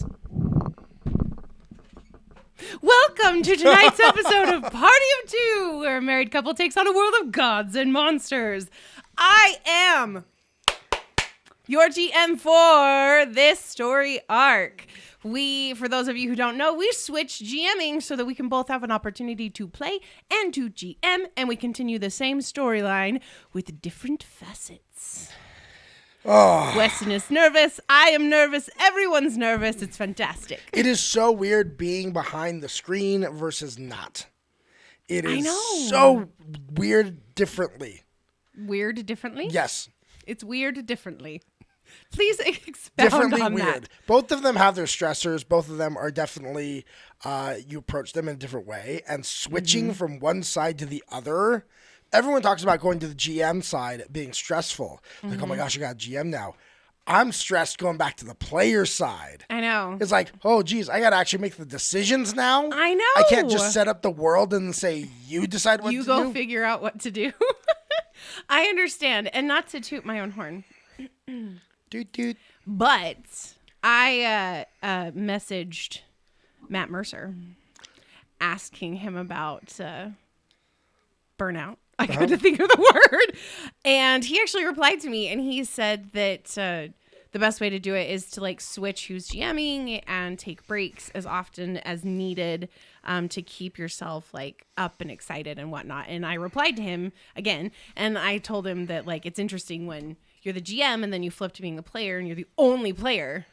And welcome to tonight's episode of Party of Two, where a married couple takes on a world of gods and monsters. I am your GM for this story arc. For those of you who don't know, we switched GMing so that we can both have an opportunity to play and to GM, and we continue the same storyline with different facets. Oh. Weston is nervous. I am nervous. Everyone's nervous. It's fantastic. It is so weird being behind the screen versus not. It is so weird differently. Weird differently? Yes. It's weird differently. Please expound on weird. that. Both of them have their stressors. Both of them are definitely, you approach them in a different way. And switching from one side to the other, everyone talks about going to the GM side being stressful. Like, oh my gosh, I got a GM now. I'm stressed going back to the player side. I know. It's like, oh, geez, I got to actually make the decisions now. I know. I can't just set up the world and say, you decide what to do. You go figure out what to do. I understand. And not to toot my own horn. Doot, doot. But I messaged Matt Mercer asking him about burnout. I couldn't think of the word. And he actually replied to me, and he said that the best way to do it is to like switch who's GMing and take breaks as often as needed to keep yourself like up and excited and whatnot. And I replied to him again, and I told him that like it's interesting when you're the GM and then you flip to being the player and you're the only player.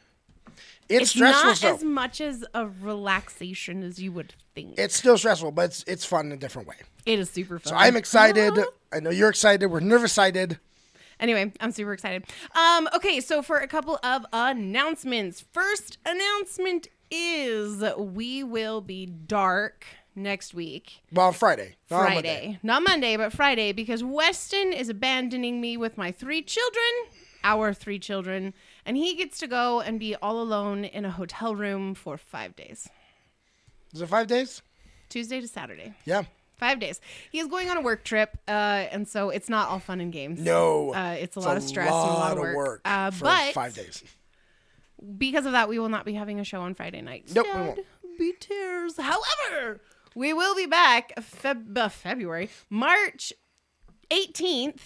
It's stressful. Not as much as a relaxation as you would think. It's still stressful, but it's fun in a different way. It is super fun. So I'm excited. I know you're excited. We're nervous-sided. Anyway, I'm super excited. Okay, so for a couple of announcements. First announcement is we will be dark next week. Well, Friday. Not Monday, but Friday, because Weston is abandoning me with my our three children, and he gets to go and be all alone in a hotel room for 5 days. Is it 5 days? Tuesday to Saturday. Yeah. 5 days. He is going on a work trip, and so it's not all fun and games. No. It's a lot of stress and a lot of work. For but 5 days. Because of that, we will not be having a show on Friday night. Nope, we won't. Be tears. However, we will be back March 18th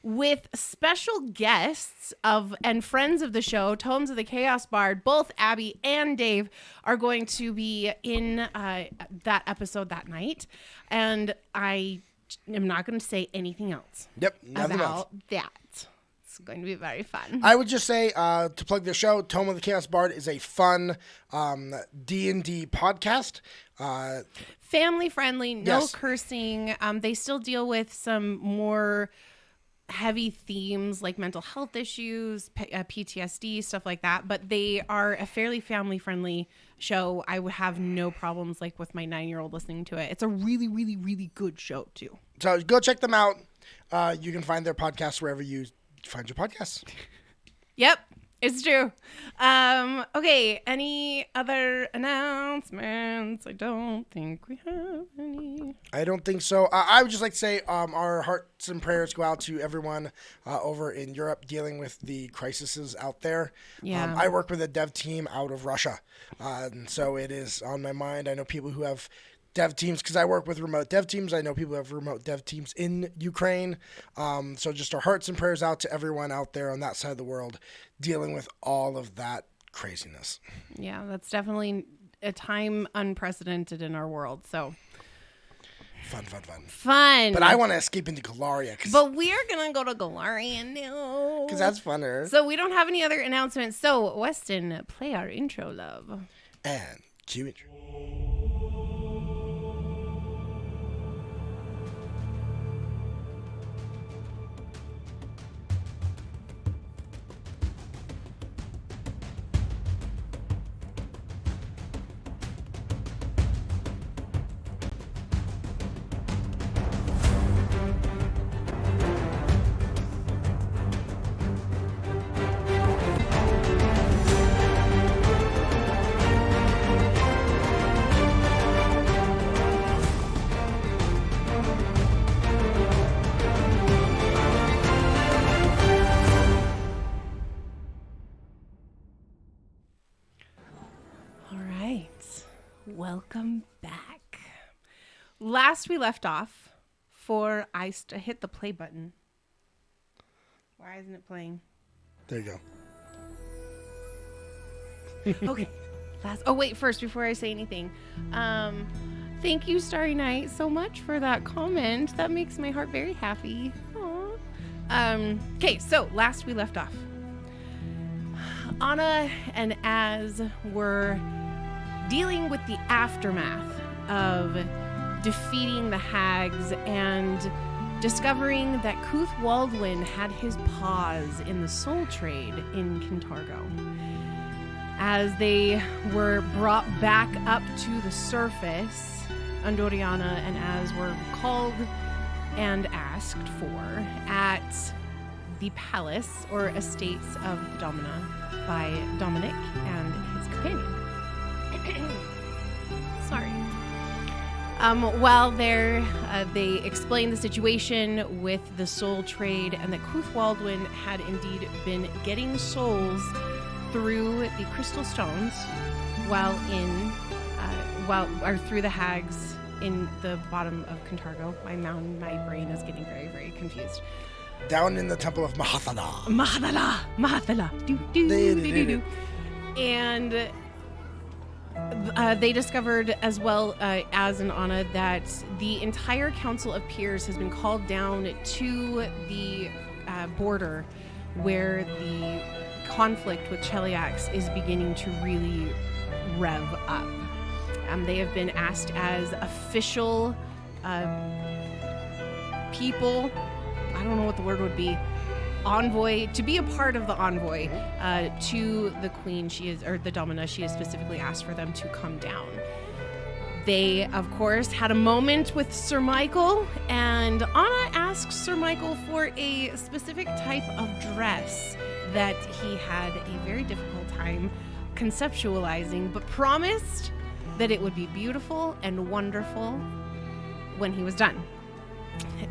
with special guests and friends of the show, Tomes of the Chaos Bard. Both Abby and Dave are going to be in that episode that night. And I am not going to say anything else about that. It's going to be very fun. I would just say, to plug their show, Tome of the Chaos Bard is a fun D&D podcast. Family friendly, no Yes. cursing. They still deal with some more heavy themes like mental health issues, PTSD, stuff like that. But they are a fairly family friendly show. I would have no problems like with my 9-year-old listening to it. It's a really, really, really good show too. So go check them out. You can find their podcast wherever you find your podcasts. Yep, it's true. Okay, any other announcements? I don't think we have any. I don't think so. I would just like to say our hearts and prayers go out to everyone over in Europe dealing with the crises out there. Yeah. I work with a dev team out of Russia, and so it is on my mind. I know people who have dev teams because I work with remote dev teams. I know people who have remote dev teams in Ukraine. So just our hearts and prayers out to everyone out there on that side of the world dealing with all of that craziness. Yeah, that's definitely a time unprecedented in our world. So Fun. But I want to escape into Golarion. But we are going to go to Golarion now. Because that's funner. So we don't have any other announcements. So, Weston, play our intro, love. And cue intro. Welcome back. Last we left off, for I hit the play button. Why isn't it playing? There you go. Okay. Wait, first, before I say anything, thank you, Starry Night, so much for that comment. That makes my heart very happy. Aww. Okay, so last we left off, Anna and Az were dealing with the aftermath of defeating the hags and discovering that Kuth Waldwin had his paws in the soul trade in Kintargo. As they were brought back up to the surface, Andoriana and Az were called and asked for at the palace or estates of Domina by Dominic and his companion. Sorry. While there, they explained the situation with the soul trade and that Kuth Waldwin had indeed been getting souls through the crystal stones through the hags in the bottom of Kintargo. My brain is getting very, very confused. Down in the temple of Mahathala. Mahathala. Do. And they discovered as well as in Anna that the entire Council of Peers has been called down to the border where the conflict with Cheliax is beginning to really rev up. They have been asked as official people, I don't know what the word would be, envoy, to be a part of the envoy to the queen, the Domina. She has specifically asked for them to come down. They, of course, had a moment with Sir Michael, and Anna asked Sir Michael for a specific type of dress that he had a very difficult time conceptualizing, but promised that it would be beautiful and wonderful when he was done.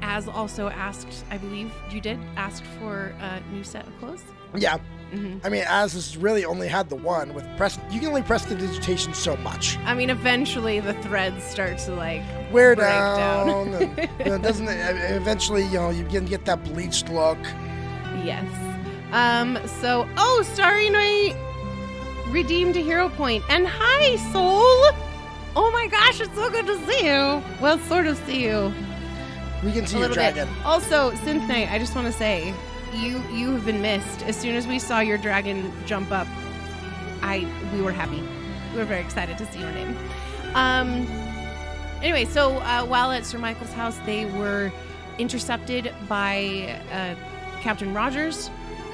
Az also asked, I believe you did, ask for a new set of clothes? Yeah. Mm-hmm. I mean, Az has really only had the one. With you can only press the digitation so much. I mean, eventually the threads start to wear break down. And, doesn't it, eventually, you can get that bleached look. Yes. Starry Night redeemed a hero point. And hi, Soul! Oh my gosh, it's so good to see you. Well, sort of see you. We can see your dragon. Bit. Also, Synth Knight, I just want to say, you have been missed. As soon as we saw your dragon jump up, we were happy. We were very excited to see your name. Anyway, so while at Sir Michael's house, they were intercepted by Captain Rogers,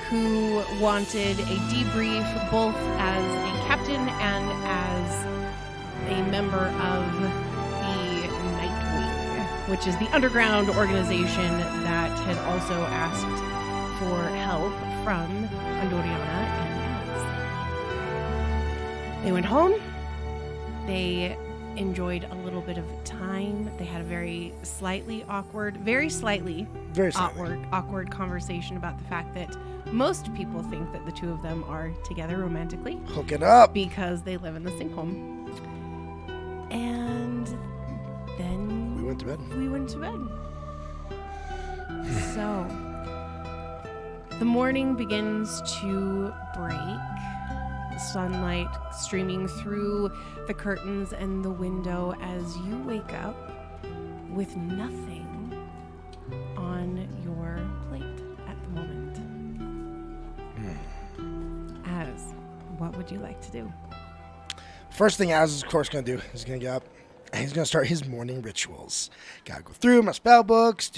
who wanted a debrief both as a captain and as a member of the Nightwing, which is the underground organization that had also asked for help from Andoriana and Az. They went home. They enjoyed a little bit of time. They had a very slightly awkward conversation about the fact that most people think that the two of them are together romantically. Hook it up. Because they live in the same home. And then we went to bed. So the morning begins to break. Sunlight streaming through the curtains and the window as you wake up with nothing on your plate at the moment. Az, what would you like to do? First thing Az is, of course, going to do is going to get up and he's going to start his morning rituals. Got to go through my spell books,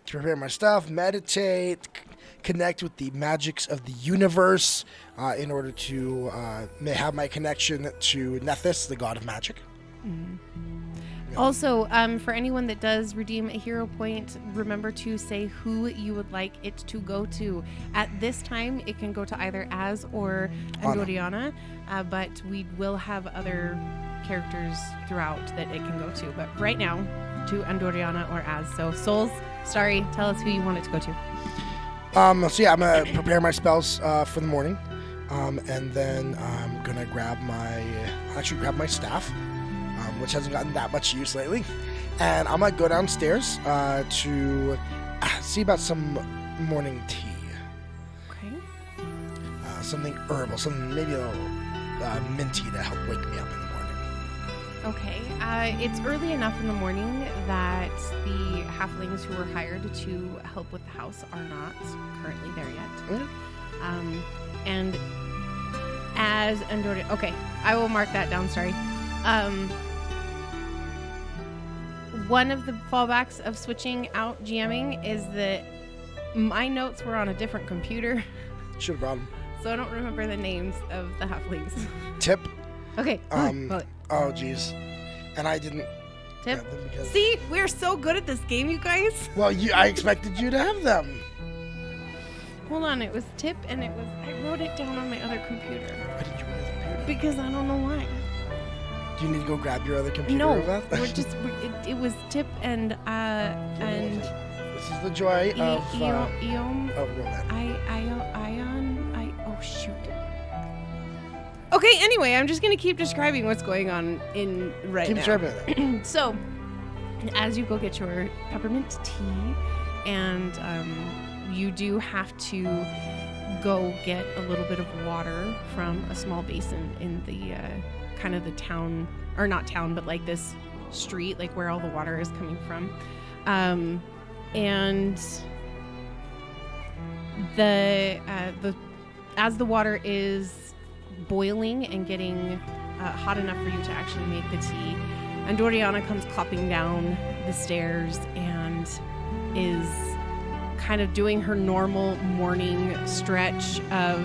prepare my stuff, meditate, connect with the magics of the universe in order to have my connection to Nethys, the god of magic. Mm-hmm. Yeah. Also, for anyone that does redeem a hero point, remember to say who you would like it to go to. At this time, it can go to either Az or Andoriana, but we will have other characters throughout that it can go to. But right now, to Andoriana or Az. So, Souls, sorry, tell us who you want it to go to. I'm going to prepare my spells for the morning. And then I'm going to grab my actually grab my staff, which hasn't gotten that much use lately, and I might go downstairs to see about some morning tea. Okay. Something herbal, something maybe a little minty to help wake me up in the morning. Okay. It's early enough in the morning that the halflings who were hired to help with the house are not currently there yet. And as Andorra... Okay, I will mark that down, sorry. One of the fallbacks of switching out GMing is that my notes were on a different computer. Should have brought them. So I don't remember the names of the halflings. Tip. Okay. Oh, geez. And I didn't... Tip. grab them because... See, we're so good at this game, you guys. Well, I expected you to have them. Hold on, it was Tip, and it was... I wrote it down on my other computer. Why did you write the computer? Because I don't know why. Do you need to go grab your other computer? No, Beth? it was Tip and This is the joy of Eom. Roman. Oh shoot. Okay, anyway, I'm just gonna keep describing what's going on in right Keep now. describing it. So, as you go get your peppermint tea, and you do have to go get a little bit of water from a small basin in the kind of the town, or not town, but like this street, like where all the water is coming from. And as the water is boiling and getting hot enough for you to actually make the tea, and Doriana comes clopping down the stairs and is kind of doing her normal morning stretch of,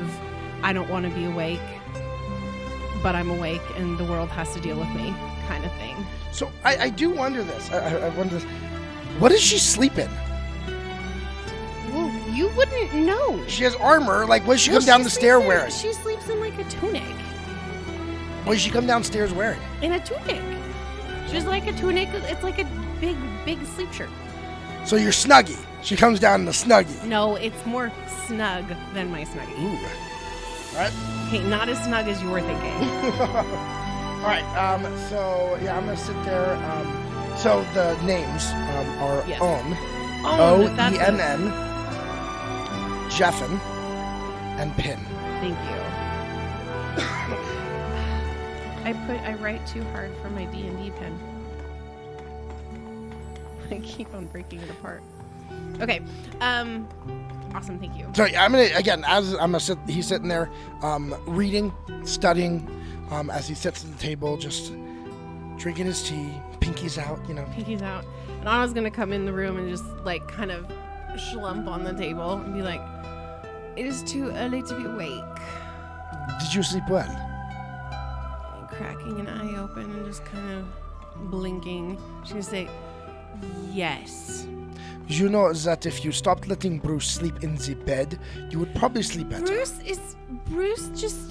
I don't want to be awake, but I'm awake and the world has to deal with me kind of thing. So I do wonder this. I wonder this. What does she sleep in? Well, you wouldn't know. She has armor. Like, what does she come down the stair wearing? She sleeps in like a tunic. What does she come downstairs wearing? In a tunic. She's like a tunic. It's like a big sleep shirt. So you're Snuggie. She comes down in the Snuggie. No, it's more snug than my Snuggie. Ooh. All right. Okay, not as snug as you were thinking. All right. So yeah, I'm gonna sit there. So the names are Yes. On, that's O-E-N-N, Jeffin, and Pin. Thank you. I write too hard for my D&D pen. I keep on breaking it apart. Okay. Awesome. Thank you. So yeah, I'm gonna sit. He's sitting there, reading, studying, as he sits at the table, just drinking his tea, pinkies out, Pinky's out. And Anna's gonna come in the room and just like kind of schlump on the table and be like, "It is too early to be awake." Did you sleep well? And cracking an eye open and just kind of blinking. She's gonna say, "Yes." You know that if you stopped letting Bruce sleep in the bed, you would probably sleep better.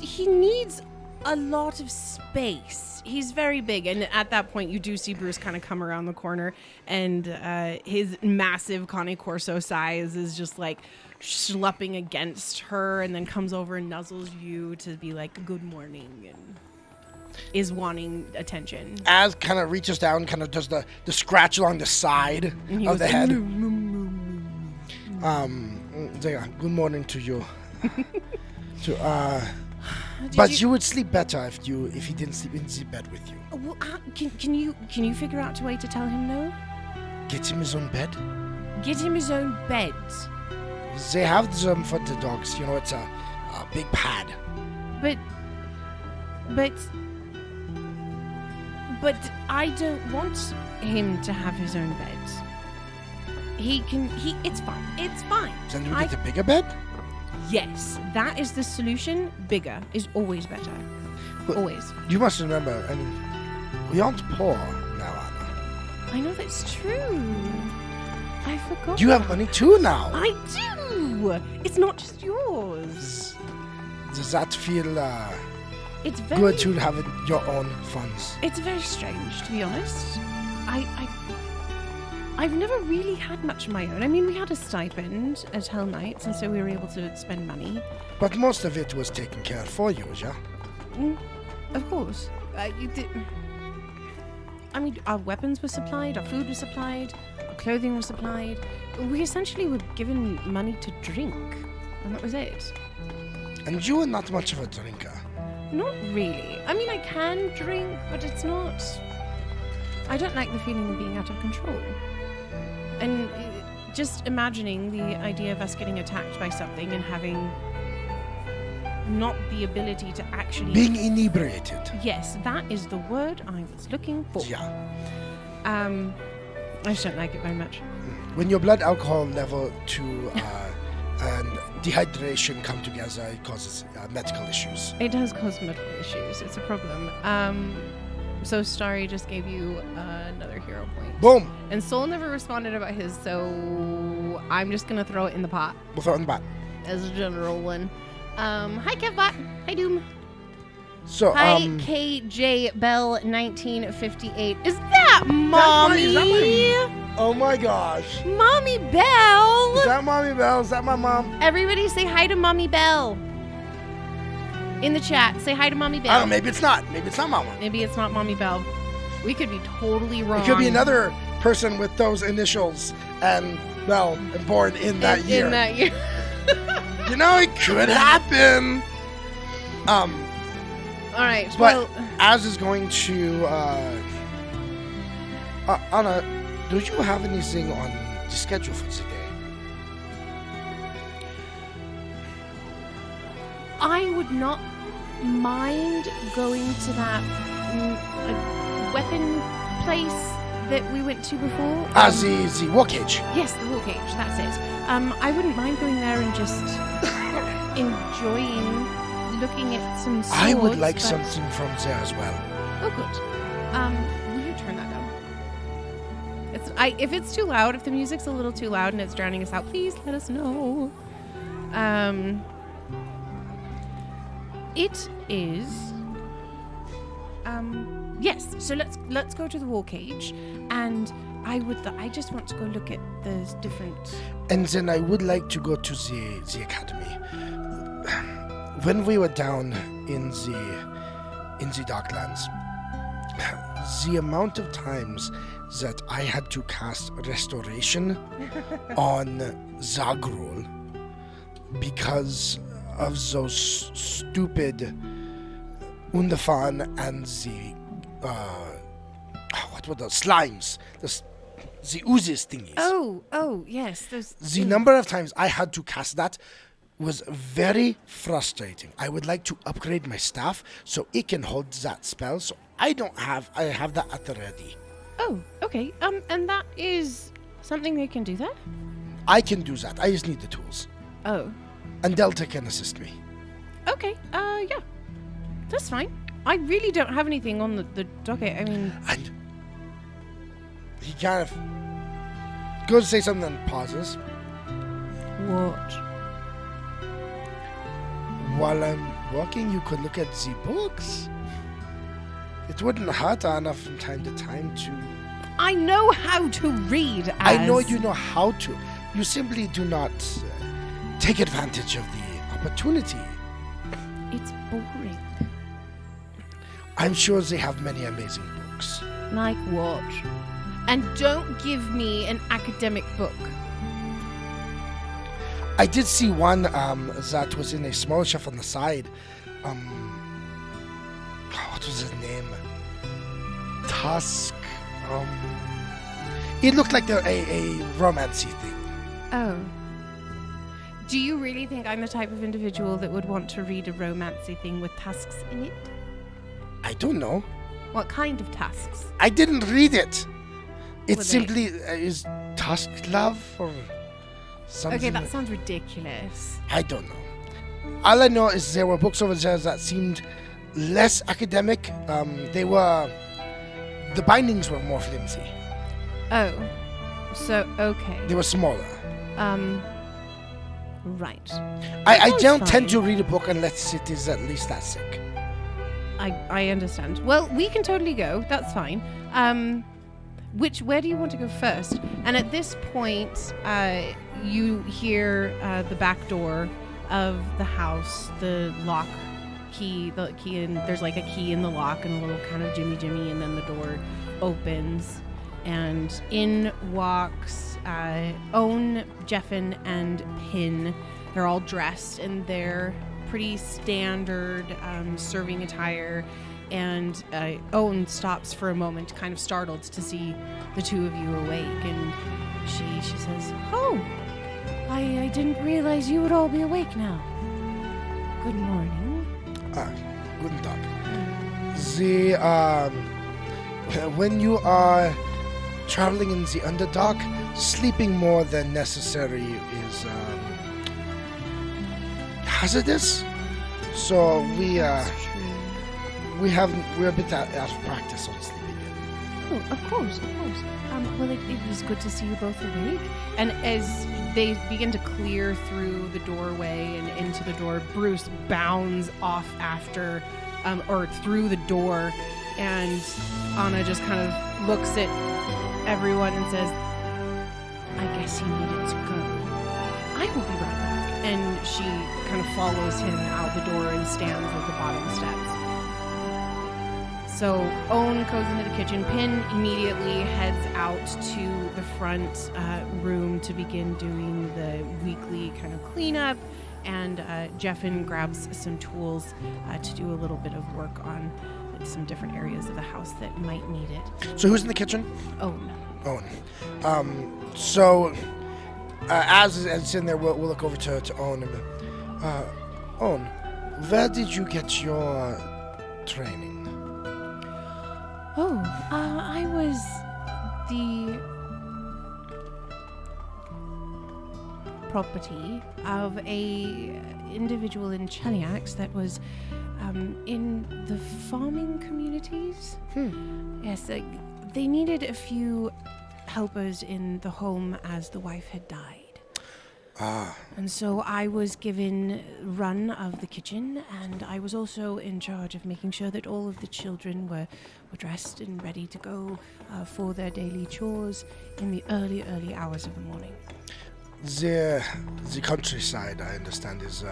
He needs a lot of space. He's very big, and at that point you do see Bruce kind of come around the corner, and his massive Cane Corso size is just like schlupping against her, and then comes over and nuzzles you to be like, "Good morning," and is wanting attention. Az kind of reaches down, kind of does the scratch along the side of the head. Good morning to you. But you would sleep better if he didn't sleep in the bed with you. Well, can you figure out a way to tell him no? Get him his own bed. Get him his own bed. They have them for the dogs. It's a big pad. But I don't want him to have his own bed. It's fine. It's fine. Then you get a bigger bed? Yes, that is the solution. Bigger is always better. But always. You must remember, we aren't poor now, Anna. I know that's true. I forgot. You have money too now. I do. It's not just yours. Does that feel It's very good to have your own funds? It's very strange, to be honest. I've never really had much of my own. I mean, we had a stipend at Hell Nights, and so we were able to spend money. But most of it was taken care of for you, yeah? Of course. Our weapons were supplied, our food was supplied, our clothing was supplied. We essentially were given money to drink, and that was it. And you are not much of a drinker. Not really. I mean, I can drink, but it's not... I don't like the feeling of being out of control. And just imagining the idea of us getting attacked by something and having not the ability to actually... Being inebriated. Yes, that is the word I was looking for. Yeah. I just don't like it very much. When your blood alcohol level and dehydration come together, it causes medical issues. It does cause medical issues. It's a problem. So Starry just gave you another hero point. Boom! And Soul never responded about his, so I'm just going to throw it in the pot. We'll throw it in the pot. As a general one. Hi, Kevbot. Hi, Doom. So, Hi, KJ Bell 1958. Is that Mommy? Oh my gosh. Mommy Bell. Is that Mommy Bell? Is that my mom? Everybody say hi to Mommy Bell. In the chat, say hi to Mommy Bell. I don't know, maybe it's not. Maybe it's not Mama. Maybe it's not Mommy Bell. We could be totally wrong. It could be another person with those initials and, well, born in that year. In that year. You know, it could happen. All right. But well, Az is going to, Anna, do you have anything on the schedule for today? I would not mind going to that weapon place that we went to before. The war cage. Yes, the war cage. That's it. I wouldn't mind going there and just enjoying looking at some swords. I would like something from there as well. Oh, good. Will you turn that down? If it's too loud, if the music's a little too loud and it's drowning us out, please let us know. It is. Yes. So let's go to the war cage, and I just want to go look at the different. And then I would like to go to the academy. When we were down in the Darklands, the amount of times that I had to cast Restoration on Zagrul because of those stupid Undafan and the what were those slimes, the oozes thingies. Oh yes, those. The number of times I had to cast that was very frustrating. I would like to upgrade my staff so it can hold that spell. So I have that at the ready. Oh, okay. And that is something they can do that? I can do that. I just need the tools. Oh. And Delta can assist me. Okay. Yeah. That's fine. I really don't have anything on the docket. I mean. And he kind of goes to say something and pauses. What? While I'm walking, you could look at the books. It wouldn't hurt enough from time to time to... I know how to read, I know you know how to. You simply do not take advantage of the opportunity. It's boring. I'm sure they have many amazing books. Like what? And don't give me an academic book. I did see one that was in a small shelf on the side. What was his name? Tusk. It looked like a romancy thing. Oh. Do you really think I'm the type of individual that would want to read a romancy thing with tusks in it? I don't know. What kind of tusks? I didn't read it. It Were simply is tusk love or something. Okay, that sounds ridiculous. I don't know. All I know is there were books over there that seemed less academic. The bindings were more flimsy. Oh. So, okay. They were smaller. Right. I don't tend to read a book unless it is at least that thick. I understand. Well, we can totally go. That's fine. Where do you want to go first? And at this point, you hear the back door of the house, the lock key, and there's like a key in the lock and a little kind of jimmy, and then the door opens, and in walks Owen, Jeffin, and Pin. They're all dressed in their pretty standard serving attire, and Owen stops for a moment, kind of startled to see the two of you awake, and she says, "Oh, I didn't realize you would all be awake now. Good morning." Guten Tag. When you are traveling in the Underdark, sleeping more than necessary is hazardous. So we're a bit out of practice on sleeping in. Oh, of course. Well, it was good to see you both awake. And as they begin to clear through the doorway and into the door, Bruce bounds off after, or through the door, and Anna just kind of looks at everyone and says, "I guess he needed to go. I will be right back." And she kind of follows him out the door and stands at the bottom steps. So Owen goes into the kitchen. Pin immediately heads out to the front room to begin doing the weekly kind of cleanup, and Jeffin grabs some tools to do a little bit of work on some different areas of the house that might need it. So who's in the kitchen? Owen. So as it's in there, we'll look over to Owen. Owen, where did you get your training? Oh, I was the property of a individual in Cheliax that was in the farming communities. Yes, they needed a few helpers in the home as the wife had died. And so I was given run of the kitchen, and I was also in charge of making sure that all of the children were dressed and ready to go for their daily chores in the early hours of the morning. The countryside, I understand, is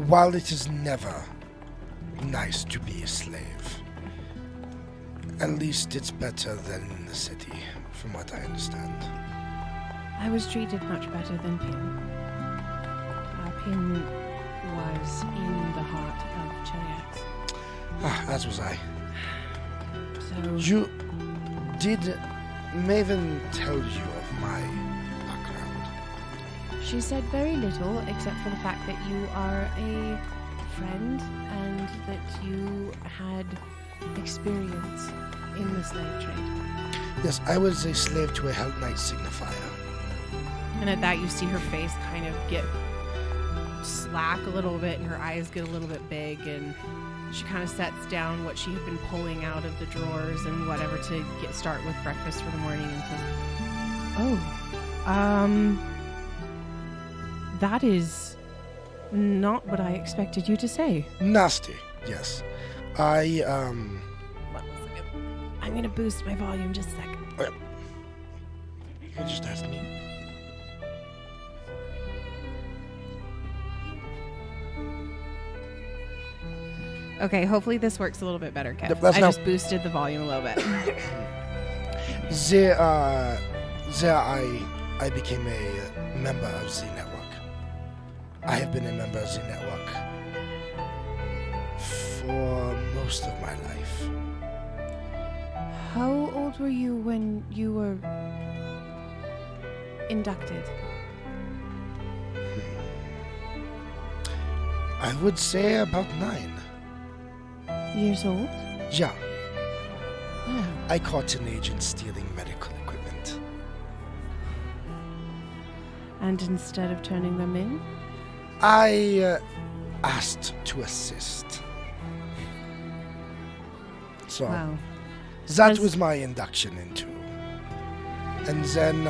while it is never nice to be a slave, at least it's better than in the city, from what I understand. I was treated much better than Pin. Pin was in the heart of Cheliax. As was I. So Did Maven tell you of my background? She said very little, except for the fact that you are a friend and that you had experience in the slave trade. Yes, I was a slave to a Hell Knight signifier. And at that, you see her face kind of get slack a little bit, and her eyes get a little bit big, and she kind of sets down what she had been pulling out of the drawers and whatever to start with breakfast for the morning, and says, that is not what I expected you to say. Nasty, yes. One second. I'm going to boost my volume just a second. You can just ask me. Okay, hopefully this works a little bit better, Kev. That's I now- just boosted the volume a little bit. I became a member of the network. I have been a member of the network for most of my life. How old were you when you were inducted? I would say about 9. Years old? Yeah. Oh. I caught an agent stealing medical equipment. And instead of turning them in? I asked to assist. So Wow. that was my induction into. And then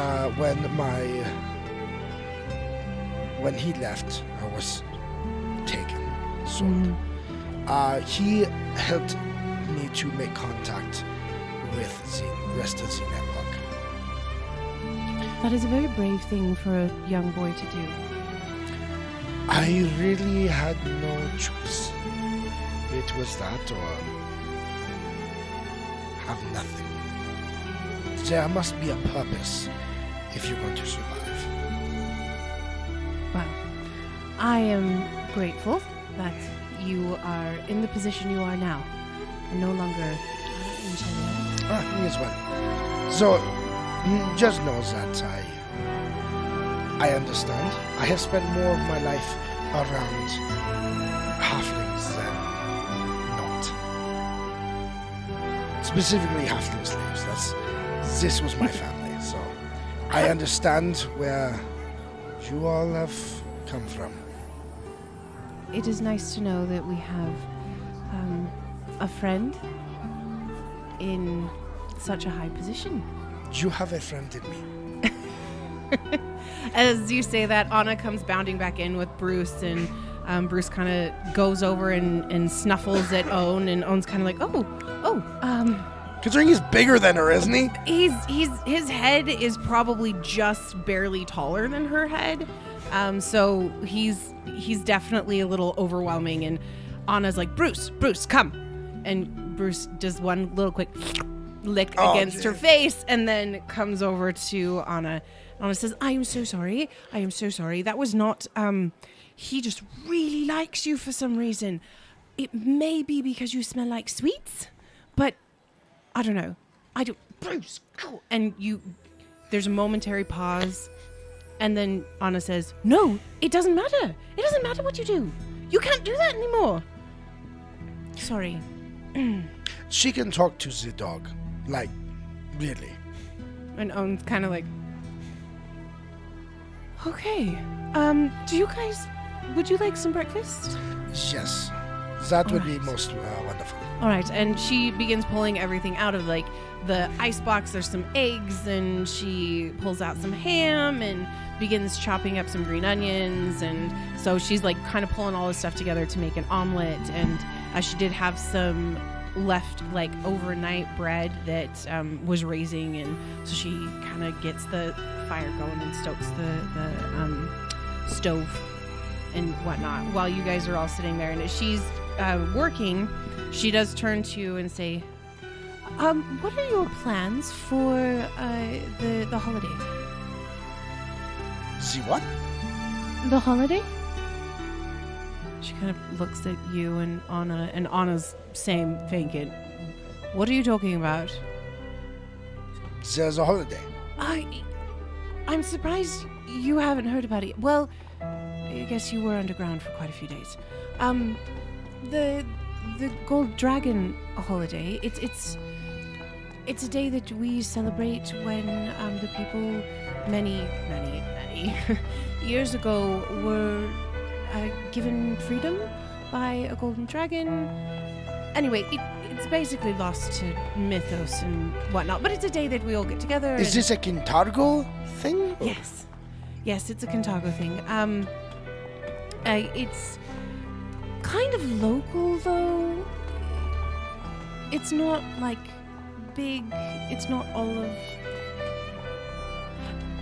when he left, I was taken. So he helped me to make contact with the rest of the network. That is a very brave thing for a young boy to do. I really had no choice. It was that or have nothing. There must be a purpose if you're going to survive. Well, I am grateful that you are in the position you are now, and no longer in China. Me as well. So, just know that I understand. I have spent more of my life around halflings than not. Specifically halfling slaves. This was my family, so I understand where you all have come from. It is nice to know that we have a friend in such a high position. You have a friend in me. As you say that, Anna comes bounding back in with Bruce, and Bruce kind of goes over and snuffles at Owen, and Owen's kind of like, Considering he's bigger than her, isn't he? His head is probably just barely taller than her head, so he's definitely a little overwhelming. And Anna's like, Bruce, come, and Bruce does one little quick lick against her face, and then comes over to Anna. Anna says, I am so sorry. That was not, he just really likes you for some reason. It may be because you smell like sweets, but I don't know. Bruce, go. And there's a momentary pause, and then Anna says, no, it doesn't matter. It doesn't matter what you do. You can't do that anymore. Sorry. She can talk to the dog. Like, really. And Owen's kind of like, okay. Would you like some breakfast? Yes. That would be most wonderful. All right. And she begins pulling everything out of like the icebox. There's some eggs, and she pulls out some ham and begins chopping up some green onions. And so she's like kind of pulling all this stuff together to make an omelet. And she did have some left like overnight bread that was raising, and so she kind of gets the fire going and stokes the stove and whatnot while you guys are all sitting there. And as she's working, she does turn to you and say, what are your plans for the holiday? See what? The holiday? She kind of looks at you and Anna's same thinking. What are you talking about? There's a holiday. I'm surprised you haven't heard about it. Well, I guess you were underground for quite a few days. The Gold Dragon holiday. It's a day that we celebrate when the people many years ago were given freedom by a golden dragon. Anyway, it's basically lost to mythos and whatnot, but it's a day that we all get together. Is this a Kintargo thing? Yes, it's a Kintargo thing. It's kind of local, though. It's not like big. It's not all of.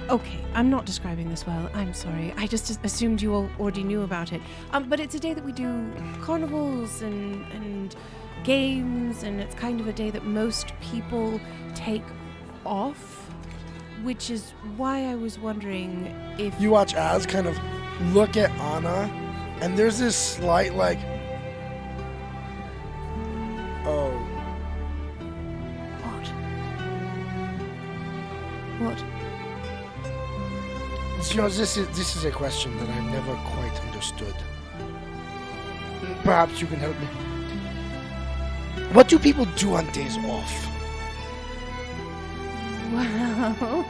Okay, I'm not describing this well. I'm sorry. I just assumed you all already knew about it. But it's a day that we do carnivals and games, and it's kind of a day that most people take off, which is why I was wondering if... You watch Az kind of look at Anna, and there's this slight, like... Oh. What? You know, this is a question that I've never quite understood. Perhaps you can help me. What do people do on days off? Well,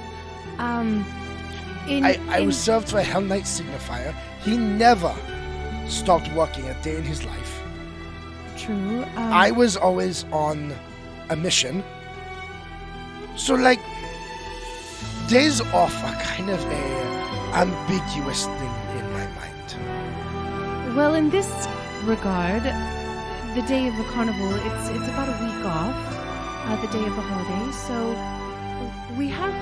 I was served by Hell Knight Signifier. He never stopped working a day in his life. True. I was always on a mission. So, like, days off are kind of a ambiguous thing in my mind. Well, in this regard, the day of the carnival, it's about a week off, the day of the holiday. So we have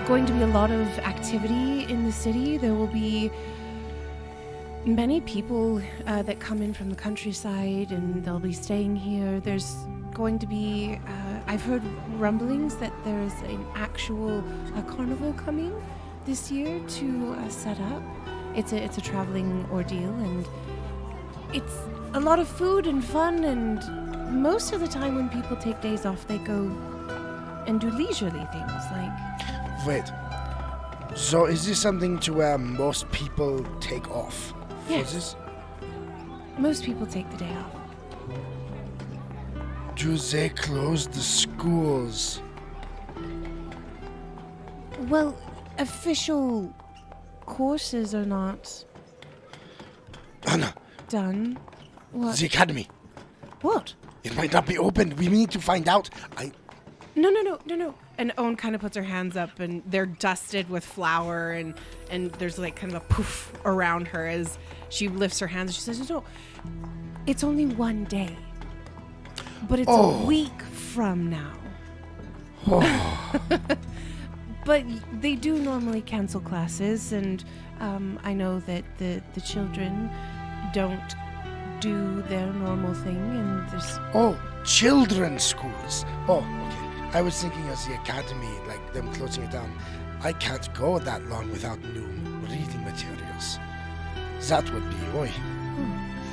going to be a lot of activity in the city. There will be many people that come in from the countryside, and they'll be staying here. There's going to be, I've heard rumblings that there's an actual carnival coming this year to set up. It's a traveling ordeal, and it's a lot of food and fun, and most of the time when people take days off, they go and do leisurely things like... Wait. So is this something to where most people take off? Yes. For this? Most people take the day off. Do they close the schools? Well, official courses are not Anna, done. What? the academy. What? It might not be open. We need to find out. No. And Owen kind of puts her hands up, and they're dusted with flour, and there's like kind of a poof around her as she lifts her hands. And she says, "No, it's only one day, but it's a week from now." But they do normally cancel classes, and I know that the children don't do their normal thing, and there's... Oh, children's schools. Oh, okay. I was thinking of the academy, like them closing it down. I can't go that long without new reading materials. That would be, oi.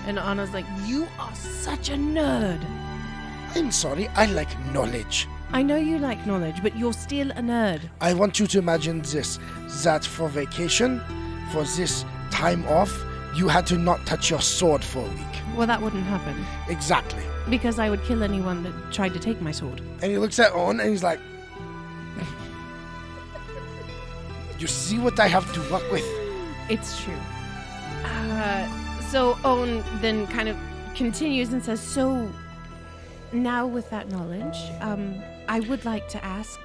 And Anna's like, "You are such a nerd." I'm sorry, I like knowledge. I know you like knowledge, but you're still a nerd. I want you to imagine this, that for vacation, for this time off, you had to not touch your sword for a week. Well, that wouldn't happen. Exactly. Because I would kill anyone that tried to take my sword. And he looks at Owen and he's like, you see what I have to work with? It's true. So Owen then kind of continues and says, "So now with that knowledge, I would like to ask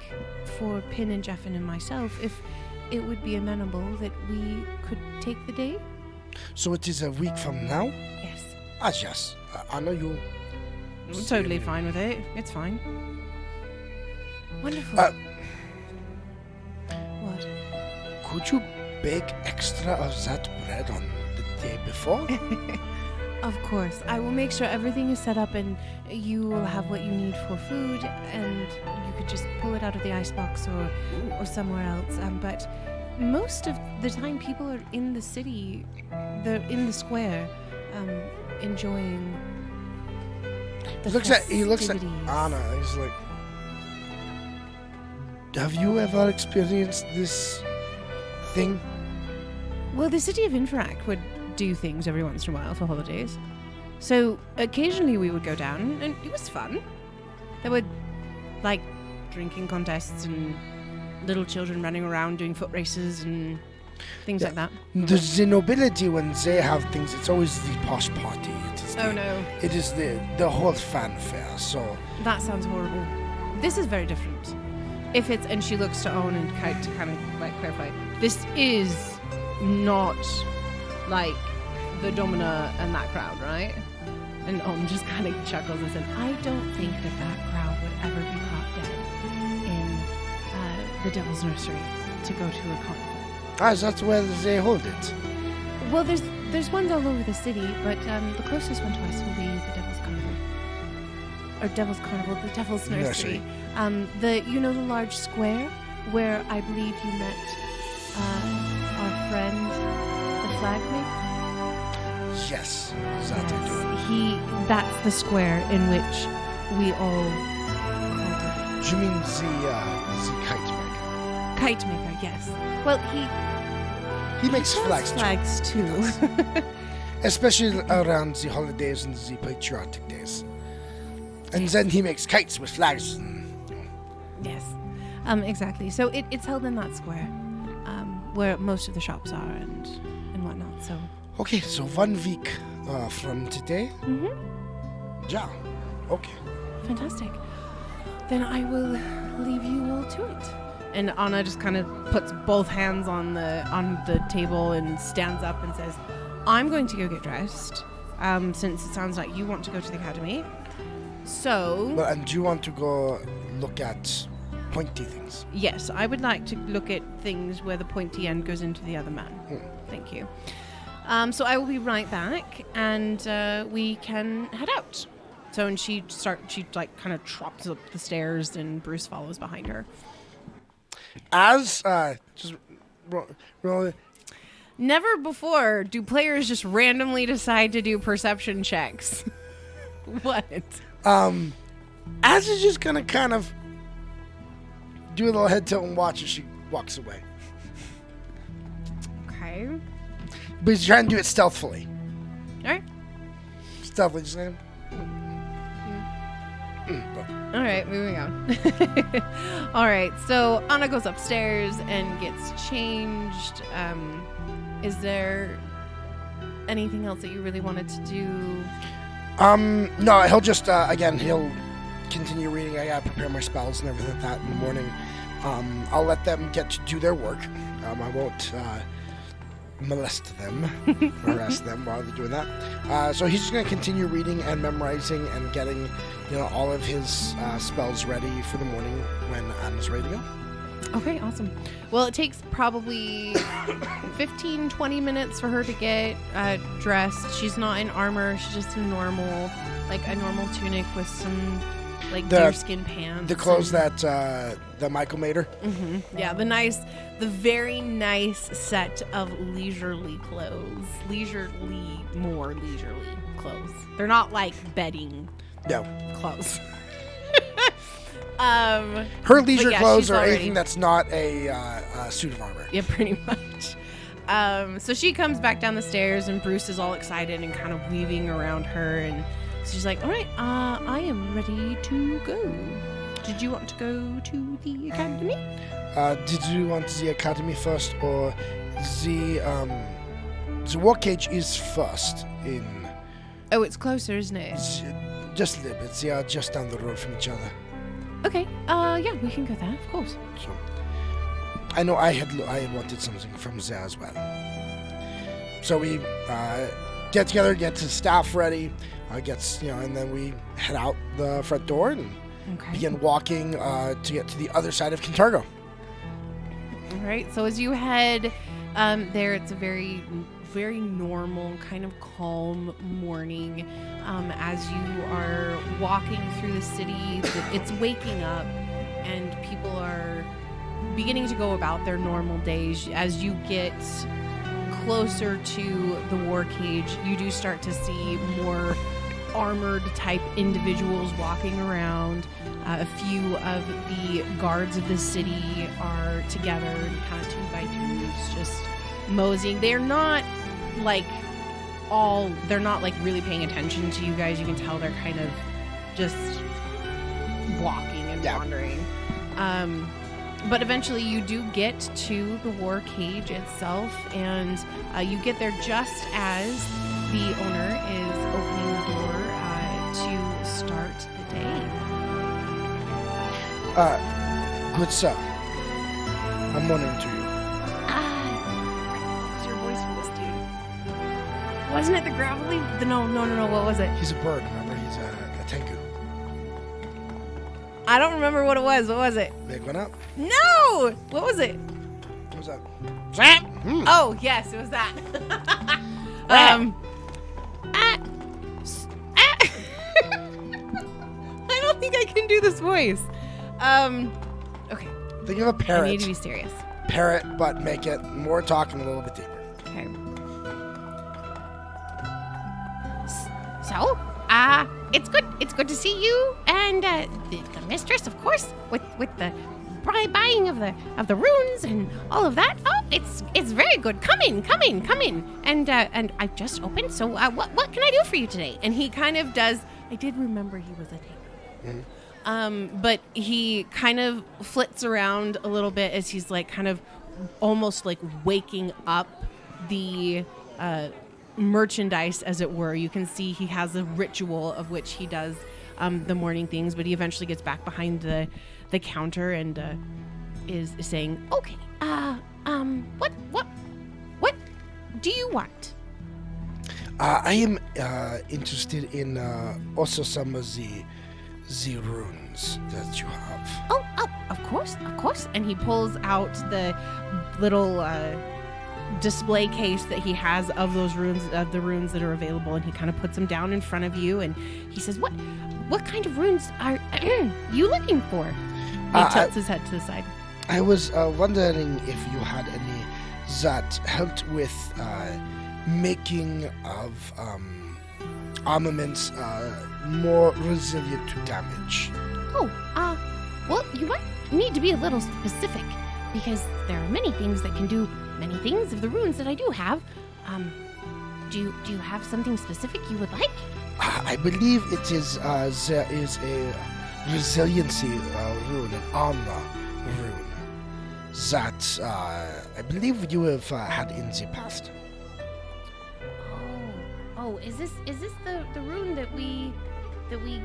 for Pin and Jeffin and myself if it would be amenable that we could take the day." So it is a week from now? Yes. Ah, yes. I know you. I'm totally fine with it. It's fine. Wonderful. What? Could you bake extra of that bread on the day before? Of course. I will make sure everything is set up, and you will have what you need for food, and you could just pull it out of the icebox or somewhere else. But most of the time people are in the city, they're in the square, enjoying the He looks at festivities. Anna. He's like, have you ever experienced this thing? Well, the city of Infract would do things every once in a while for holidays. So occasionally we would go down, and it was fun. There were like drinking contests and little children running around doing foot races and things like that. The nobility, when they have things, it's always the posh party. No. It is the whole fanfare. So That sounds horrible. This is very different. If it's, and she looks to Owen and to kind of like clarify, this is not like the Domina and that crowd, right? And Owen just kind of chuckles and said, "I don't think that crowd would ever be caught dead in the Devil's Nursery to go to a carnival." that's where they hold it. Well, there's ones all over the city, but the closest one to us will be the Devil's Carnival. Or Devil's Carnival, the Devil's Nursery. The large square where I believe you met our friend, the flag maker? Yes, that I do. That's the square in which we all congregate. Do you mean the kite maker? Kite maker, yes. Well, He makes flags too. Especially around the holidays and the patriotic days. And then he makes kites with flags. And, Yes, exactly. So it's held in that square, where most of the shops are and whatnot. So. Okay, so 1 week from today. Mm-hmm. Yeah. Okay. Fantastic. Then I will leave you all to it. And Anna just kind of puts both hands on the table and stands up and says, "I'm going to go get dressed, since it sounds like you want to go to the academy. So..." Well, and do you want to go look at pointy things. Yes, I would like to look at things where the pointy end goes into the other man. Thank you. So I will be right back, and we can head out. So, and she kind of trots up the stairs, and Bruce follows behind her. As, just roll. Never before do players just randomly decide to do perception checks. What? Az is just gonna kind of do a little head tilt and watch as she walks away. Okay. But he's trying to do it stealthily. All right. Stealthily, just saying. All right, moving on. All right, so Anna goes upstairs and gets changed. Is there anything else that you really wanted to do? No, he'll just, again, he'll continue reading. I gotta prepare my spells and everything like that in the morning. I'll let them get to do their work. I won't molest them, harass them while they're doing that. So he's just gonna continue reading and memorizing and getting, all of his spells ready for the morning when Anna's ready to go. Okay, awesome. Well, it takes probably 15, 20 minutes for her to get dressed. She's not in armor. She's just in normal tunic with some deerskin pants. The clothes that Michael made her. Mm-hmm. Yeah, the very nice set of leisurely clothes. More leisurely clothes. They're not like bedding clothes. Her leisure clothes are anything that's not a suit of armor. Yeah, pretty much. So she comes back down the stairs, and Bruce is all excited and kind of weaving around her, and she's like, all right, I am ready to go. Did you want to go to the academy? Did you want the academy first, or the war cage is first in... Oh, it's closer, isn't it? Just a little bit. They are just down the road from each other. Okay, yeah, we can go there, of course. So, I know I had wanted something from there as well. So we get together, get the staff ready, and then we head out the front door and begin walking to get to the other side of Kintargo. All right, so as you head there, it's a very, very normal, kind of calm morning. As you are walking through the city, it's waking up, and people are beginning to go about their normal days. As you get closer to the war cage, you do start to see more armored type individuals walking around. A few of the guards of the city are together, kind of 2 by 2s, just moseying. They're not really paying attention to you guys. You can tell they're kind of just walking and wandering. But eventually you do get to the war cage itself, and you get there just as the owner is opening the door to start the day. Good sir, I'm wondering to you. What's your voice for this dude? Wasn't it the gravelly? No, what was it? He's a bird, remember? He's a tengu. I don't remember what it was. What was it? Big one up. No! What was it? What was that? Zap! Oh, yes, it was that. I don't think I can do this voice. Okay. Think of a parrot. I need to be serious. Parrot, but make it more talking a little bit deeper. Okay. So, it's good to see you and the mistress, of course, with the buying of the runes and all of that. Oh, it's very good. Come in. And I've just opened. So what can I do for you today? And he kind of does. I did remember he was a taker. Mm-hmm. But he kind of flits around a little bit as he's like kind of almost like waking up the merchandise, as it were. You can see he has a ritual of which he does the morning things, but he eventually gets back behind the counter and is saying, "Okay, what do you want?" I am interested in also some of the runes that you have? Oh, of course. And he pulls out the little display case that he has of the runes that are available, and he kind of puts them down in front of you, and he says, What kind of runes are you looking for? He tilts his head to the side. I was wondering if you had any that helped with making of armaments more resilient to damage. Well, you might need to be a little specific, because there are many things that can do many things of the runes that I do have. Do you have something specific you would like? I believe it is there is a resiliency rune, an armor rune, that I believe you have had in the past. Oh, is this the rune that we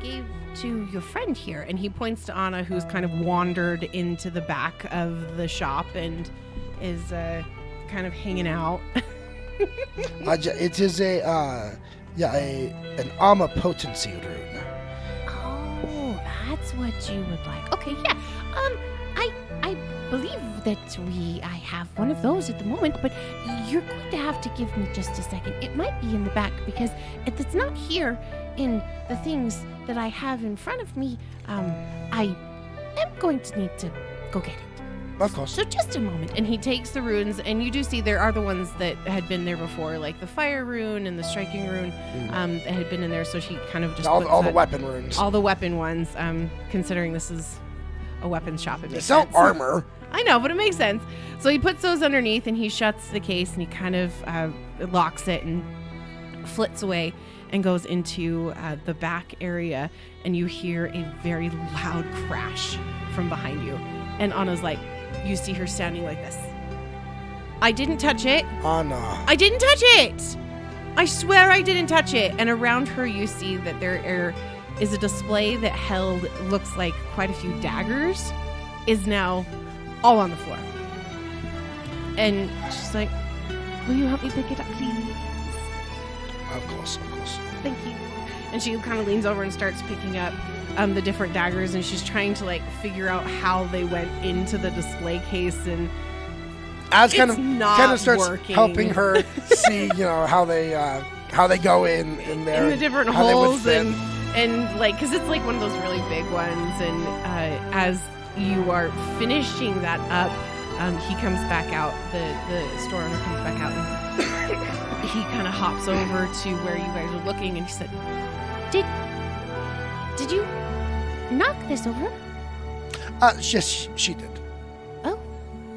gave to your friend here? And he points to Anna, who's kind of wandered into the back of the shop and is kind of hanging out. It is an armor potency rune. Oh, that's what you would like. Okay, yeah. I believe that I have one of those at the moment, but you're going to have to give me just a second. It might be in the back, because if it's not here in the things that I have in front of me, I am going to need to go get it. Of course. So just a moment. And he takes the runes, and you do see there are the ones that had been there before, like the fire rune and the striking rune that had been in there. So she kind of just all the weapon runes. All the weapon ones, considering this is a weapons shop. It makes sense. It's not armor. I know, but it makes sense. So he puts those underneath, and he shuts the case, and he kind of locks it and flits away and goes into the back area, and you hear a very loud crash from behind you. And Anna's like, you see her standing like this. I didn't touch it. Anna. I didn't touch it. I swear I didn't touch it. And around her, you see that there is a display that held, looks like quite a few daggers, is now all on the floor. And she's like, will you help me pick it up, please? Of course. Thank you. And she kind of leans over and starts picking up the different daggers, and she's trying to figure out how they went into the display case, and As kind of starts working. helping her see, how they go in there, in the different holes, and because it's like one of those really big ones, and as you are finishing that up, he comes back out. The store owner comes back out, and he kind of hops over to where you guys are looking, and he said, Did you knock this over? Yes, she did. Oh.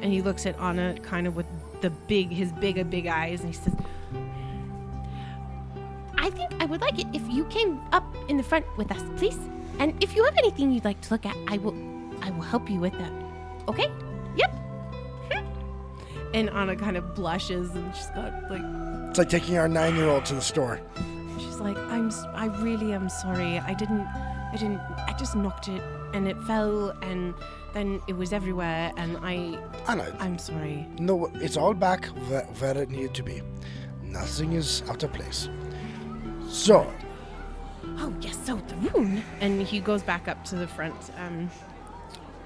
And he looks at Anna kind of with his big eyes, and he says, I think I would like it if you came up in the front with us, please. And if you have anything you'd like to look at, I will help you with that. Okay? Yep. And Anna kind of blushes, and she's got It's like taking our 9-year-old to the store. She's like, I really am sorry. I just knocked it, and it fell, and then it was everywhere, and Anna, I'm sorry. No, it's all back where it needed to be. Nothing is out of place. So. Oh, yes, so the rune. And he goes back up to the front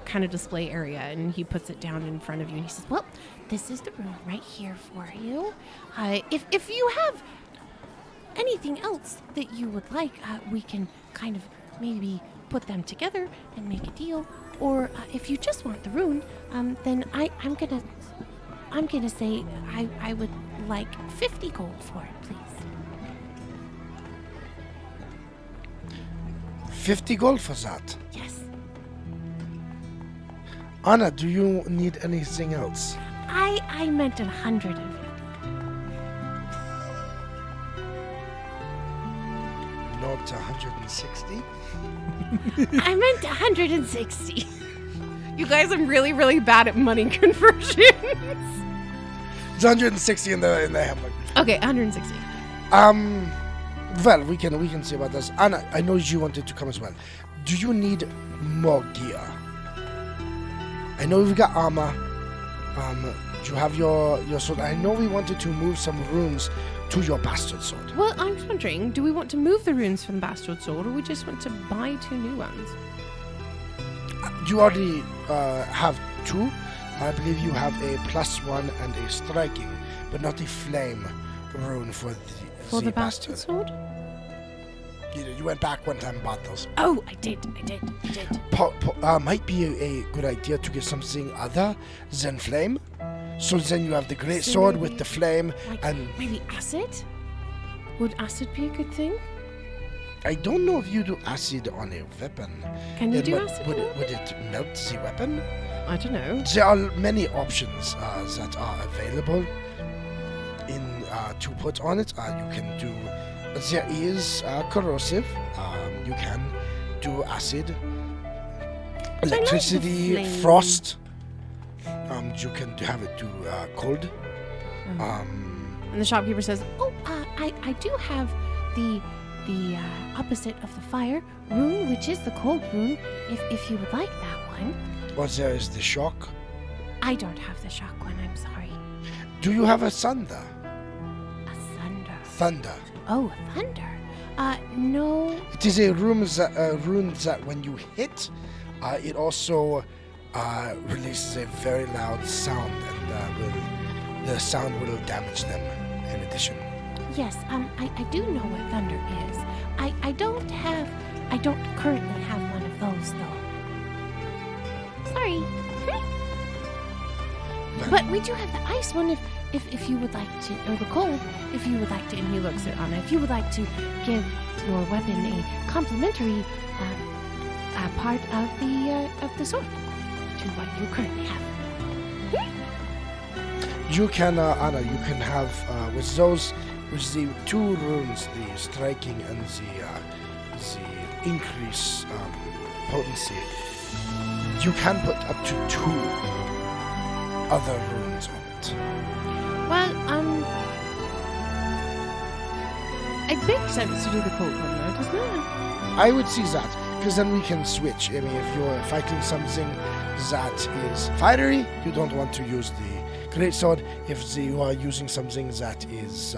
kind of display area, and he puts it down in front of you, and he says, well, this is the rune right here for you. If you have anything else that you would like, we can kind of maybe put them together and make a deal. Or if you just want the rune, then I'm gonna say I would like 50 gold for it, please. 50 gold for that? Yes. Anna, do you need anything else? I meant 100 of it. Not 160? I meant 160. You guys, I'm really, really bad at money conversions. It's 160 in the hamlet. Okay, 160. Well, we can see about this. Anna, I know you wanted to come as well. Do you need more gear? I know we've got armor. Do you have your sword? I know we wanted to move some runes to your bastard sword. Well, I was wondering, do we want to move the runes from the bastard sword, or we just want to buy 2 new ones? You already have 2. I believe you have a +1 and a striking, but not a flame rune for the bastard sword? You went back one time and bought those. Oh, I did. Might be a good idea to get something other than flame. So then you have the great sword with the flame and... Maybe acid? Would acid be a good thing? I don't know if you do acid on a weapon. Can you do acid? Would it melt the weapon? I don't know. There are many options that are available to put on it. You can do... There is corrosive. You can do acid. Electricity, frost. You can have it do cold. And the shopkeeper says, I do have the opposite of the fire rune, which is the cold rune, if you would like that one. Or there is the shock. I don't have the shock one, I'm sorry. Do you have a thunder? A thunder. Thunder. Oh, thunder. No. It is a rune that when you hit, it also releases a very loud sound, and the sound will damage them in addition. Yes, I do know what thunder is. I don't currently have one of those, though. Sorry. But we do have the ice one if you would like to, or the cold, if you would like to, and he looks at Anna, if you would like to give your weapon a complimentary part of the sword to what you currently have. You can, Anna, you can have, with the 2 runes, the striking and the increase potency, you can put up to 2 other runes on it. Well, it makes sense to do the cold one, though, doesn't it? I would see that, because then we can switch. I mean, if you're fighting something that is fiery, you don't want to use the great sword. If you are using something that is,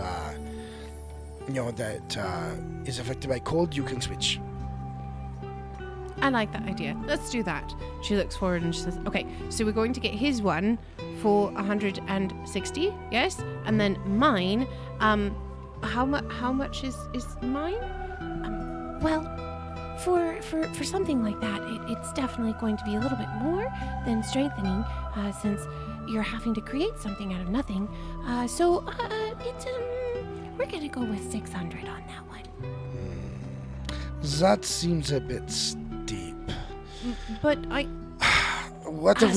is affected by cold, you can switch. I like that idea. Let's do that. She looks forward and she says, okay, so we're going to get his one for 160, yes? And then mine, how much is mine? Well, for something like that, it's definitely going to be a little bit more than strengthening, since you're having to create something out of nothing. So it's we're gonna go with 600 on that one. That seems a bit steep. But What if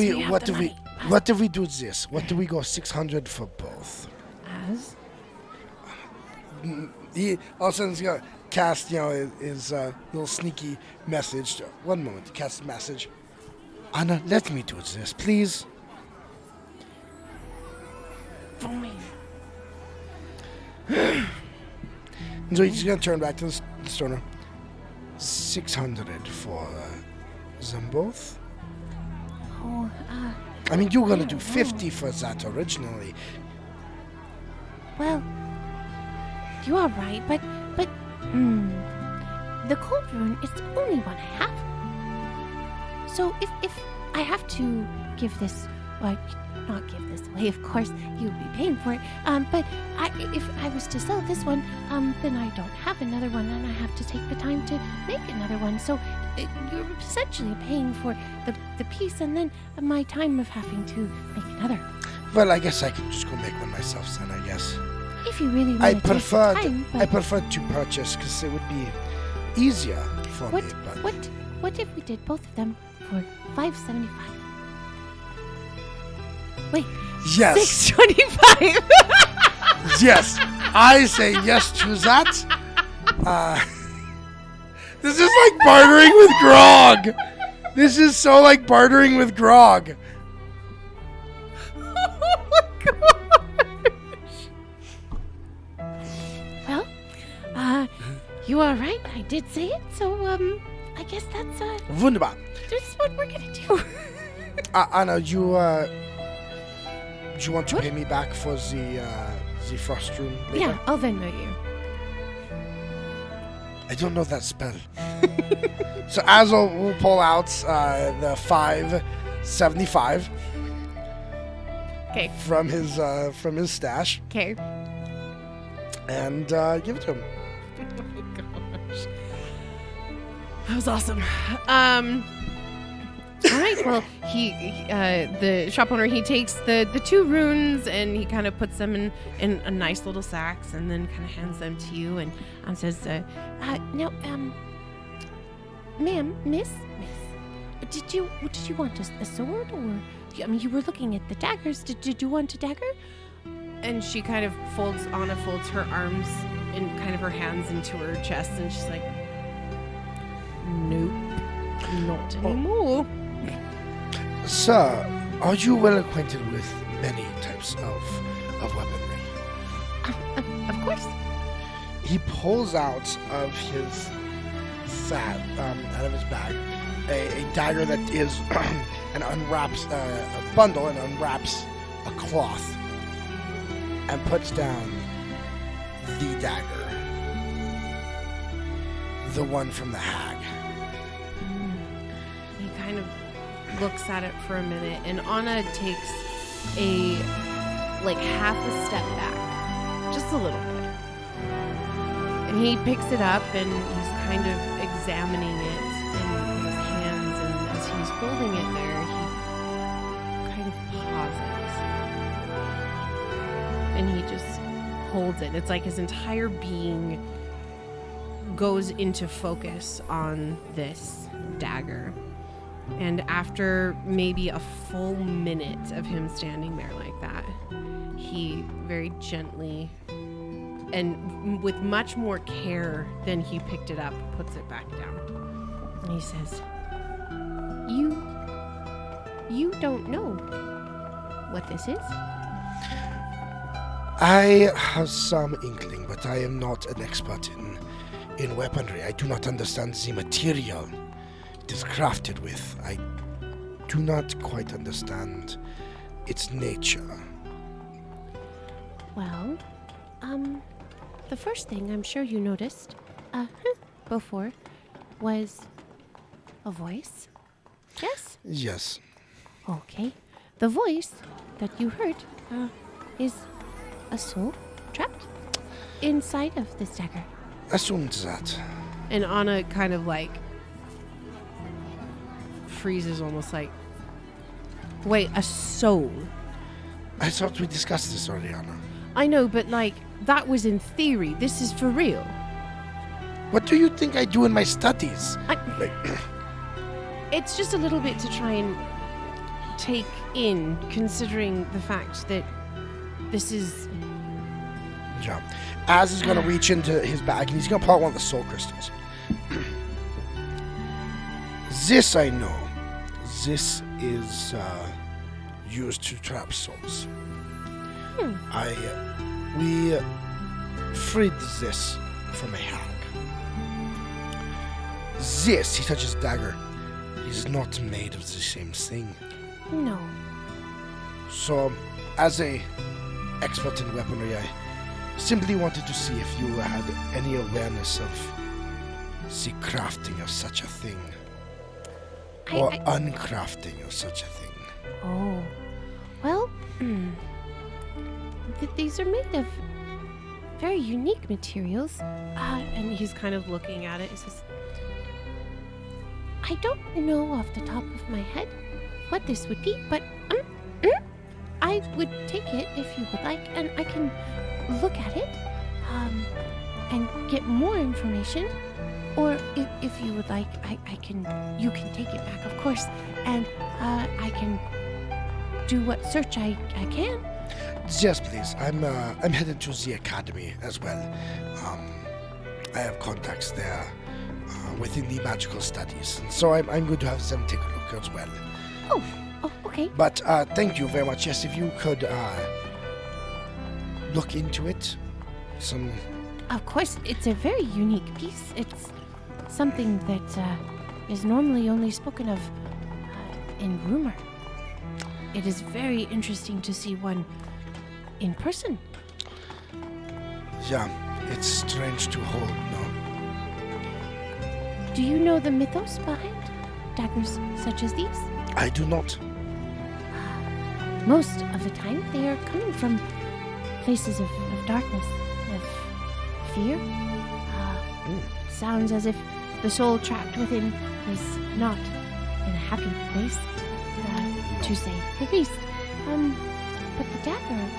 we do this? What do we go 600 for both? As? He all of a sudden he's gonna cast, his little sneaky message. One moment, cast message. Anna, let me do this, please. Fine. So he's gonna turn back to the stoner. 600 for them both. Oh, I mean, you're gonna do 50 for that originally. Well, you are right, but the cold rune is the only one I have. So if I have to give this, well, not give this away, of course, you would be paying for it. But if I was to sell this one, then I don't have another one, and I have to take the time to make another one. So you're essentially paying for the piece, and then my time of having to make another. Well, I guess I can just go make one myself then, I guess. If you really want I to take the time, but I prefer to purchase because it would be easier for me. But what if we did both of them for $5.75? Wait. Yes. $6.25. Yes, I say yes to that. This is like bartering with grog. This is so like bartering with grog. Oh my gosh. Well, you are right. I did say it. So, I guess that's Wunderbar. This is what we're gonna do. Anna, do you want to pay me back for the the frost rune later? Yeah, I'll Venmo you. I don't know that spell. So Azul will pull out the 575 Okay. from his stash Okay. and give it to him. Oh my gosh. That was awesome. All right. Well, the shop owner, he takes the 2 runes and he kind of puts them in a nice little sacks and then kind of hands them to you and says, "No, ma'am, miss, did you want a sword or? I mean, you were looking at the daggers. Did you want a dagger?" And she kind of folds her arms and kind of her hands into her chest and she's like, "Nope, not anymore." Sir, are you well acquainted with many types of weaponry? Of course. He pulls out of his out of his bag, a dagger that is, and unwraps a bundle and unwraps a cloth and puts down the dagger, the one from the hag. He kind of looks at it for a minute, and Anna takes half a step back, just a little bit. And he picks it up and he's kind of examining it in his hands, and as he's holding it there, he kind of pauses. And he just holds it. It's like his entire being goes into focus on this dagger. And after maybe a full minute of him standing there like that, he very gently and with much more care than he picked it up, puts it back down. And he says, You don't know what this is? I have some inkling, but I am not an expert in weaponry. I do not understand the material it is crafted with. I do not quite understand its nature. Well, the first thing I'm sure you noticed, before, was a voice. Yes? Yes. Okay. The voice that you heard, is a soul trapped inside of this dagger. Assumed that. And Anna kind of freezes, almost like, wait, a soul? I thought we discussed this, Oriana. I know, but that was in theory. This is for real. What do you think I do in my studies? It's just a little bit to try and take in, considering the fact that this is... Yeah. Az is going to reach into his bag and he's going to pull out one of the soul crystals. This I know. This is used to trap souls. We freed this from a hag. This, he touches dagger, is not made of the same thing. No. So, as a expert in weaponry, I simply wanted to see if you had any awareness of the crafting of such a thing. Or uncrafting of such a thing. Oh. Well, these are made of very unique materials. and he's kind of looking at it. He says, I don't know off the top of my head what this would be, but I would take it if you would like, and I can look at it and get more information. Or if you would like, you can take it back, of course, and I can do what search I can. Yes, please. I'm headed to the academy as well. I have contacts there within the magical studies, and so I'm going to have them take a look as well. Oh, okay. But thank you very much. Yes, if you could look into it, some. Of course, it's a very unique piece. It's something that is normally only spoken of in rumor. It is very interesting to see one in person. Yeah, it's strange to hold, no? Do you know the mythos behind daggers such as these? I do not. Most of the time, they are coming from places of darkness, of fear. Sounds as if the soul trapped within is not in a happy place, to say the least. But the dagger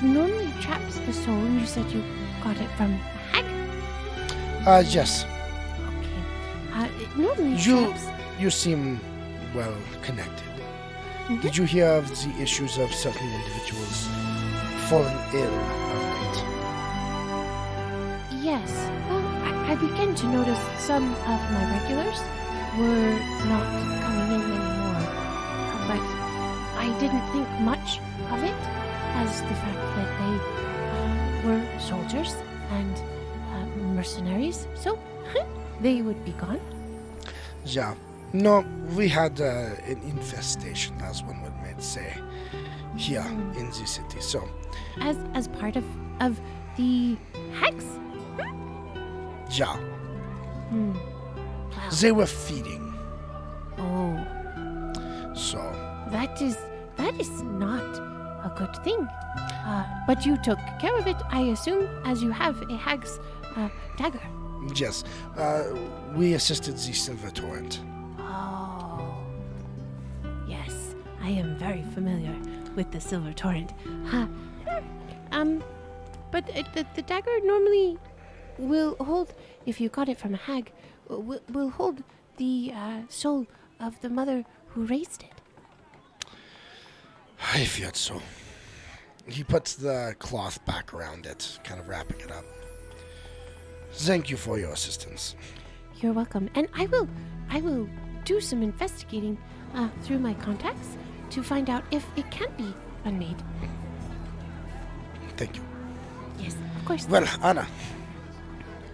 normally traps the soul, and you said you got it from a hag? Yes. Okay. It normally traps... You seem well connected. Mhm. Did you hear of the issues of certain individuals falling ill of late? Yes. Well, I began to notice some of my regulars were not coming in anymore. But I didn't think much of it as the fact that they were soldiers and mercenaries. So, they would be gone. Yeah. No, we had an infestation, as one would say, here in the city. So, As part of the hags? yeah, Wow. they were feeding. Oh, So, that is not a good thing. But you took care of it, I assume, as you have a hag's dagger. yes, we assisted the Silver Torrent. Oh, yes, I am very familiar with the Silver Torrent. But the dagger normally will hold, if you got it from a hag, will hold the soul of the mother who raised it. I feared so. He puts the cloth back around it, kind of wrapping it up. Thank you for your assistance. You're welcome, and I will do some investigating through my contacts to find out if it can be unmade. Thank you. Yes, of course. Well, Anna,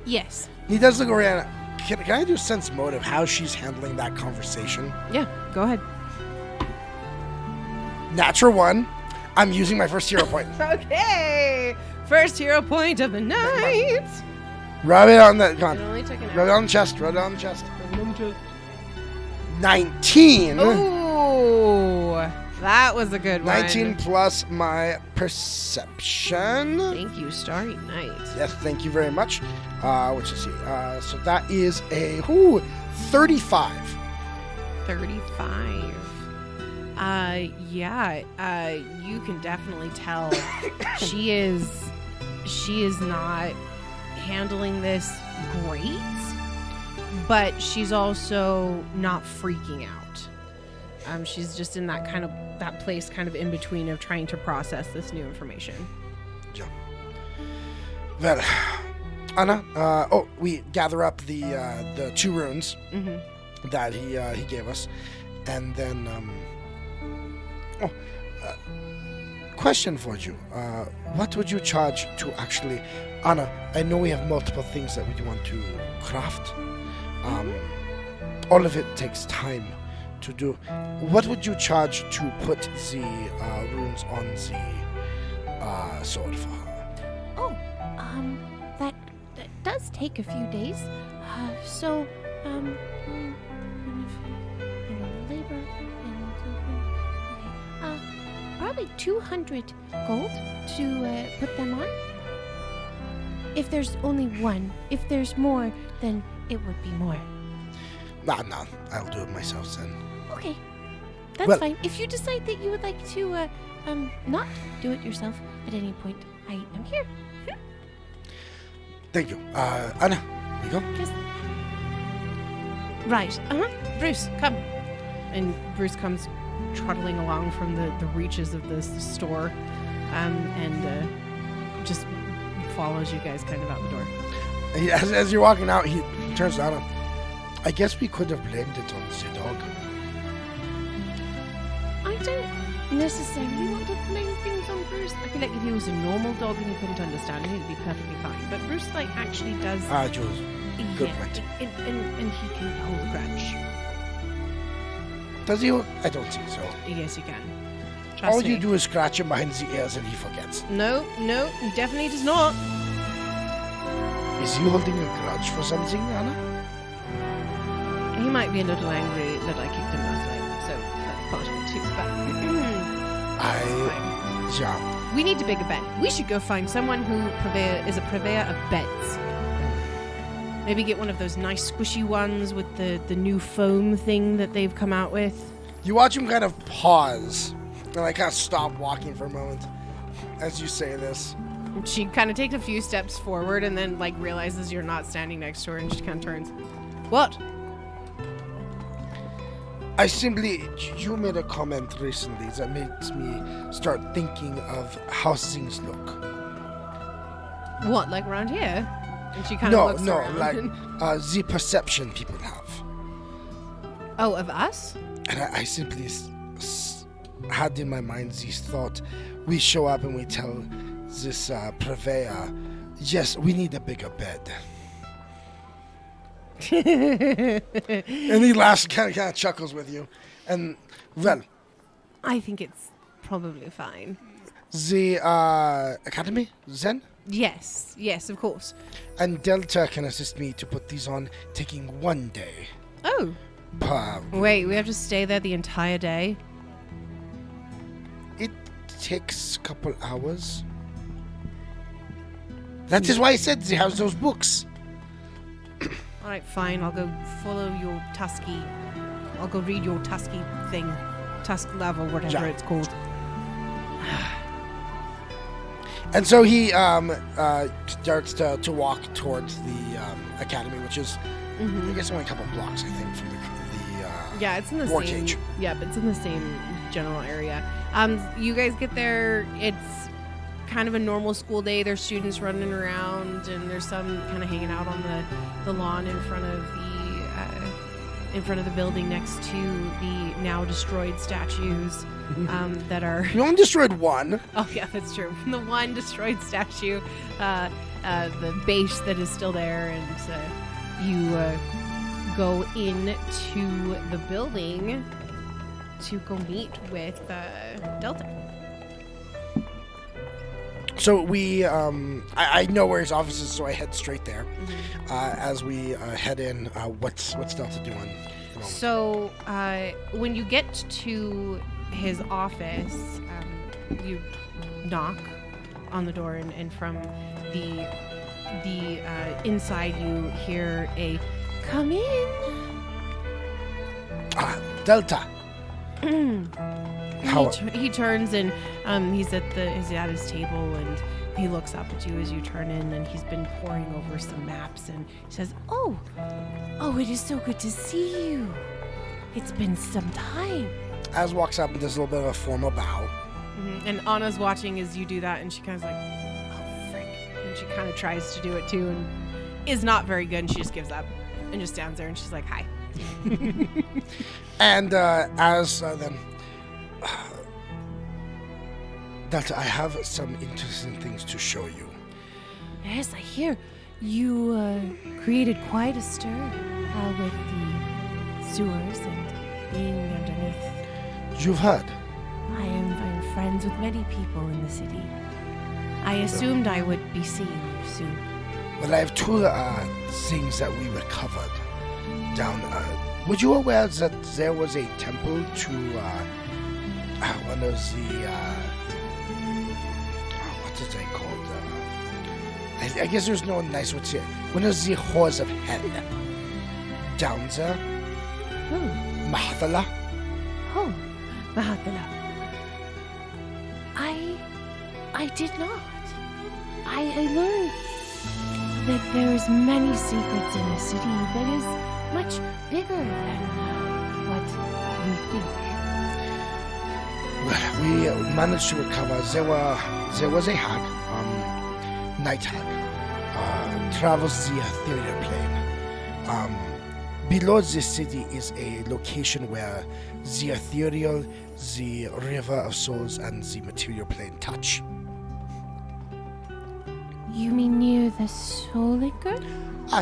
Yes. he does look around. Can I do sense motive how she's handling that conversation? Yeah, go ahead. Natural 1. I'm using my first hero point. Okay. First hero point of the night. Rub it on the gun. It only took an Rub it on the chest. Rub it on the chest. 19. Ooh, that was a good one. 19 plus my perception. Thank you, Starry Night. Yes, thank you very much. Let's just see. So that is a 35. 35. Yeah, you can definitely tell she is not handling this great, but she's also not freaking out. She's just in that place kind of in between of trying to process this new information. Yeah. Well, Anna, we gather up the 2 runes that he gave us, and then question for you. What would you charge to actually, Anna? I know we have multiple things that we want to craft. All of it takes time to do. What would you charge to put the runes on the sword for her? Oh, that does take a few days. So, labor and probably 200 gold to put them on. If there's only one. If there's more, then it would be more. Nah, I'll do it myself then. Okay, that's Well- fine. If you decide that you would like to not do it yourself at any point, I am here. Thank you. Anna, here you go. Yes. Right. Bruce, come. And Bruce comes trotting along from the reaches of this store, and just follows you guys kind of out the door. As you're walking out, he turns to Anna. I guess we could have blamed it on the dog. I don't necessarily want to blame things on Bruce. I feel like if he was a normal dog and you couldn't understand him, he'd be perfectly fine. But Bruce, actually does... Jules. Good yeah, point. And he can hold a grudge. Does he? I don't think so. Yes, you can. Trust All me. you do is scratch him behind the ears and he forgets. No, he definitely does not. Is he holding a grudge for something, Anna? He might be a little angry that I kicked him last night, so that's part of it too. But Yeah. we need to big a bed. We should go find someone who is a purveyor of beds. Maybe get one of those nice squishy ones with the new foam thing that they've come out with. You watch him kind of pause and kind of stop walking for a moment as you say this. She kind of takes a few steps forward and then realizes you're not standing next to her and she kind of turns. What? You made a comment recently that makes me start thinking of how things look. What, like around here? And she kind of looks around. The perception people have. Oh, of us? And I simply had in my mind this thought. We show up and we tell this purveyor, yes, we need a bigger bed. And he laughs, kind of chuckles with you. And, well, I think it's probably fine. the academy, Zen, Yes, of course. and Delta can assist me to put these on, taking 1 day Oh, per. wait, we have to stay there the entire day? It takes a couple hours. That is why I said they have those books. All right, fine. I'll go follow your Tusky. I'll go read your Tusky thing. Tusk level, whatever Yeah. it's called. And so he starts to walk towards the academy, which is, I guess, only a couple blocks, I think, from the Yeah, it's in the war same. cage. Yeah, but it's in the same general area. You guys get there. It's kind of a normal school day. There's students running around, and there's some kind of hanging out on the lawn in front of the building next to the now destroyed statues that are. You only destroyed one. Oh yeah, that's true. The one destroyed statue, the base that is still there, and you go into the building to go meet with Delta. So we, I know where his office is, so I head straight there. As we head in, what's Delta doing? at the moment? So when you get to his office, you knock on the door, and from the inside you hear a "Come in." Delta. How? He turns and he's at his table, and he looks up at you as you turn in, and he's been poring over some maps, and he says, "Oh, it is so good to see you. It's been some time." Az walks up and does a little bit of a formal bow. And Anna's watching as you do that, and she kind of like, "Oh, frick," and she kind of tries to do it too, and is not very good, and she just gives up and just stands there, and she's like, "Hi." And as then, Delta, I have some interesting things to show you. Yes, I hear you created quite a stir with the sewers and being underneath. You've heard. I'm friends with many people in the city. I assumed I would be seeing you soon. Well, I have two things that we recovered down. Were you aware that there was a temple to one of the what is it called? I guess there's no nice word to say. One of the whores of hell down there. Oh, Mahathala. oh, Mahathala. I did not. I learned that there is many secrets in the city that is much bigger than what we think. Well, we managed to recover. There was a hag, night hag, travels the ethereal plane. Below this city is a location where the ethereal, the river of souls, and the material plane touch. You mean near the Soul Liquor?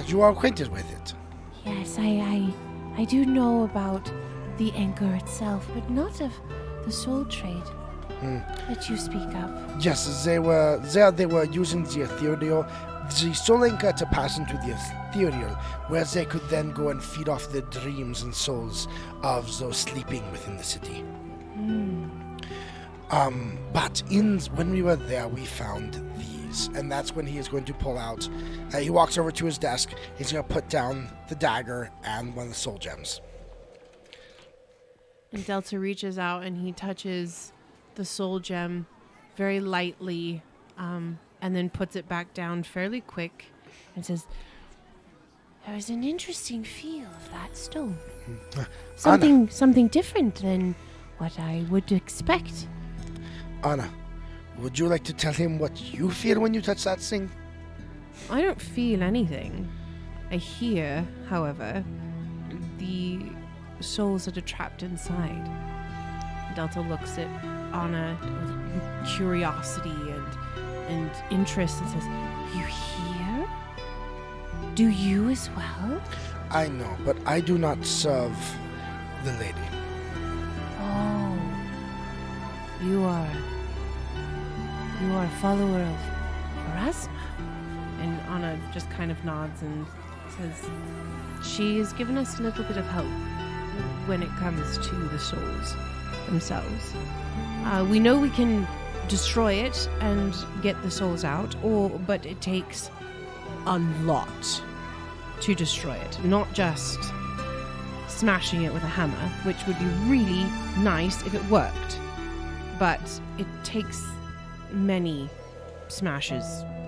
You are acquainted with it. Yes, I do know about the anchor itself, but not of the soul trade. that you speak of? Yes, they were using the ethereal, the soul anchor to pass into the ethereal, where they could then go and feed off the dreams and souls of those sleeping within the city. But when we were there, we found these, and that's when he is going to pull out. He walks over to his desk. He's going to put down the dagger and one of the soul gems. And Delta reaches out and he touches the soul gem very lightly, and then puts it back down fairly quick and says, There's an interesting feel of that stone. Anna. Something different than what I would expect. Anna, would you like to tell him what you feel when you touch that thing? I don't feel anything. I hear, however, the souls that are trapped inside. Delta looks at Anna with curiosity and interest and says, You hear? Do you as well? I know, but I do not serve the lady. Oh. You are a follower of Erasma. and Anna just kind of nods and says, she has given us a little bit of help when it comes to the souls themselves. We know we can destroy it and get the souls out, but it takes a lot to destroy it. Not just smashing it with a hammer, which would be really nice if it worked, but it takes many smashes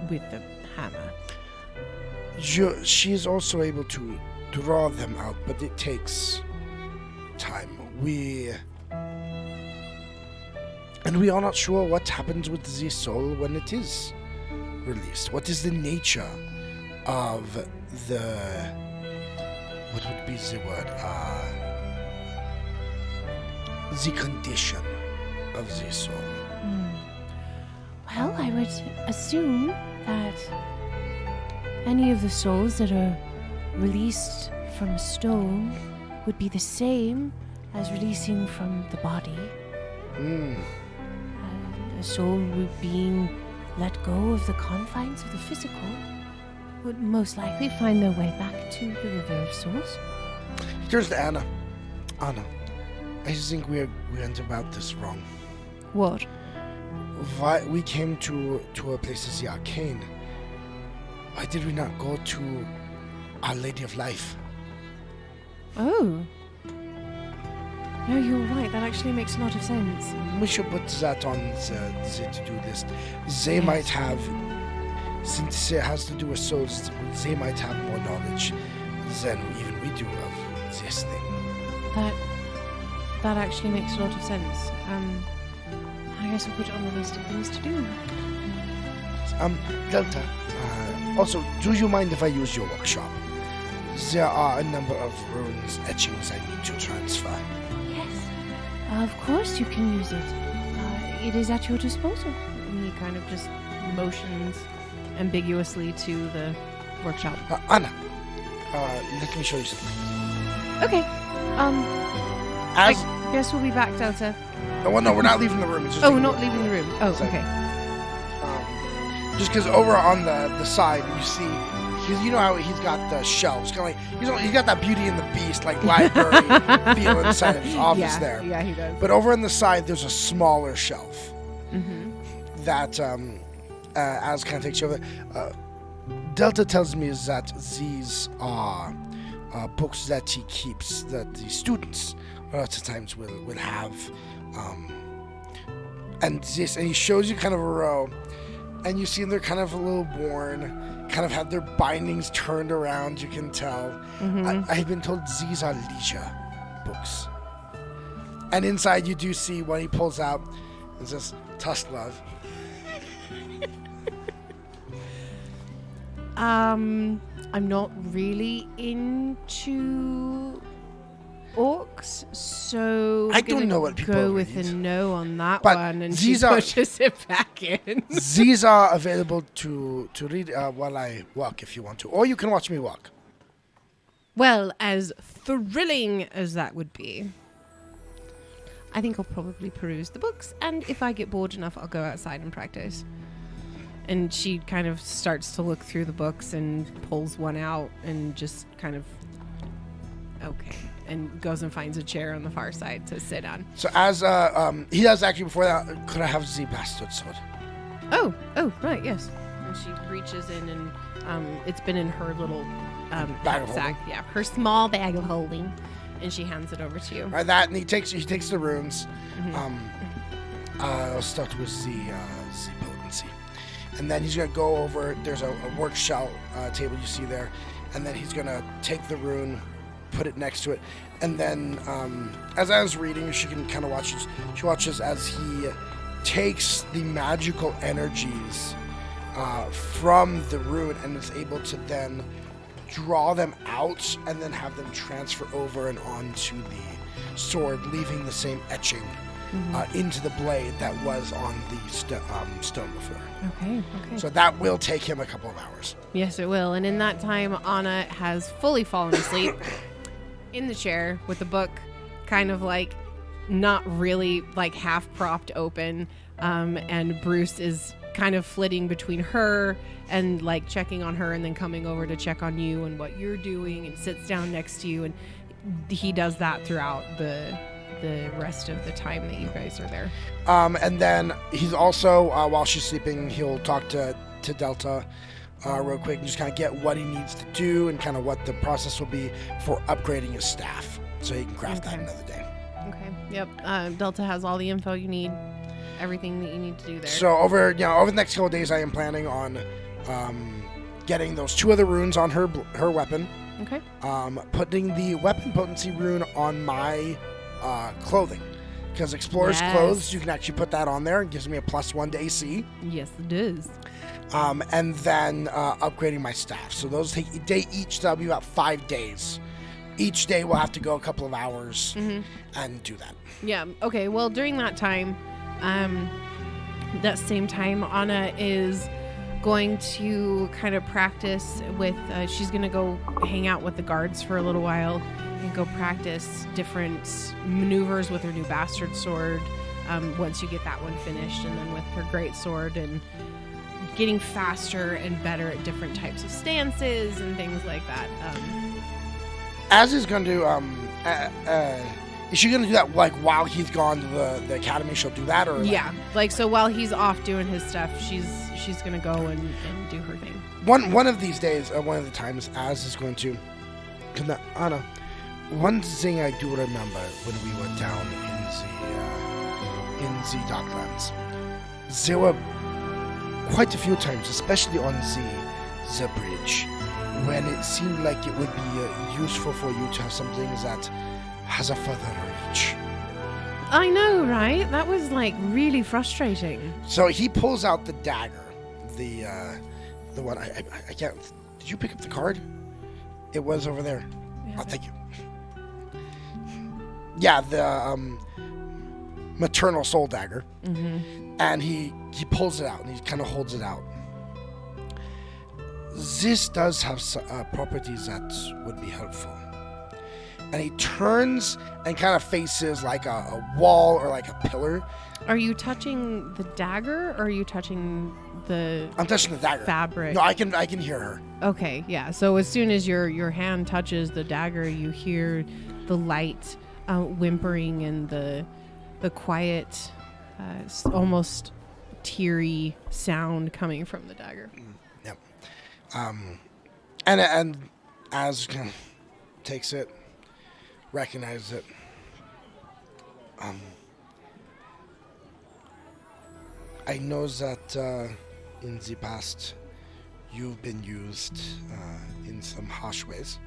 with the hammer. She's also able to draw them out, but it takes time. We are not sure what happens with the soul when it is released. What is the nature of what would be the word? The condition of the soul. Well, I would assume that any of the souls that are released from a stone would be the same as releasing from the body. A soul being let go of the confines of the physical would most likely find their way back to the River of Souls. He turns to Anna. Anna, I think we went about this wrong. What? Why we came to a place as the Arcane? Why did we not go to Our Lady of Life? Oh. No, you're right. That actually makes a lot of sense. We should put that on the to-do list. They might have, since it has to do with souls, they might have more knowledge than even we do of this thing. That actually makes a lot of sense. I guess we'll put it on the list of things to do. Delta, also, do you mind if I use your workshop? There are a number of runes etchings I need to transfer. Yes. Of course you can use it. It is at your disposal. And he kind of just motions ambiguously to the workshop. Anna, let me show you something. Okay. As I guess we'll be back, Delta. well, no, we're not leaving the room. It's just Oh, not leaving the room. Oh, So- okay. Just because over on the side you see, you know how he's got the shelves, kind of like he's got that Beauty and the Beast like library feel inside of his office there. Yeah, he does. But over on the side there's a smaller shelf that as kind of takes over. Delta tells me is these are books that he keeps that the students lots of times will have, and he shows you kind of a row. And you see they're kind of a little worn, kind of have their bindings turned around, you can tell. I've been told these are leisure books. And inside you do see what he pulls out. It says, Tusk Love. I'm not really into orcs, so I don't know what people go with read. a no on that But one, and these she are- pushes it back in. These are available to read while I walk if you want to. Or you can watch me walk. Well, as thrilling as that would be, I think I'll probably peruse the books, and if I get bored enough, I'll go outside and practice. And she kind of starts to look through the books and pulls one out and just kind of, okay, and goes and finds a chair on the far side to sit on. So as he does actually before that, could I have the bastard sword? Oh, right, yes. And she reaches in and it's been in her little Bag of sack. Yeah, her small bag of holding. And she hands it over to you. Right, that, and he takes the runes. Mm-hmm. I'll start with the potency. And then he's going to go over, there's a workshop table you see there, and then he's going to take the rune, put it next to it, and then as I was reading, she can kind of watch this. She watches as he takes the magical energies from the rune and is able to then draw them out and then have them transfer over and onto the sword, leaving the same etching into the blade that was on the stone before. Okay. So that will take him a couple of hours. Yes, it will. And in that time, Anna has fully fallen asleep in the chair with the book kind of like not really like half propped open. And Bruce is kind of flitting between her and like checking on her and then coming over to check on you and what you're doing and sits down next to you. And he does that throughout the rest of the time that you guys are there. And then he's also, while she's sleeping, he'll talk to Delta real quick and just kind of get what he needs to do and kind of what the process will be for upgrading his staff so he can craft that another day. Okay. Yep. Delta has all the info you need, everything that you need to do there. So over the next couple of days, I am planning on getting those 2 other runes on her weapon. Okay. Putting the weapon potency rune on my clothing, because Explorer's Yes. clothes, you can actually put that on there. It gives me a +1 to AC. Yes, it does. And then upgrading my staff. So those take a day each. That'll be about 5 days. Each day we'll have to go a couple of hours and do that. Yeah. Okay. Well, during that time, that same time, Anna is going to kind of practice with, she's going to go hang out with the guards for a little while and go practice different maneuvers with her new bastard sword once you get that one finished, and then with her great sword and getting faster and better at different types of stances and things like that. Az is going to do, is she going to do that like while he's gone to the academy? She'll do that, or Yeah. Like, so while he's off doing his stuff, she's going to go and do her thing. One of these days, one of the times, Az is going to. Anna, one thing I do remember when we were down in the Docklands, there were quite a few times, especially on the bridge, when it seemed like it would be useful for you to have something that has a further reach. I know, right? That was like really frustrating. So he pulls out the dagger, the one I can't. Did you pick up the card? It was over there. Oh, thank you. Yeah, the maternal soul dagger. And he pulls it out and he kind of holds it out. This does have properties that would be helpful. And he turns and kind of faces like a wall or like a pillar. Are you touching the dagger or are you touching the I'm touching the dagger. fabric? No, I can hear her. Okay, yeah. So as soon as your hand touches the dagger, you hear the light whimpering and the quiet, almost teary sound coming from the dagger. Yep. And Az kind of takes it, recognizes it. I know that in the past you've been used in some harsh ways,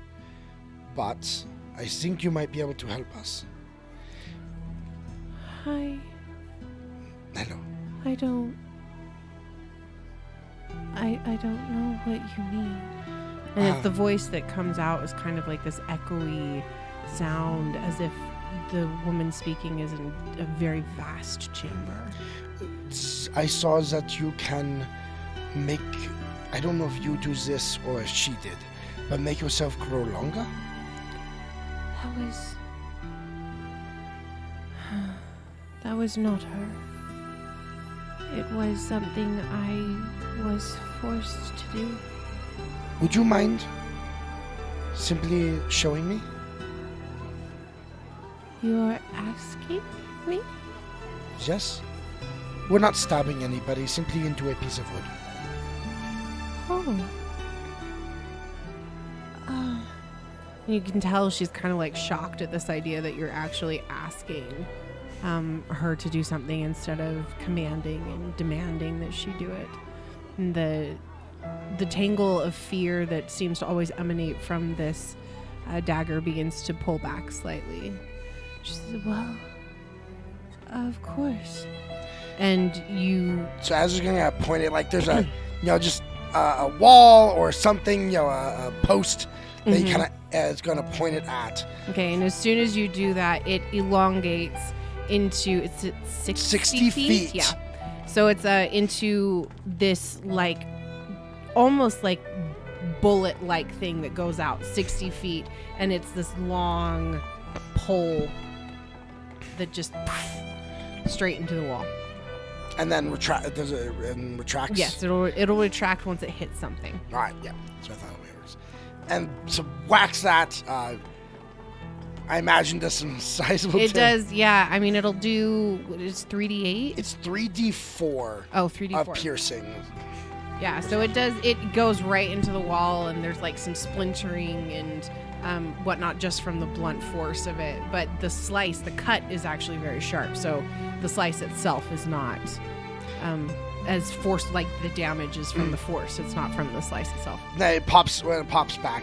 but I think you might be able to help us. Hi. Hello. I don't know what you mean. And it's the voice that comes out is kind of like this echoey sound, as if the woman speaking is in a very vast chamber. I saw that you can make, I don't know if you do this or if she did, but make yourself grow longer? That was was not her. It was something I was forced to do. Would you mind simply showing me? You're asking me? Yes? We're not stabbing anybody, simply into a piece of wood. Oh. You can tell she's kind of like shocked at this idea that you're actually asking her to do something instead of commanding and demanding that she do it. And the tangle of fear that seems to always emanate from this dagger begins to pull back slightly. She said, well, of course. And you... So as you're going to point it, like there's a, just a wall or something, a post that you kind of is going to point it at. Okay, and as soon as you do that, it elongates into, it's 60 feet? Yeah. So it's into this, like, almost like bullet-like thing that goes out 60 feet, and it's this long pole that just straight into the wall. And then retracts? Yes, it'll retract once it hits something. All right, yeah. So I thought it was. And so whacks that. I imagine does some sizable. It does, yeah. I mean, it'll do. It's 3d8. It's 3d4. Oh, 3d4 of piercing. Yeah, so it does. It goes right into the wall, and there's like some splintering and whatnot just from the blunt force of it. But the slice, the cut, is actually very sharp. So the slice itself is not as force, like the damage is from the force. It's not from the slice itself. No, when it pops back.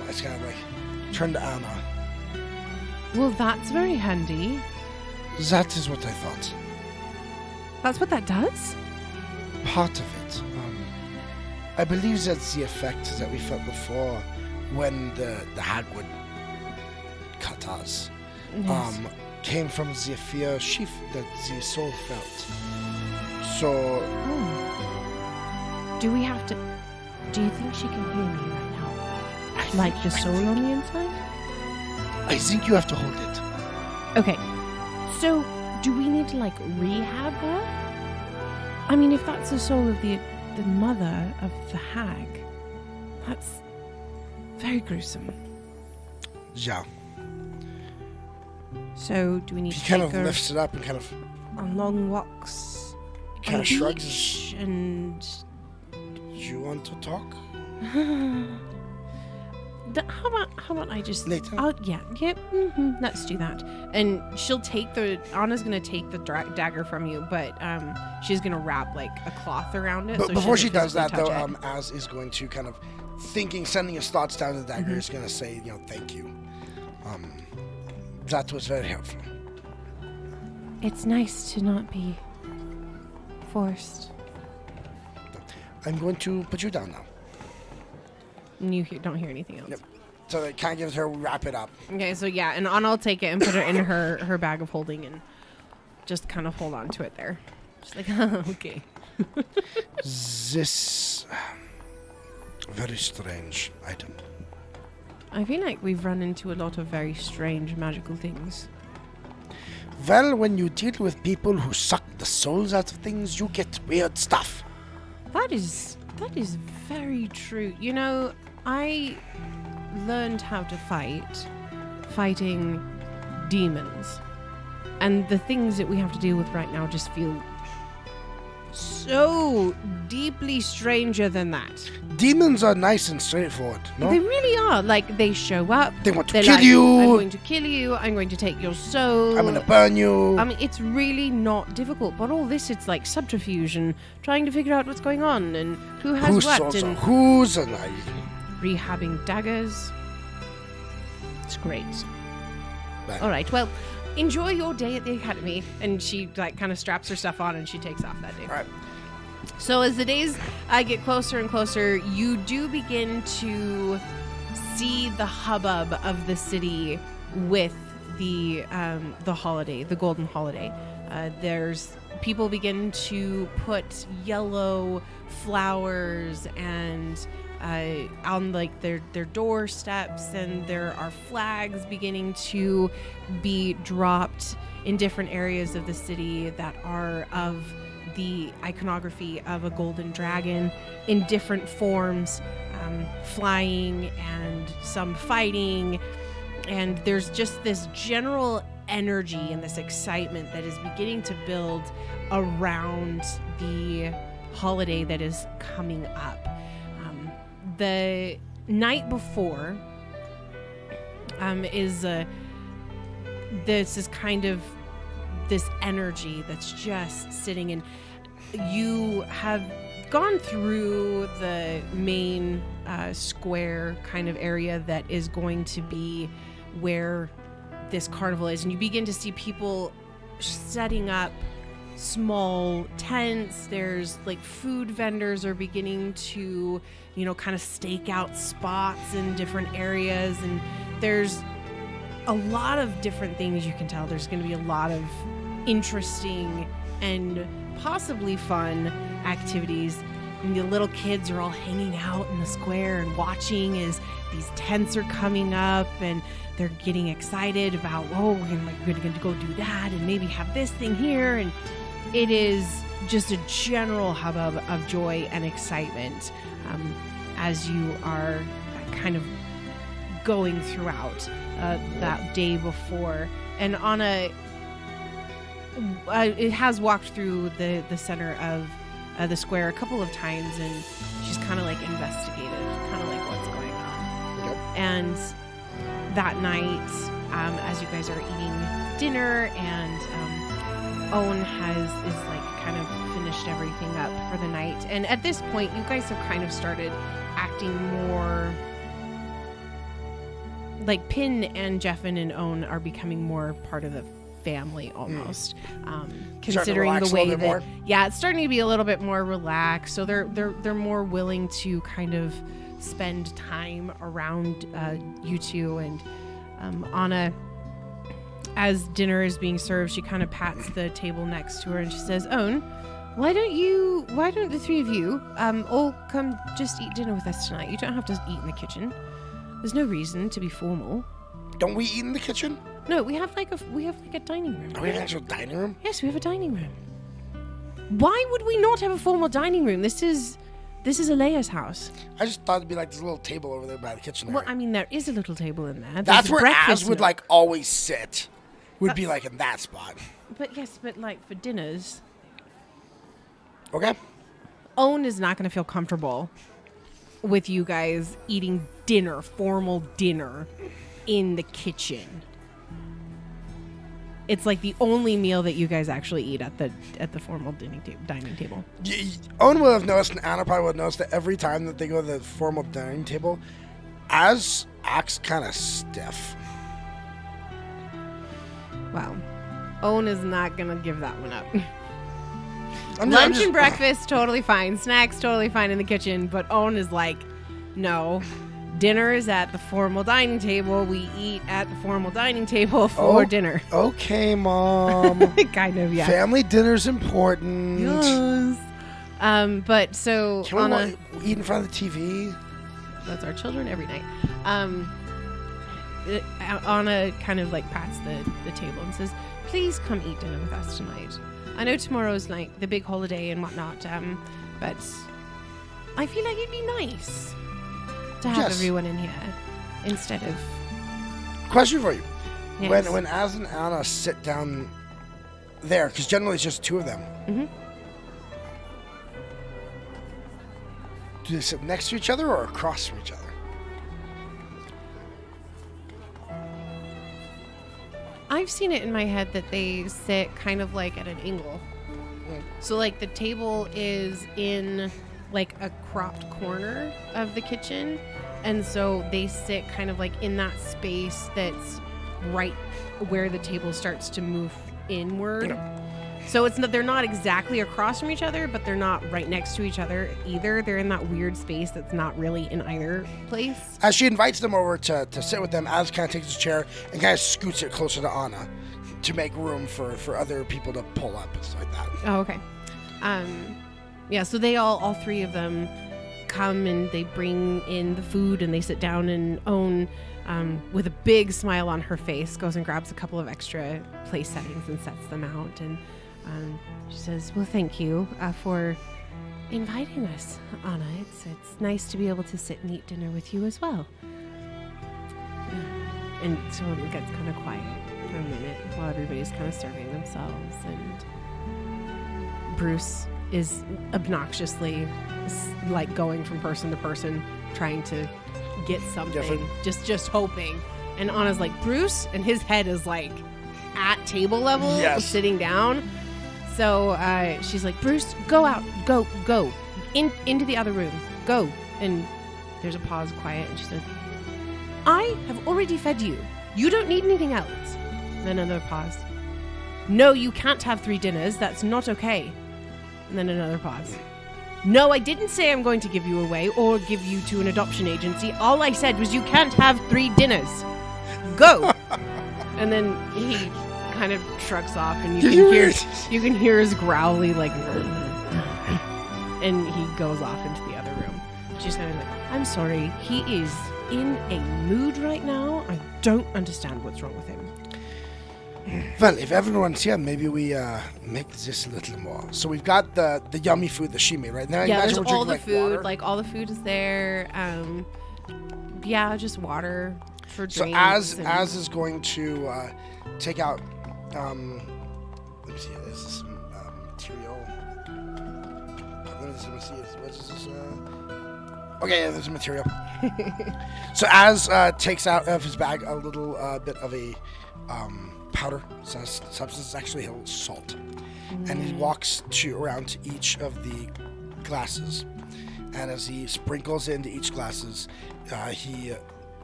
It's kind of like turn to Anna. Well, that's very handy. That is what I thought. That's what that does? Part of it. I believe that's the effect that we felt before when the hag would cut us. Yes. Came from the fear sheaf that the soul felt. So... Oh. Do we have to... Do you think she can hear me right now? Like the soul on the inside? I think you have to hold it. Okay. So, do we need to, like, rehab her? I mean, if that's the soul of the mother of the hag, that's very gruesome. Yeah. So, do we need He to kind take of her lifts it up and kind of... on long walks? Kind of shrugs. And... Do you want to talk? How about I just... Later? Let's do that. And she'll take Anna's going to take the dagger from you, but she's going to wrap like a cloth around it. But so before she doesn't does that, though, physically touch Az is going to kind of sending his thoughts down to the dagger, is going to say, thank you. That was very helpful. It's nice to not be forced. I'm going to put you down now. And you don't hear anything else. Yep. So it kind of gives her wrap it up. Okay, so yeah, and Anna will take it and put it in her bag of holding and just kind of hold on to it there. Just like, okay. This very strange item. I feel like we've run into a lot of very strange magical things. Well, when you deal with people who suck the souls out of things, you get weird stuff. That is very true. You know, I learned how to fighting demons. And the things that we have to deal with right now just feel so deeply stranger than that. Demons are nice and straightforward, no? They really are. Like, they show up. They want to they're kill like, you. I'm going to kill you. I'm going to take your soul. I'm going to burn you. I mean, it's really not difficult. But all this, it's like subterfuge and trying to figure out what's going on and who has whose what. souls And are whose and I... rehabbing daggers. It's great. Right. All right, well, enjoy your day at the academy. And she like kind of straps her stuff on and she takes off that day. All right. So as the days get closer and closer, you do begin to see the hubbub of the city with the holiday, the golden holiday. There's people begin to put yellow flowers and on like their doorsteps, and there are flags beginning to be dropped in different areas of the city that are of the iconography of a golden dragon in different forms, flying and some fighting. And there's just this general energy and this excitement that is beginning to build around the holiday that is coming up. The night before this is kind of this energy that's just sitting in. You have gone through the main square kind of area that is going to be where this carnival is, and you begin to see people setting up small tents. There's like food vendors are beginning to, kind of stake out spots in different areas, and there's a lot of different things you can tell. There's going to be a lot of interesting and possibly fun activities. And the little kids are all hanging out in the square and watching as these tents are coming up, and they're getting excited about, we're going to go do that and maybe have this thing here. And it is just a general hubbub of joy and excitement as you are kind of going throughout that day before. And Anna, it has walked through the center of the square a couple of times, and she's kind of like investigated, kind of like what's going on. Yep. And that night, as you guys are eating dinner, and Owen is like kind of finished everything up for the night. And at this point, you guys have kind of started acting more like Pin and Jeffin and Owen are becoming more part of the family almost. Considering the way that more. Yeah, it's starting to be a little bit more relaxed. So they're more willing to kind of spend time around you two. And Anna, as dinner is being served, she kind of pats the table next to her and she says, Owen, why don't the three of you all come just eat dinner with us tonight? You don't have to eat in the kitchen. There's no reason to be formal. Don't we eat in the kitchen? No, we have like a dining room. Oh, we have an actual dining room? Yes, we have a dining room. Why would we not have a formal dining room? This is Alea's house. I just thought it'd be like this little table over there by the kitchen. Well, I mean, there is a little table in there. That's where Az would like always sit. Would be like in that spot. But yes, but like for dinners. Okay. Owen is not going to feel comfortable with you guys eating dinner, formal dinner, in the kitchen. It's like the only meal that you guys actually eat at the formal dining table. Owen will have noticed, and Anna probably would have noticed that every time that they go to the formal dining table, Az acts kind of stiff. Wow. Owen is not going to give that one up. Lunch and breakfast, totally fine. Snacks, totally fine in the kitchen. But Owen is like, no. Dinner is at the formal dining table. We eat at the formal dining table for dinner. Okay, Mom. Kind of, yeah. Family dinner's important. Yes. But so can we eat in front of the TV? That's our children every night. Anna kind of like pats the table and says, please come eat dinner with us tonight. I know tomorrow's like the big holiday and whatnot, but I feel like it'd be nice to have everyone in here instead of... Question for you. Yes. When Az and Anna sit down there, because generally it's just two of them, do they sit next to each other or across from each other? I've seen it in my head that they sit kind of like at an angle. So like the table is in like a cropped corner of the kitchen, and so they sit kind of like in that space that's right where the table starts to move inward. So they're not exactly across from each other, but they're not right next to each other either. They're in that weird space that's not really in either place. As she invites them over to sit with them, Az kind of takes his chair and kind of scoots it closer to Anna to make room for other people to pull up and stuff like that. Oh, okay. Yeah, so they all three of them come and they bring in the food and they sit down, and Owen, with a big smile on her face, goes and grabs a couple of extra place settings and sets them out. And she says, well, thank you for inviting us, Anna. It's nice to be able to sit and eat dinner with you as well. And so it gets kind of quiet for a minute while everybody's kind of serving themselves, and Bruce is obnoxiously like going from person to person trying to get something, just hoping. And Anna's like, Bruce, and his head is like at table level, sitting down. So she's like, Bruce, go out, go into the other room, go. And there's a pause, quiet, and she said, I have already fed you. You don't need anything else. Then another pause. No, you can't have 3 dinners. That's not okay. And then another pause. No, I didn't say I'm going to give you away or give you to an adoption agency. All I said was you can't have 3 dinners. Go. And then he kind of shrugs off, and you can hear his growly like, and he goes off into the other room. She's kind of like, I'm sorry, he is in a mood right now. I don't understand what's wrong with him. Well, if everyone's here, maybe we make this a little more. So we've got the yummy food that she made right now. Yeah, there's all the food. Water. Like all the food is there. Yeah, just water for drinks. So Az is going to take out. Let me see. This is some material. Let me see. What is this? Okay, yeah, there's a material. So Az takes out of his bag a little bit of a powder substance, actually salt, and he walks around to each of the glasses, and as he sprinkles into each glasses, he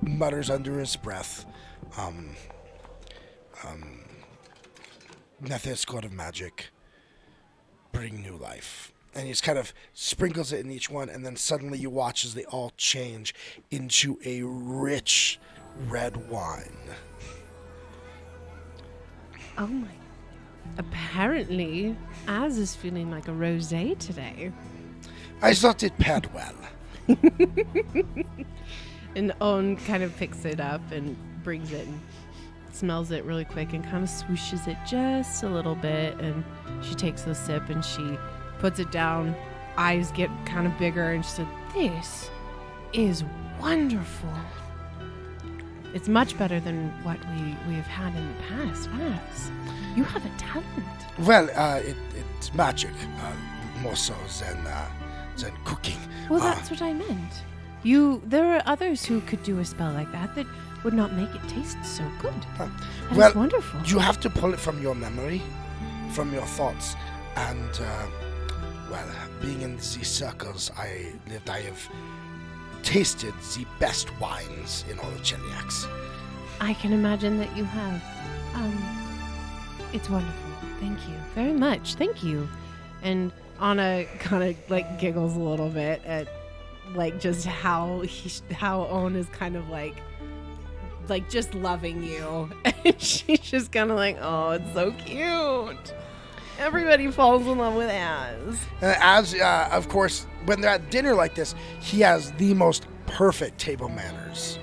mutters under his breath, Nethys, god of magic, bring new life. And he just kind of sprinkles it in each one, and then suddenly you watch as they all change into a rich red wine. Oh my. Apparently, Az is feeling like a rosé today. I thought it paired well. And Owen kind of picks it up and brings it and smells it really quick and kind of swooshes it just a little bit. And she takes a sip and she puts it down. Eyes get kind of bigger, and she said, this is wonderful. It's much better than what we have had in the past. Az, you have a talent. Well, it's magic, more so than cooking. Well, that's what I meant. There are others who could do a spell like that would not make it taste so good. That's wonderful. You have to pull it from your memory, from your thoughts, and being in these circles I have tasted the best wines in all of Cheliax. I can imagine that you have. It's wonderful. Thank you very much. Thank you. And Anna kind of like giggles a little bit at like just how Owen is kind of like just loving you. And she's just kind of like, oh, it's so cute. Everybody falls in love with Az. And Az, of course, when they're at dinner like this, he has the most perfect table manners.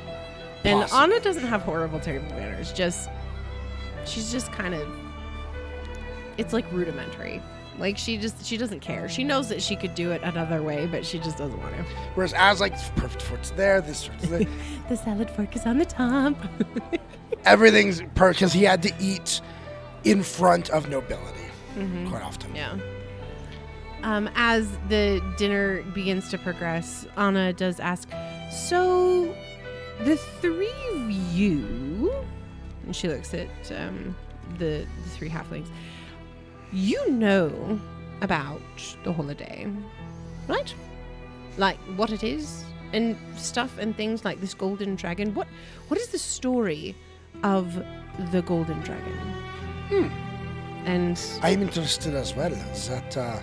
And possible. Anna doesn't have horrible table manners. She's just kind of, it's like rudimentary. Like she doesn't care. She knows that she could do it another way, but she just doesn't want to. Whereas Az, like, perfect fork's there, this fork's there. The salad fork is on the top. Everything's perfect because he had to eat in front of nobility. Mm-hmm. Quite often. Yeah. As the dinner begins to progress, Anna does ask, so the 3 of you, and she looks at the 3 halflings, you know about the holiday, right? Like what it is and stuff and things like this golden dragon. What is the story of the golden dragon? And I'm interested as well. That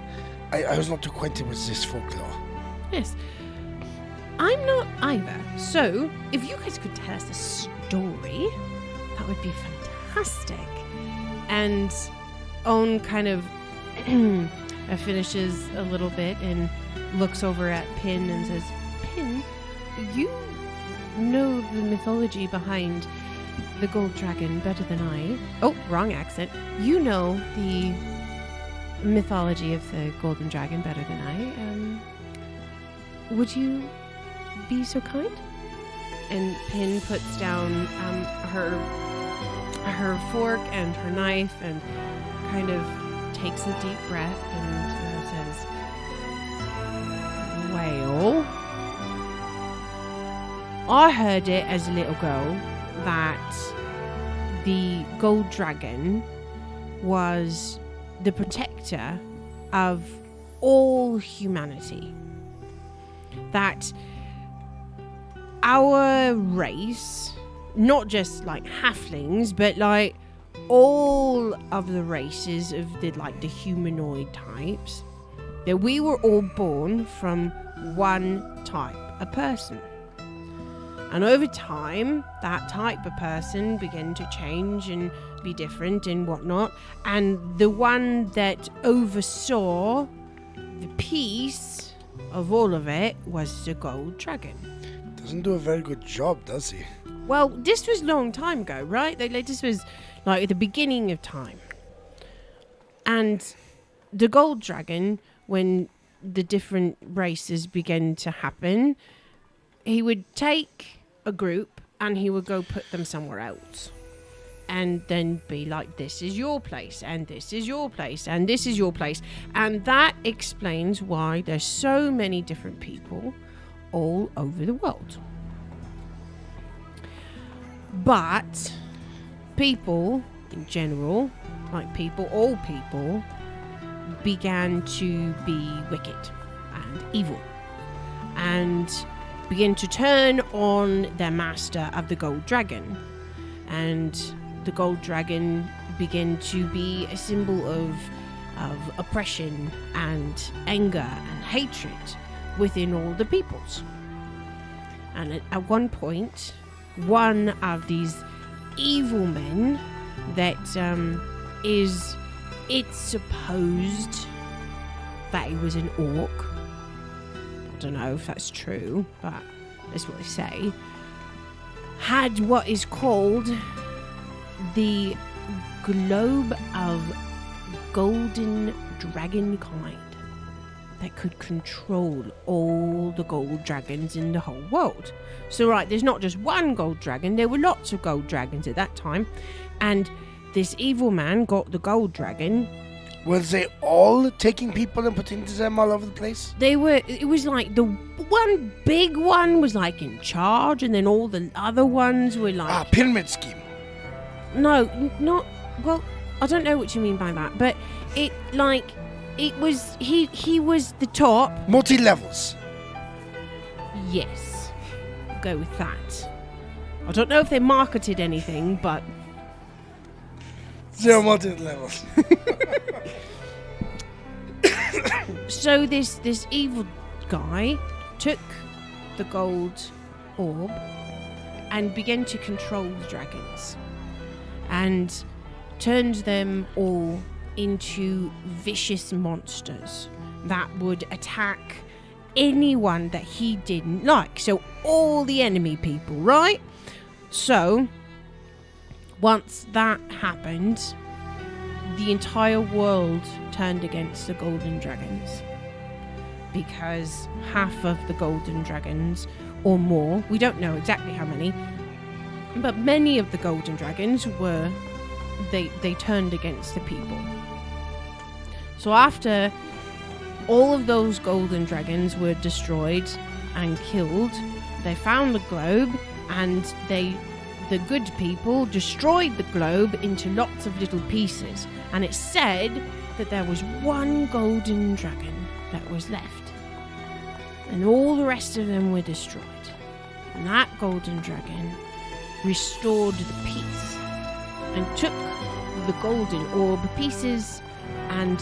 I was not acquainted with this folklore. Yes, I'm not either. So, if you guys could tell us a story, that would be fantastic. And Owen kind of finishes a little bit and looks over at Pin and says, Pin, you know the mythology behind the gold dragon better than I. Oh, wrong accent. You know the mythology of the golden dragon better than I. Would you be so kind? And Pin puts down her fork and her knife and kind of takes a deep breath and says, well, I heard it as a little girl that the gold dragon was the protector of all humanity. That our race, not just like halflings, but like all of the races of the humanoid types, that we were all born from one type of person. And over time, that type of person began to change and be different and whatnot. And the one that oversaw the peace of all of it was the gold dragon. Doesn't do a very good job, does he? Well, this was a long time ago, right? This was like at the beginning of time. And the gold dragon, when the different races began to happen, he would take a group and he would go put them somewhere else. And then be like, this is your place, and this is your place, and this is your place. And that explains why there's so many different people all over the world. But people in general, all people, began to be wicked and evil and begin to turn on their master of the gold dragon. And the gold dragon began to be a symbol of oppression and anger and hatred within all the peoples. And at one point, one of these evil men that it's supposed that he was an orc. I don't know if that's true, but that's what they say. Had what is called the globe of golden dragonkind that could control all the gold dragons in the whole world. So right, there's not just one gold dragon, there were lots of gold dragons at that time, and this evil man got the gold dragon. Were they all taking people and putting them all over the place? It was like the one big one was like in charge, and then all the other ones were like... pyramid scheme. No, not... Well, I don't know what you mean by that, but he was the top. Multi-levels. Yes. I'll go with that. I don't know if they marketed anything, but... 0 multi-levels. So this evil guy took the gold orb and began to control the dragons and turned them all into vicious monsters that would attack anyone that he didn't like. So all the enemy people, right? So once that happened, the entire world turned against the golden dragons, because half of the golden dragons or more, we don't know exactly how many, but many of the golden dragons were they turned against the people. So after all of those golden dragons were destroyed and killed, they found the globe, and the good people destroyed the globe into lots of little pieces, and it said that there was one golden dragon that was left, and all the rest of them were destroyed. And that golden dragon restored the peace and took the golden orb pieces and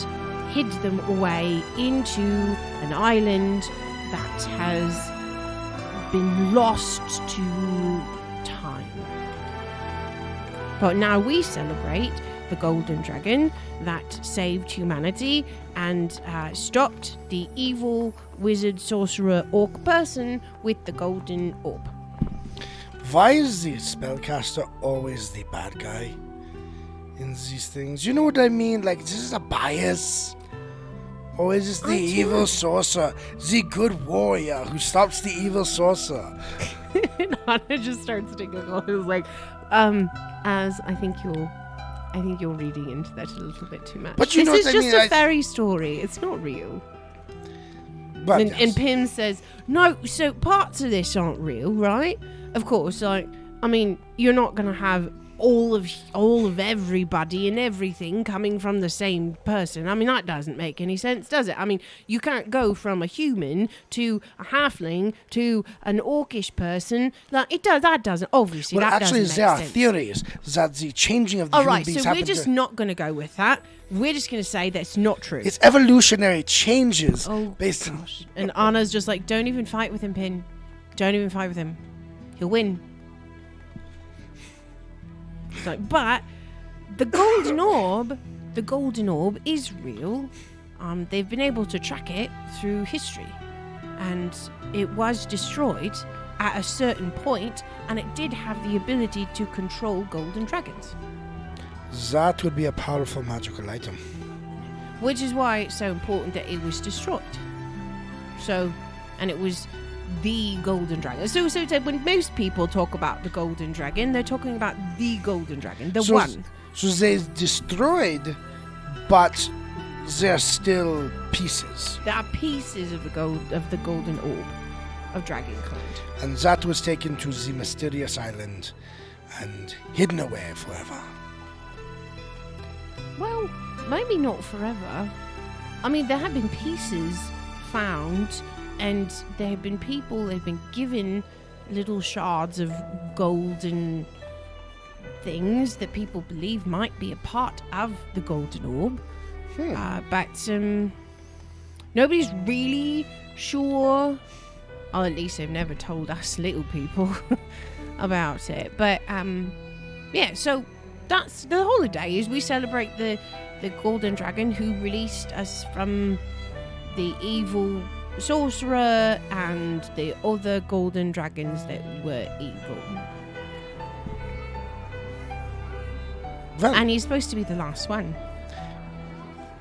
hid them away into an island that has been lost to time. But now we celebrate the golden dragon that saved humanity and stopped the evil wizard, sorcerer, orc person with the golden orb. Why is the spellcaster always the bad guy in these things? You know what I mean? Like, this is a bias. Or is this the evil sorcerer, the good warrior who stops the evil sorcerer? And Anna just starts to giggle. It was like, as I think you're reading into that a little bit too much. But you know this what is I just mean, a fairy story. It's not real. But And Pim says, no, so parts of this aren't real, right? Of course, like, I mean, you're not going to have all of everybody and everything coming from the same person. I mean, that doesn't make any sense, does it? I mean, you can't go from a human to a halfling to an orcish person. Like, that doesn't, obviously, well, that actually, doesn't there make are sense. theories that the changing of the All human right, beings so we're happen just not going to go with that. We're just going to say that's not true. It's evolutionary changes Oh, based on... gosh. And Anna's just like, don't even fight with him, Pin. Don't even fight with him. He'll win. It's like, but the golden orb is real. They've been able to track it through history. And it was destroyed at a certain point, and it did have the ability to control golden dragons. That would be a powerful magical item. Which is why it's so important that it was destroyed. So, and it was the golden dragon. So when most people talk about the golden dragon, they're talking about the golden dragon, the one. So they destroyed, but they're still pieces. There are pieces of the golden orb of Dragonkind. And that was taken to the mysterious island and hidden away forever. Well, maybe not forever. I mean, there have been pieces found, and there have been people that have been given little shards of golden things that people believe might be a part of the golden orb. But nobody's really sure, or at least they've never told us little people about it. But yeah, so that's the holidays. We celebrate the golden dragon who released us from the evil sorcerer and the other golden dragons that were evil. Well, And he's supposed to be the last one.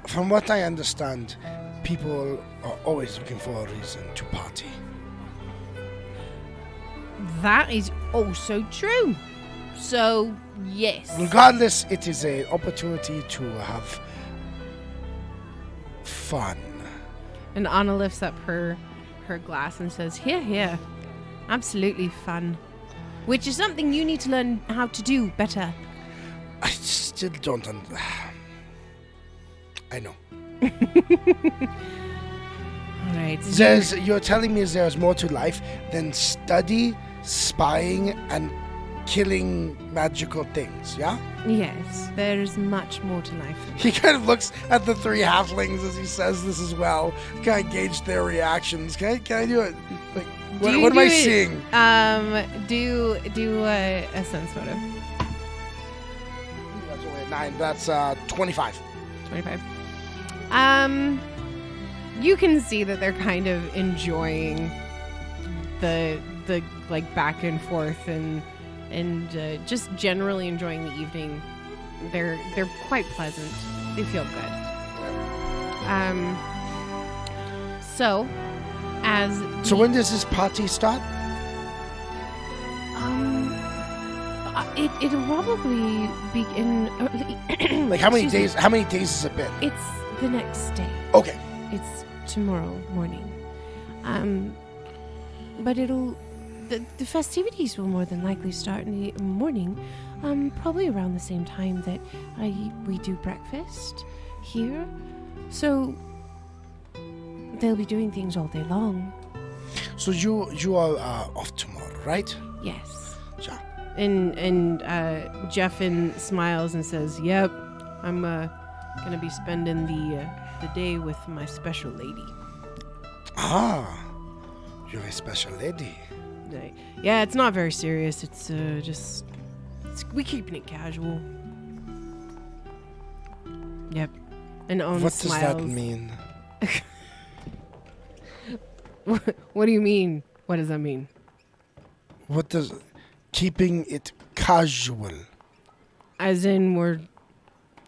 from what I understand, people are always looking for a reason to party. That is also true. So, yes. Regardless, it is an opportunity to have fun. And Anna lifts up her glass and says, here, absolutely fun. Which is something you need to learn how to do better. I still don't I know. Alright. You're telling me there's more to life than study, spying, and killing magical things, yeah? Yes, there is much more to life. He kind of looks at the three halflings as he says this as well, kind of gauge their reactions. Can I do it? Like, what am I seeing? Do a sense photo. That's only a 9. That's 25. 25. You can see that they're kind of enjoying the like back and forth and just generally enjoying the evening. They're quite pleasant. They feel good. So when does this party start? It'll probably begin early. Like how many Excuse me. days? How many days has it been? It's the next day. Okay. It's tomorrow morning. But the festivities will more than likely start in the morning, probably around the same time that we do breakfast here. So they'll be doing things all day long. So you are off tomorrow, right? Yes. Sure. And Jeffin smiles and says, "Yep, I'm gonna be spending the day with my special lady." Ah, you're a special lady. Yeah, it's not very serious. It's we keeping it casual. Yep. And Owen What smiles. does that mean? What do you mean? What does that mean? What does keeping it casual? As in we're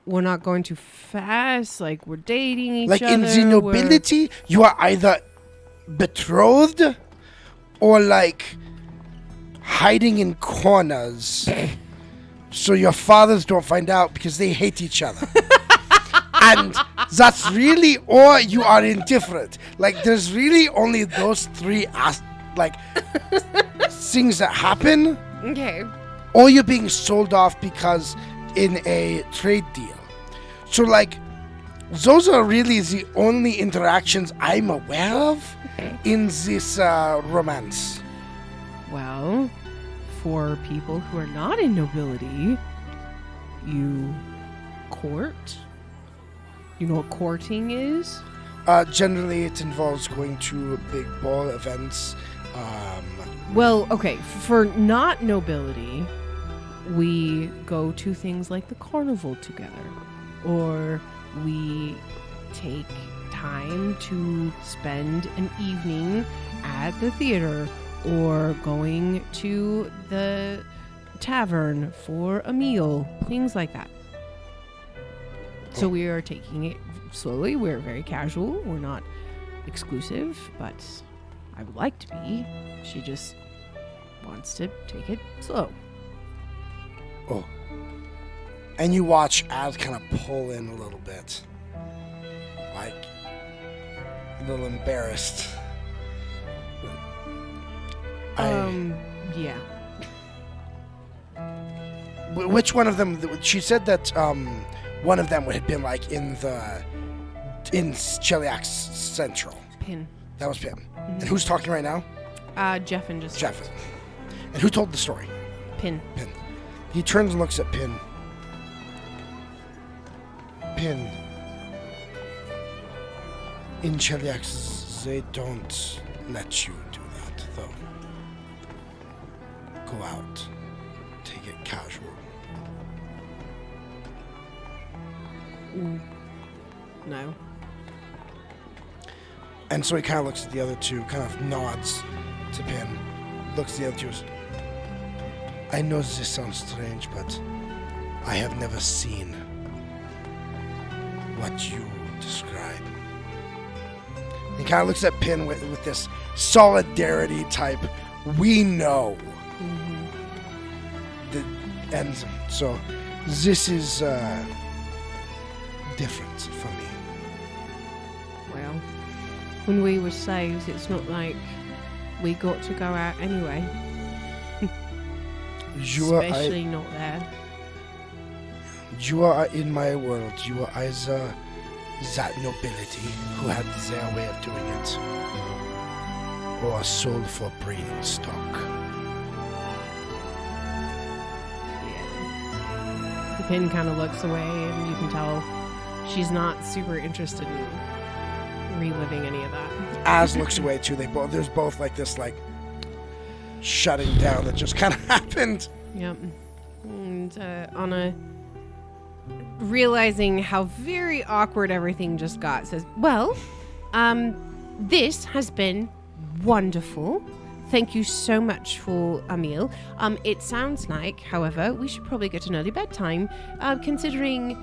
not going too fast, like we're dating each Like other. in the nobility, you are either betrothed or like hiding in corners so your fathers don't find out because they hate each other. And that's really, or you are indifferent. Like there's really only those three things that happen. Okay. Or you're being sold off because in a trade deal. So like those are really the only interactions I'm aware of in this romance. Well, for people who are not in nobility, you court. You know what courting is? Generally, it involves going to big ball events. Well, okay, for not nobility, we go to things like the carnival together, or we take time to spend an evening at the theater, or going to the tavern for a meal, things like that. So we are taking it slowly. We're very casual. We're not exclusive, but I would like to be. She just wants to take it slow. Oh. And you watch Az kind of pull in a little bit. Like, a little embarrassed. Yeah. Which one of them? She said that one of them would have been like in Cheliax Central. Pin. That was Pim. And who's talking right now? Jeff and just... Jeff. And who told the story? Pin. Pin. He turns and looks at Pin. Pin. In Cheliax, they don't let you do that, though. Go out. Take it casual. No. And so he kind of looks at the other two, kind of nods to Pin, looks at the other two. I know this sounds strange, but I have never seen what you describe. He kind of looks at Pin with this solidarity type. We know. And so this is different for me. Well, when we were slaves, it's not like we got to go out anyway. Especially not there. You are in my world. You are either that nobility who had their way of doing it, or a soul for breeding stock. Yeah. The Pin kind of looks away, and you can tell she's not super interested in reliving any of that. Az looks away too. There's both like this shutting down that just kind of happened. Yep. And Anna, realizing how very awkward everything just got, says, well, this has been wonderful. Thank you so much for a meal. It sounds like, however, we should probably get an early bedtime, considering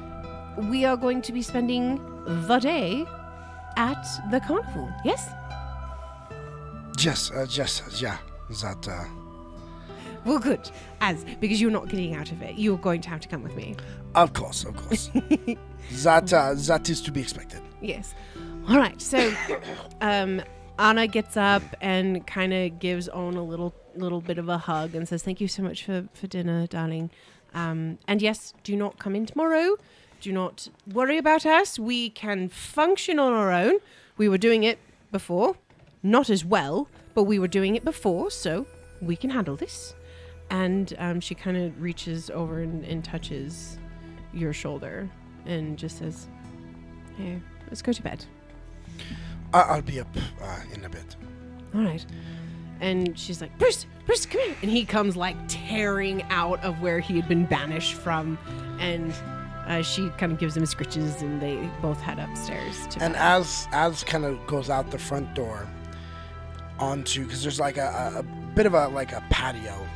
we are going to be spending the day at the carnival. Yes? Yeah. That, Well, good. Because you're not getting out of it. You're going to have to come with me. Of course. That is to be expected. Yes. All right. So, Anna gets up and kind of gives Owen a little bit of a hug and says, "Thank you so much for dinner, darling. And yes, do not come in tomorrow. Do not worry about us. We can function on our own. We were doing it before, not as well, but we were doing it before, so we can handle this." And she kind of reaches over and touches your shoulder and just says, "Hey, let's go to bed." I'll be up in a bit. All right. And she's like, Bruce, come here. And he comes like tearing out of where he had been banished from. And She kind of gives him scritches, and they both head upstairs. And as kind of goes out the front door onto, because there's like a bit of a patio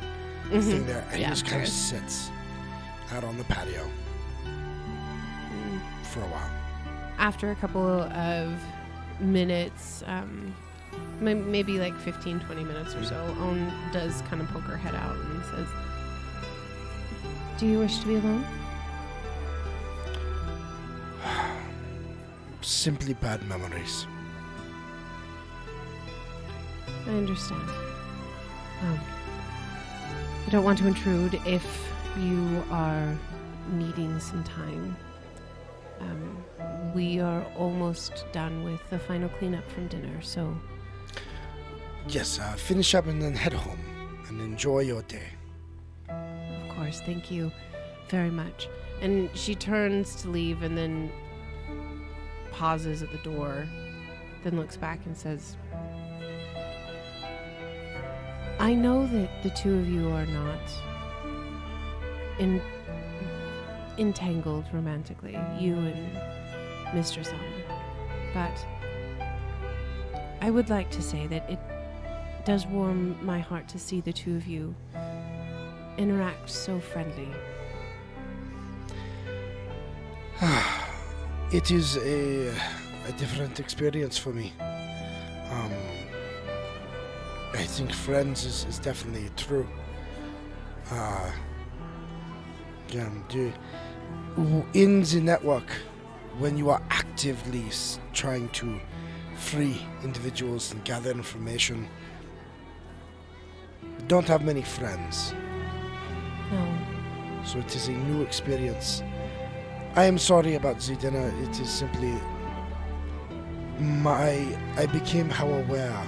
thing there, and he just kind of sits out on the patio for a while. After a couple of minutes, maybe like 15, 20 minutes or so, Owen does kind of poke her head out and says, "Do you wish to be alone?" Simply bad memories. I understand. I don't want to intrude if you are needing some time. We are almost done with the final cleanup from dinner, so... Yes, finish up and then head home and enjoy your day. Of course, thank you very much. And she turns to leave and then pauses at the door, then looks back and says, "I know that the two of you are not entangled romantically, you and Mr. Summer, but I would like to say that it does warm my heart to see the two of you interact so friendly." It is a different experience for me. I think friends is definitely true. In the network, when you are actively trying to free individuals and gather information, don't have many friends. No. So it is a new experience. I am sorry about the dinner. It is simply I became aware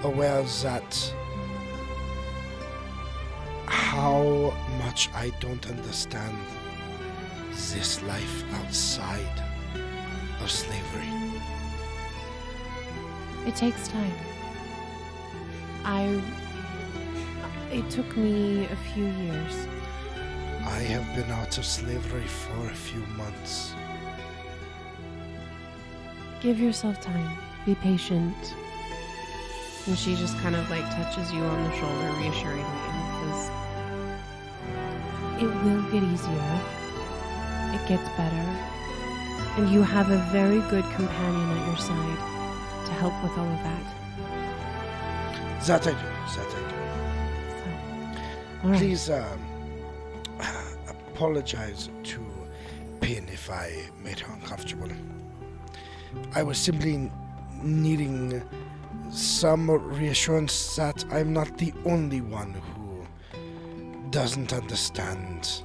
that how much I don't understand this life outside of slavery. It takes time. It took me a few years. I have been out of slavery for a few months. Give yourself time. Be patient. And she just kind of touches you on the shoulder reassuringly and says, "It will get easier. It gets better. And you have a very good companion at your side to help with all of that." That I do. All right. Please apologize to Pin if I made her uncomfortable. I was simply needing some reassurance that I'm not the only one who doesn't understand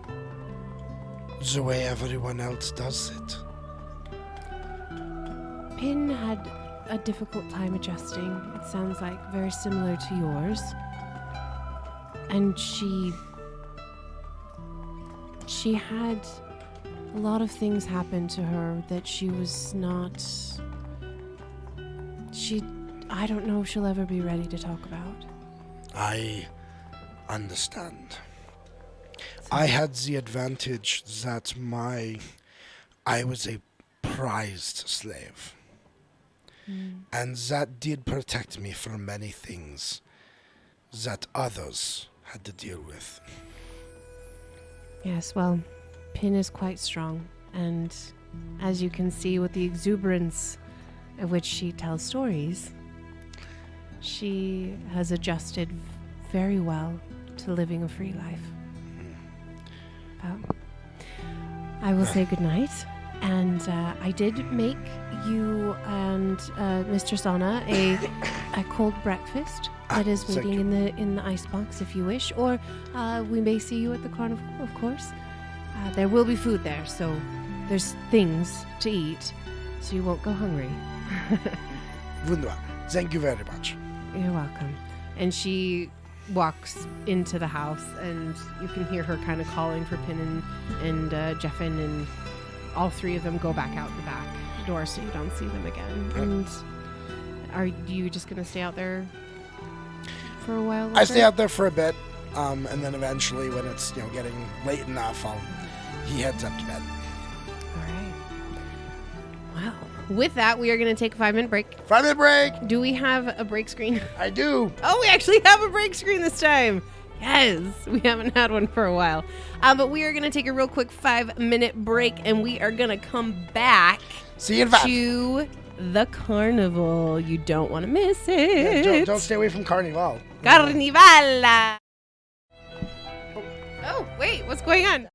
the way everyone else does it. Pin had a difficult time adjusting. It sounds like very similar to yours. And she had a lot of things happen to her that she was not... I don't know if she'll ever be ready to talk about. I understand. I had the advantage that I was a prized slave. And that did protect me from many things that others had to deal with. Yes, well, Pin is quite strong, and as you can see with the exuberance at which she tells stories, she has adjusted very well to living a free life. Well, I will say goodnight, and I did make you and Mr. Sana a cold breakfast that is waiting in the icebox if you wish, or we may see you at the carnival, of course. There will be food there, so there's things to eat, so you won't go hungry. Wunderbar. Thank you very much. You're welcome. And she walks into the house, and you can hear her kind of calling for Pin and Jeffin, and all three of them go back out the back door so you don't see them again. And are you just going to stay out there for a while longer? I stay out there for a bit, and then eventually when it's getting late enough, I'll he heads up to bed. All right. Well, with that, we are going to take a 5-minute break. 5-minute break. Do we have a break screen? I do. Oh, we actually have a break screen this time. Yes, we haven't had one for a while. But we are going to take a real quick 5-minute break, and we are going to come back See you in 5. to the carnival. You don't want to miss it. Yeah, don't stay away from Carnival. Carnival. Oh, wait, what's going on?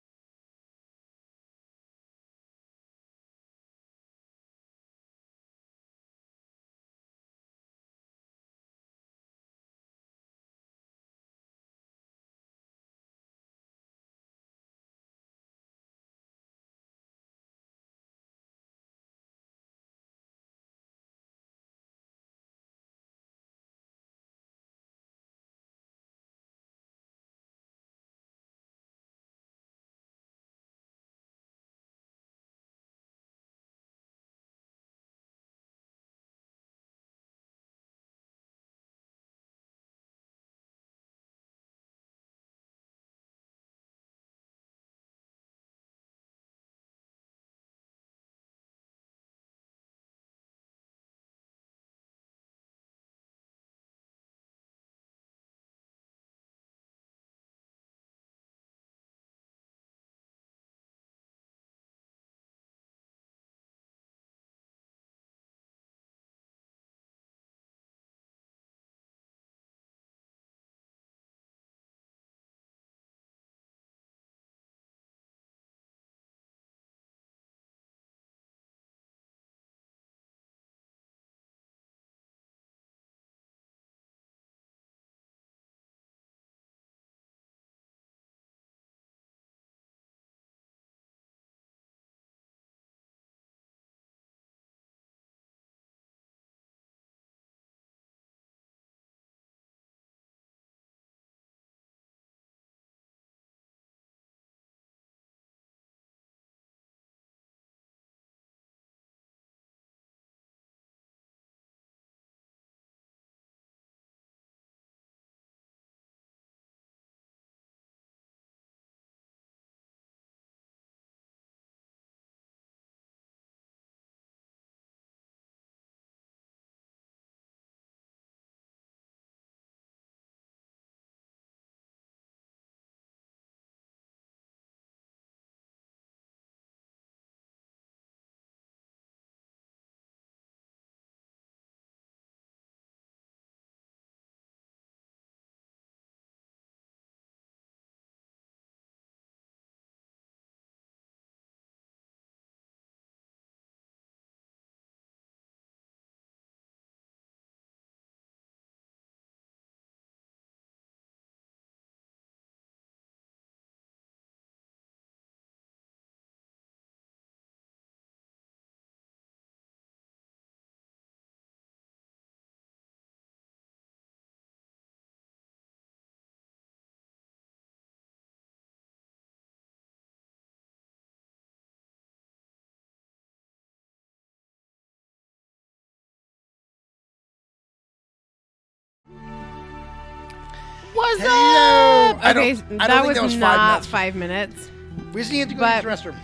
What's Hello. up? I don't Okay, think that was that was 5 not minutes. 5 minutes. We just need to go But- to the restroom.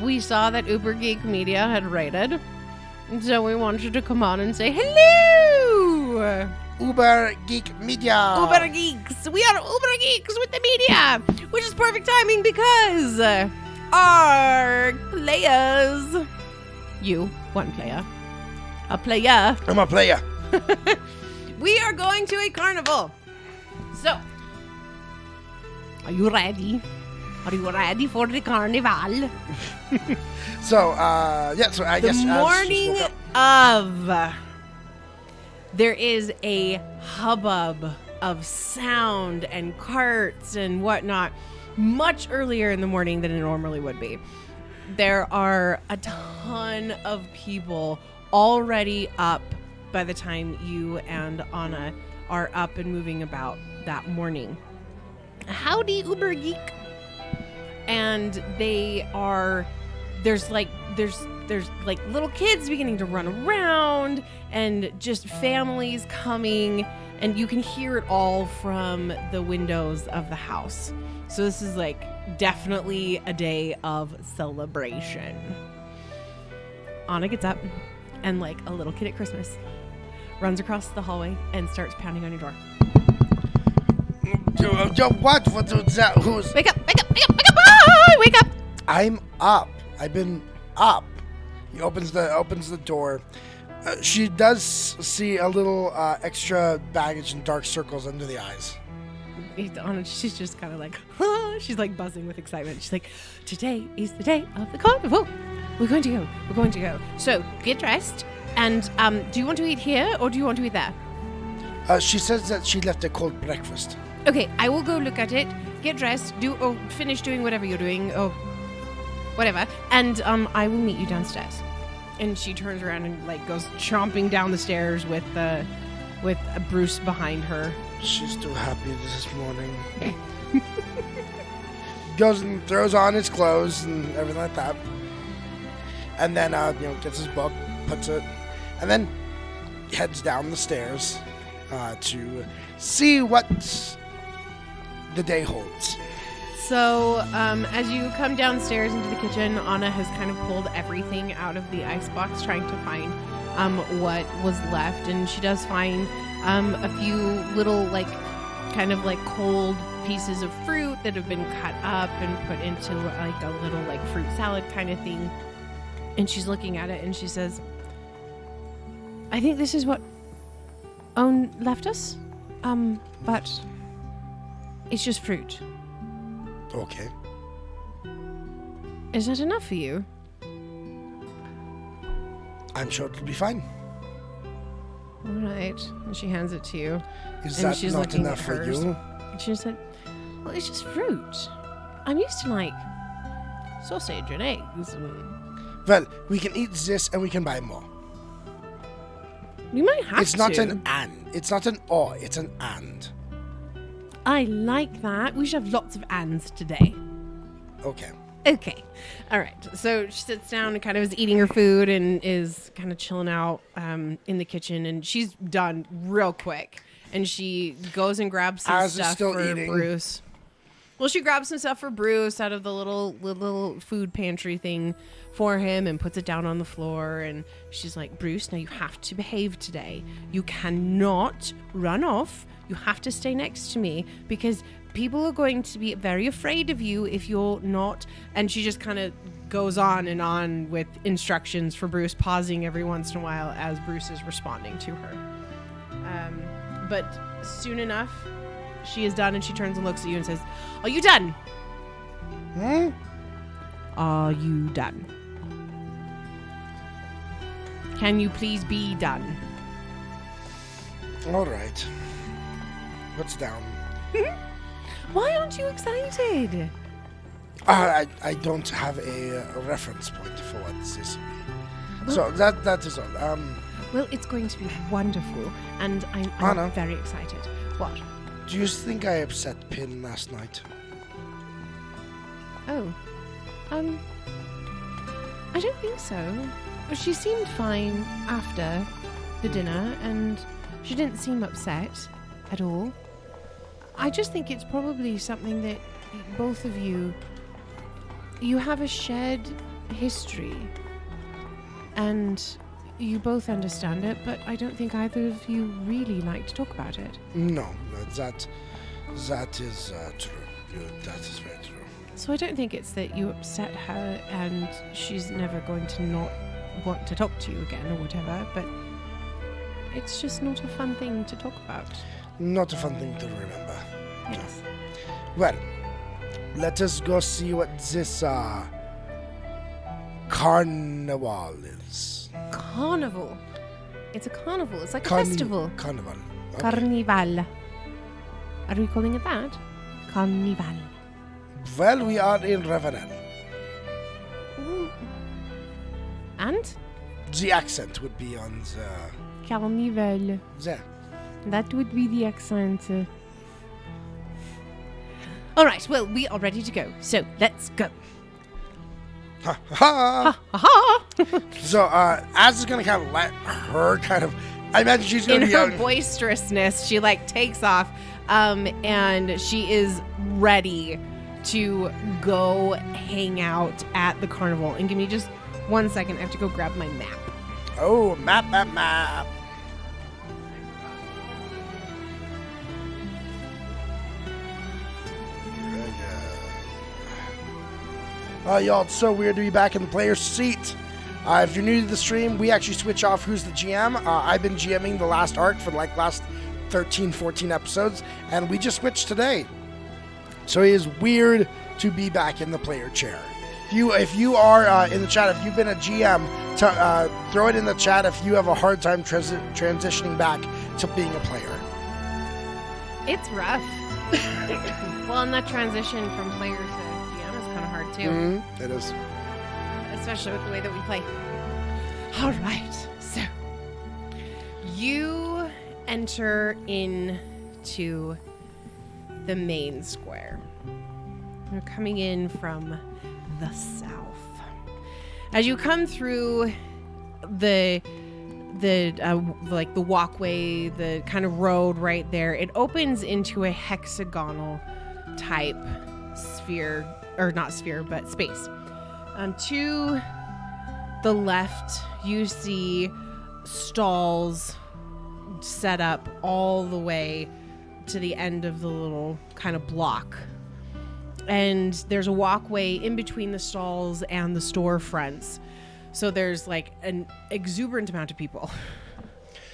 We saw that Uber Geek Media had rated, and so we wanted to come on and say hello. Uber Geek Media. Uber Geeks. We are Uber Geeks with the media, which is perfect timing because our players, you, one player, a player, I'm a player. we are going to a carnival. So, are you ready? Are you ready for the carnival? So, yeah, so I guess The morning of, there is a hubbub of sound and carts and whatnot much earlier in the morning than it normally would be. There are a ton of people already up by the time you and Anna are up and moving about that morning. Howdy, Uber Geek. And there's like little kids beginning to run around and just families coming, and you can hear it all from the windows of the house. So this is like definitely a day of celebration. Anna gets up and, like a little kid at Christmas, runs across the hallway and starts pounding on your door. What? What was that? Who's? Wake up! Wake up! Wake up! Wake up! Ah, wake up! I'm up. I've been up. He opens the door. She does see a little extra baggage and dark circles under the eyes. She's just kind of like, she's like buzzing with excitement. She's like, today is the day of the carnival. We're going to go. We're going to go. So get dressed. And do you want to eat here or do you want to eat there? She says that she left a cold breakfast. Okay, I will go look at it. Get dressed. Finish doing whatever you're doing or whatever. And I will meet you downstairs. And she turns around and like goes chomping down the stairs with Bruce behind her. She's too happy this morning. Goes and throws on his clothes and everything like that. And then, gets his book, puts it, and then heads down the stairs to see what the day holds. So, as you come downstairs into the kitchen, Anna has kind of pulled everything out of the icebox, trying to find what was left. And she does find a few little, like, kind of like cold pieces of fruit that have been cut up and put into, like, a little, like, fruit salad kind of thing. And she's looking at it and she says, I think this is what Owen left us, but it's just fruit. Okay. Is that enough for you? I'm sure it'll be fine. All right. And she hands it to you. Is And that she's not looking enough at for hers. you? And she said, well, it's just fruit. I'm used to, like, sausage and eggs. And Well, we can eat this and we can buy more. we might have to. It's not an and. It's not an or. It's an and. I like that. We should have lots of ands today. Okay. Okay. All right. So she sits down and kind of is eating her food and is kind of chilling out in the kitchen. And she's done real quick. And she goes and grabs some Ours is stuff still for eating. Bruce. Well, she grabs some stuff for Bruce out of the little food pantry thing for him and puts it down on the floor. And she's like, Bruce, now you have to behave today. You cannot run off. You have to stay next to me because people are going to be very afraid of you if you're not. And she just kind of goes on and on with instructions for Bruce, pausing every once in a while as Bruce is responding to her. But soon enough, she is done and she turns and looks at you and says, are you done? Are you done? Can you please be done? All right. What's down? Why aren't you excited? I don't have a reference point for what this is. So that is all. Well, it's going to be wonderful, and I'm Anna? very excited. What? Do you think I upset Pin last night? Oh, I don't think so. She seemed fine after the dinner, and she didn't seem upset at all. I just think it's probably something that both of you have a shared history, and you both understand it, but I don't think either of you really like to talk about it. No, that is true. That is very true. So I don't think it's that you upset her and she's never going to not want to talk to you again or whatever, but it's just not a fun thing to talk about. Not a fun thing to remember. Yes. Well, let us go see what this carnival is. Carnival. It's a carnival. It's like a festival. Carnival. Okay. Carnival. Are we calling it that? Carnival. Well, we are in Ravenel. And? The accent would be on the... Carnival. There. That would be the accent. All right, well, we are ready to go. So, let's go. Ha ha! Ha So, Az is gonna kind of let her kind of... I imagine she's In gonna be her out... boisterousness, she, like, takes off, and she is ready to go hang out at the carnival. And give me just 1 second. I have to go grab my map. Oh, map. Y'all, it's so weird to be back in the player's seat. If you're new to the stream, we actually switch off who's the GM. I've been GMing the last arc for like last 13, 14 episodes, and we just switched today. So it is weird to be back in the player chair. If you are in the chat, if you've been a GM, throw it in the chat if you have a hard time transitioning back to being a player. It's rough. Well, and that transition from player to GM is kind of hard too. It is. Especially with the way that we play. All right, so you enter into the main square. You're coming in from the south. As you come through the walkway, the kind of road right there, it opens into a hexagonal type sphere, or not sphere, but space. To the left, you see stalls set up all the way to the end of the little kind of block. And there's a walkway in between the stalls and the storefronts. So there's like an exuberant amount of people.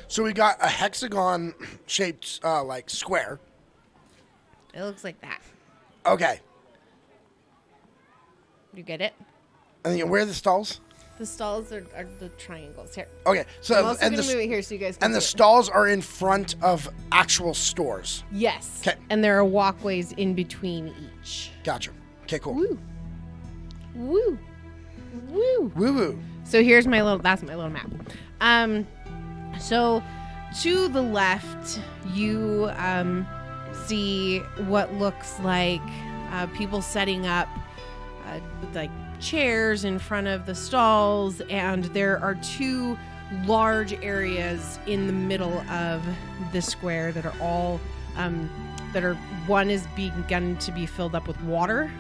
So we got a hexagon-shaped like square. It looks like that. Okay. You get it? And then where are the stalls? The stalls are the triangles here. Okay, so I'm also going to move it here so you guys can and the see it. stalls are in front of actual stores. Yes. Okay. And there are walkways in between each. Gotcha. Okay, cool. Woo. Woo. Woo. Woo woo. So here's that's my little map. So to the left, you see what looks like people setting up like chairs in front of the stalls, and there are two large areas in the middle of the square that are all one is begun to be filled up with water,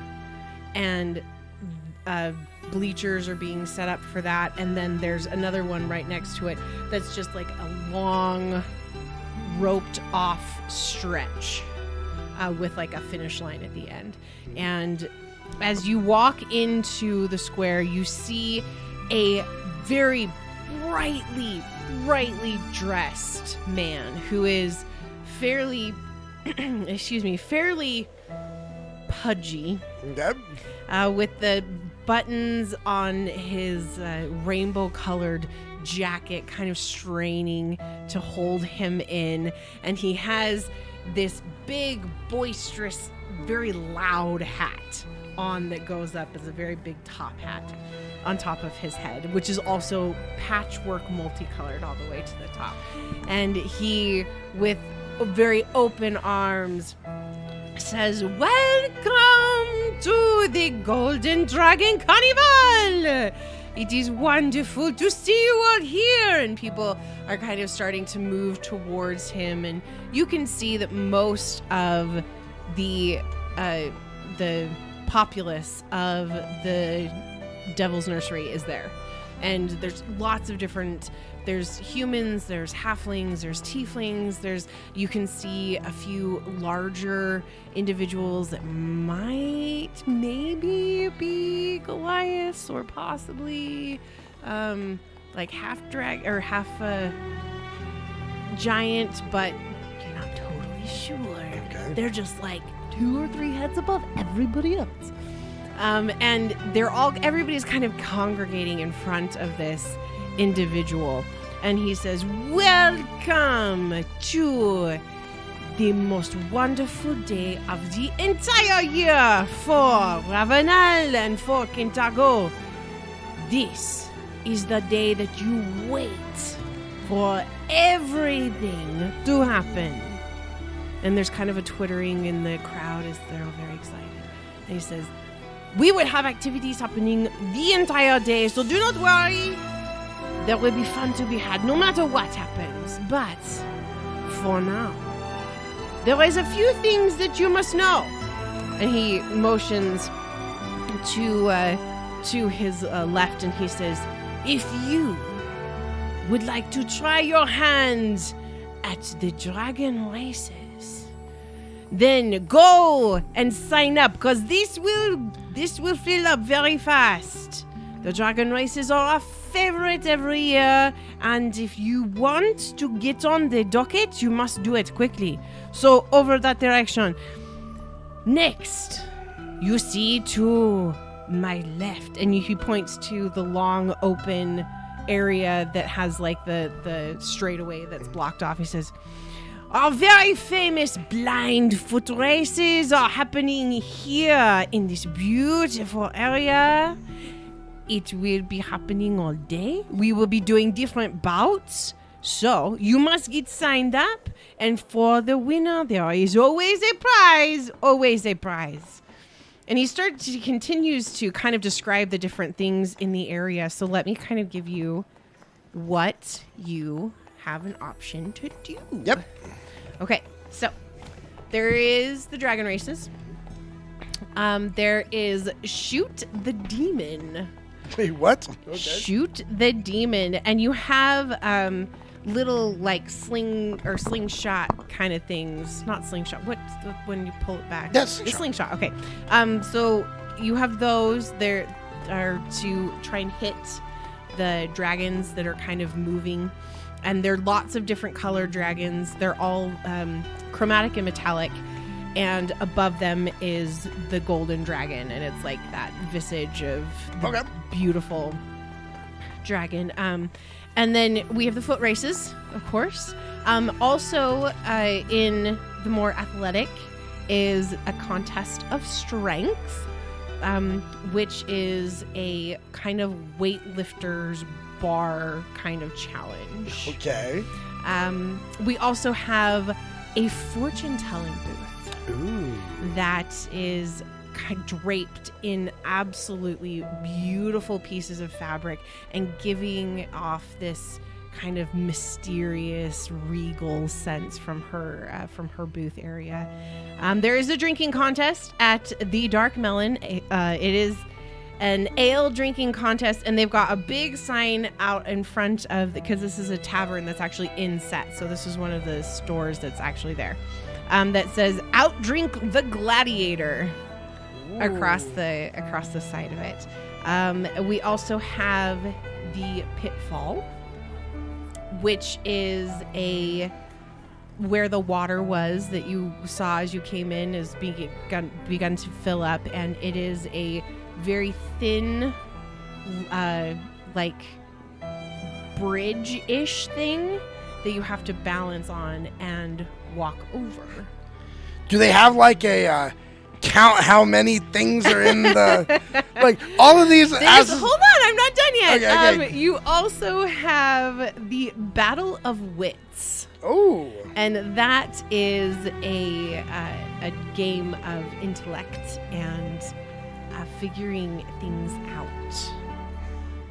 and bleachers are being set up for that, and then there's another one right next to it that's just like a long roped off stretch with like a finish line at the end. And as you walk into the square, you see a very brightly dressed man who is fairly pudgy, Okay. with the buttons on his rainbow-colored jacket kind of straining to hold him in, and he has this big, boisterous, very loud hat on that goes up as a very big top hat on top of his head, which is also patchwork multicolored all the way to the top. And he, with very open arms, says, "Welcome to the Golden Dragon Carnival! It is wonderful to see you all here." And people are kind of starting to move towards him, and you can see that most of the populace of the Devil's Nursery is there. And there's lots of different, there's humans, there's halflings, there's tieflings, you can see a few larger individuals that might maybe be Goliaths, or possibly like half giant, but you're not totally sure. Okay. They're just like 2 or 3 heads above everybody else. And everybody's kind of congregating in front of this individual. And he says, "Welcome to the most wonderful day of the entire year for Ravenel and for Kintargo. This is the day that you wait for everything to happen." And there's kind of a twittering in the crowd as they're all very excited. And he says, "We will have activities happening the entire day, so do not worry. There will be fun to be had no matter what happens. But for now, there is a few things that you must know. And he motions to his left, and he says, "If you would like to try your hands at the dragon races, then go and sign up, because this will fill up very fast. The dragon races are our favorite every year, and if you want to get on the docket, you must do it quickly. So over that direction. Next, you see to my left," and he points to the long open area that has like the straightaway that's blocked off. He says, "Our very famous blind foot races are happening here in this beautiful area. It will be happening all day. We will be doing different bouts. So you must get signed up. And for the winner, there is always a prize. Always a prize." And he continues to kind of describe the different things in the area. So let me kind of give you what you have an option to do. Yep. Okay, so there is the dragon races. There is Shoot the Demon. Wait, what? Okay. Shoot the Demon. And you have little like slingshot kind of things. Not slingshot. What's when you pull it back? That's the slingshot. Okay. So you have those. There are to try and hit the dragons that are kind of moving. And there are lots of different colored dragons. They're all chromatic and metallic. And above them is the golden dragon. And it's like that visage of the beautiful dragon. And then we have the foot races, of course. Also, in the more athletic is a contest of strength, which is a kind of weightlifter's bar kind of challenge. Okay. We also have a fortune-telling booth. Ooh. That is draped in absolutely beautiful pieces of fabric and giving off this kind of mysterious, regal sense from her booth area. There is a drinking contest at the Dark Melon. It is an ale drinking contest, and they've got a big sign out in front of, because this is a tavern that's actually in set, so this is one of the stores that's actually there, that says "Outdrink the Gladiator." Ooh. across the side of it. We also have the Pitfall, which is where the water was that you saw as you came in is begun to fill up, and it is a very thin, like bridge-ish thing that you have to balance on and walk over. Do they have like a count how many things are in the like all of these? Hold on, I'm not done yet. Okay. You also have the Battle of Wits. Oh. And that is a game of intellect and figuring things out.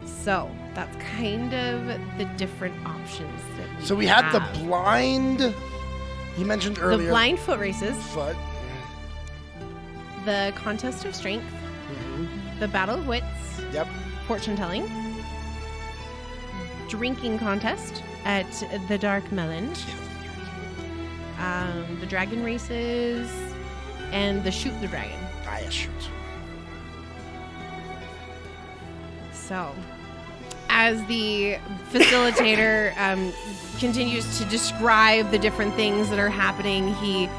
So that's kind of the different options that we So we had the blind, you mentioned earlier. The blind foot races. Foot. The contest of strength. Mm-hmm. The battle of wits. Yep. Fortune telling. Drinking contest at the Dark Melon. The dragon races. And the Shoot the Dragon. Yeah, shoot. So, as the facilitator continues to describe the different things that are happening, he,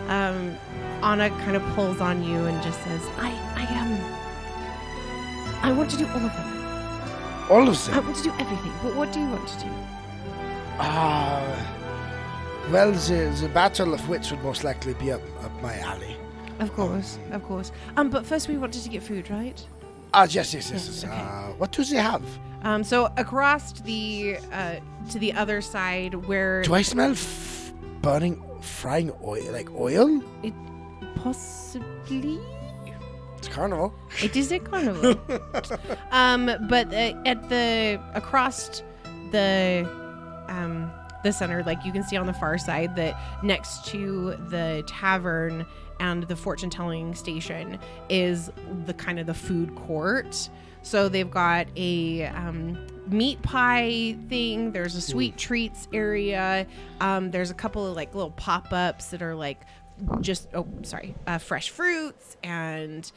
Anna kind of pulls on you and just says, I want to do all of them. All of them? I want to do everything. What do you want to do? Well, the Battle of Wits would most likely be up my alley. Of course. But first we wanted to get food, right? Yes. Okay. What do they have? So across the to the other side where... Do I smell frying oil, like oil? It possibly... It's carnival. It is a carnival. But across the center, like you can see on the far side that next to the tavern and the fortune-telling station is the kind of the food court. So they've got a meat pie thing. There's a sweet treats area. There's a couple of like little pop-ups that are like fresh fruits and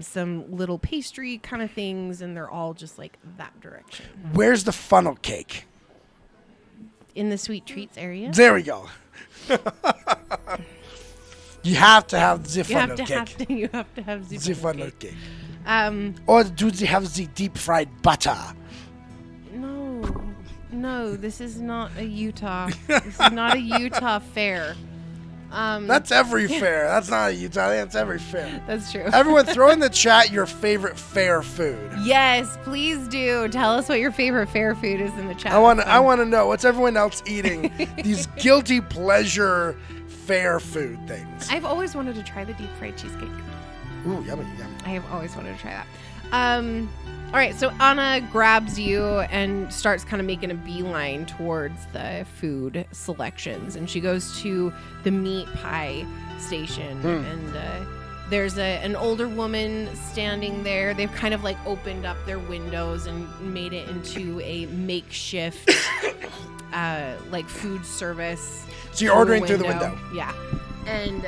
some little pastry kind of things, and they're all just like that direction. Where's the funnel cake? In the sweet treats area. There we go. You have to have the funnel cake. You have to have The funnel cake. Um, Or do they have the deep fried butter? No, this is not a Utah. This is not a Utah fair. That's every fair. That's not a Utah. That's every fair. That's true. Everyone, throw in the chat your favorite fair food. Yes, please do. Tell us what your favorite fair food is in the chat. I want to know what's everyone else eating. These guilty pleasure fair food things. I've always wanted to try the deep fried cheesecake. Ooh, yummy. I have always wanted to try that. All right, so Anna grabs you and starts kind of making a beeline towards the food selections, and she goes to the meat pie station, and there's an older woman standing there. They've kind of like opened up their windows and made it into a makeshift like food service. So you're ordering through the window. Yeah. And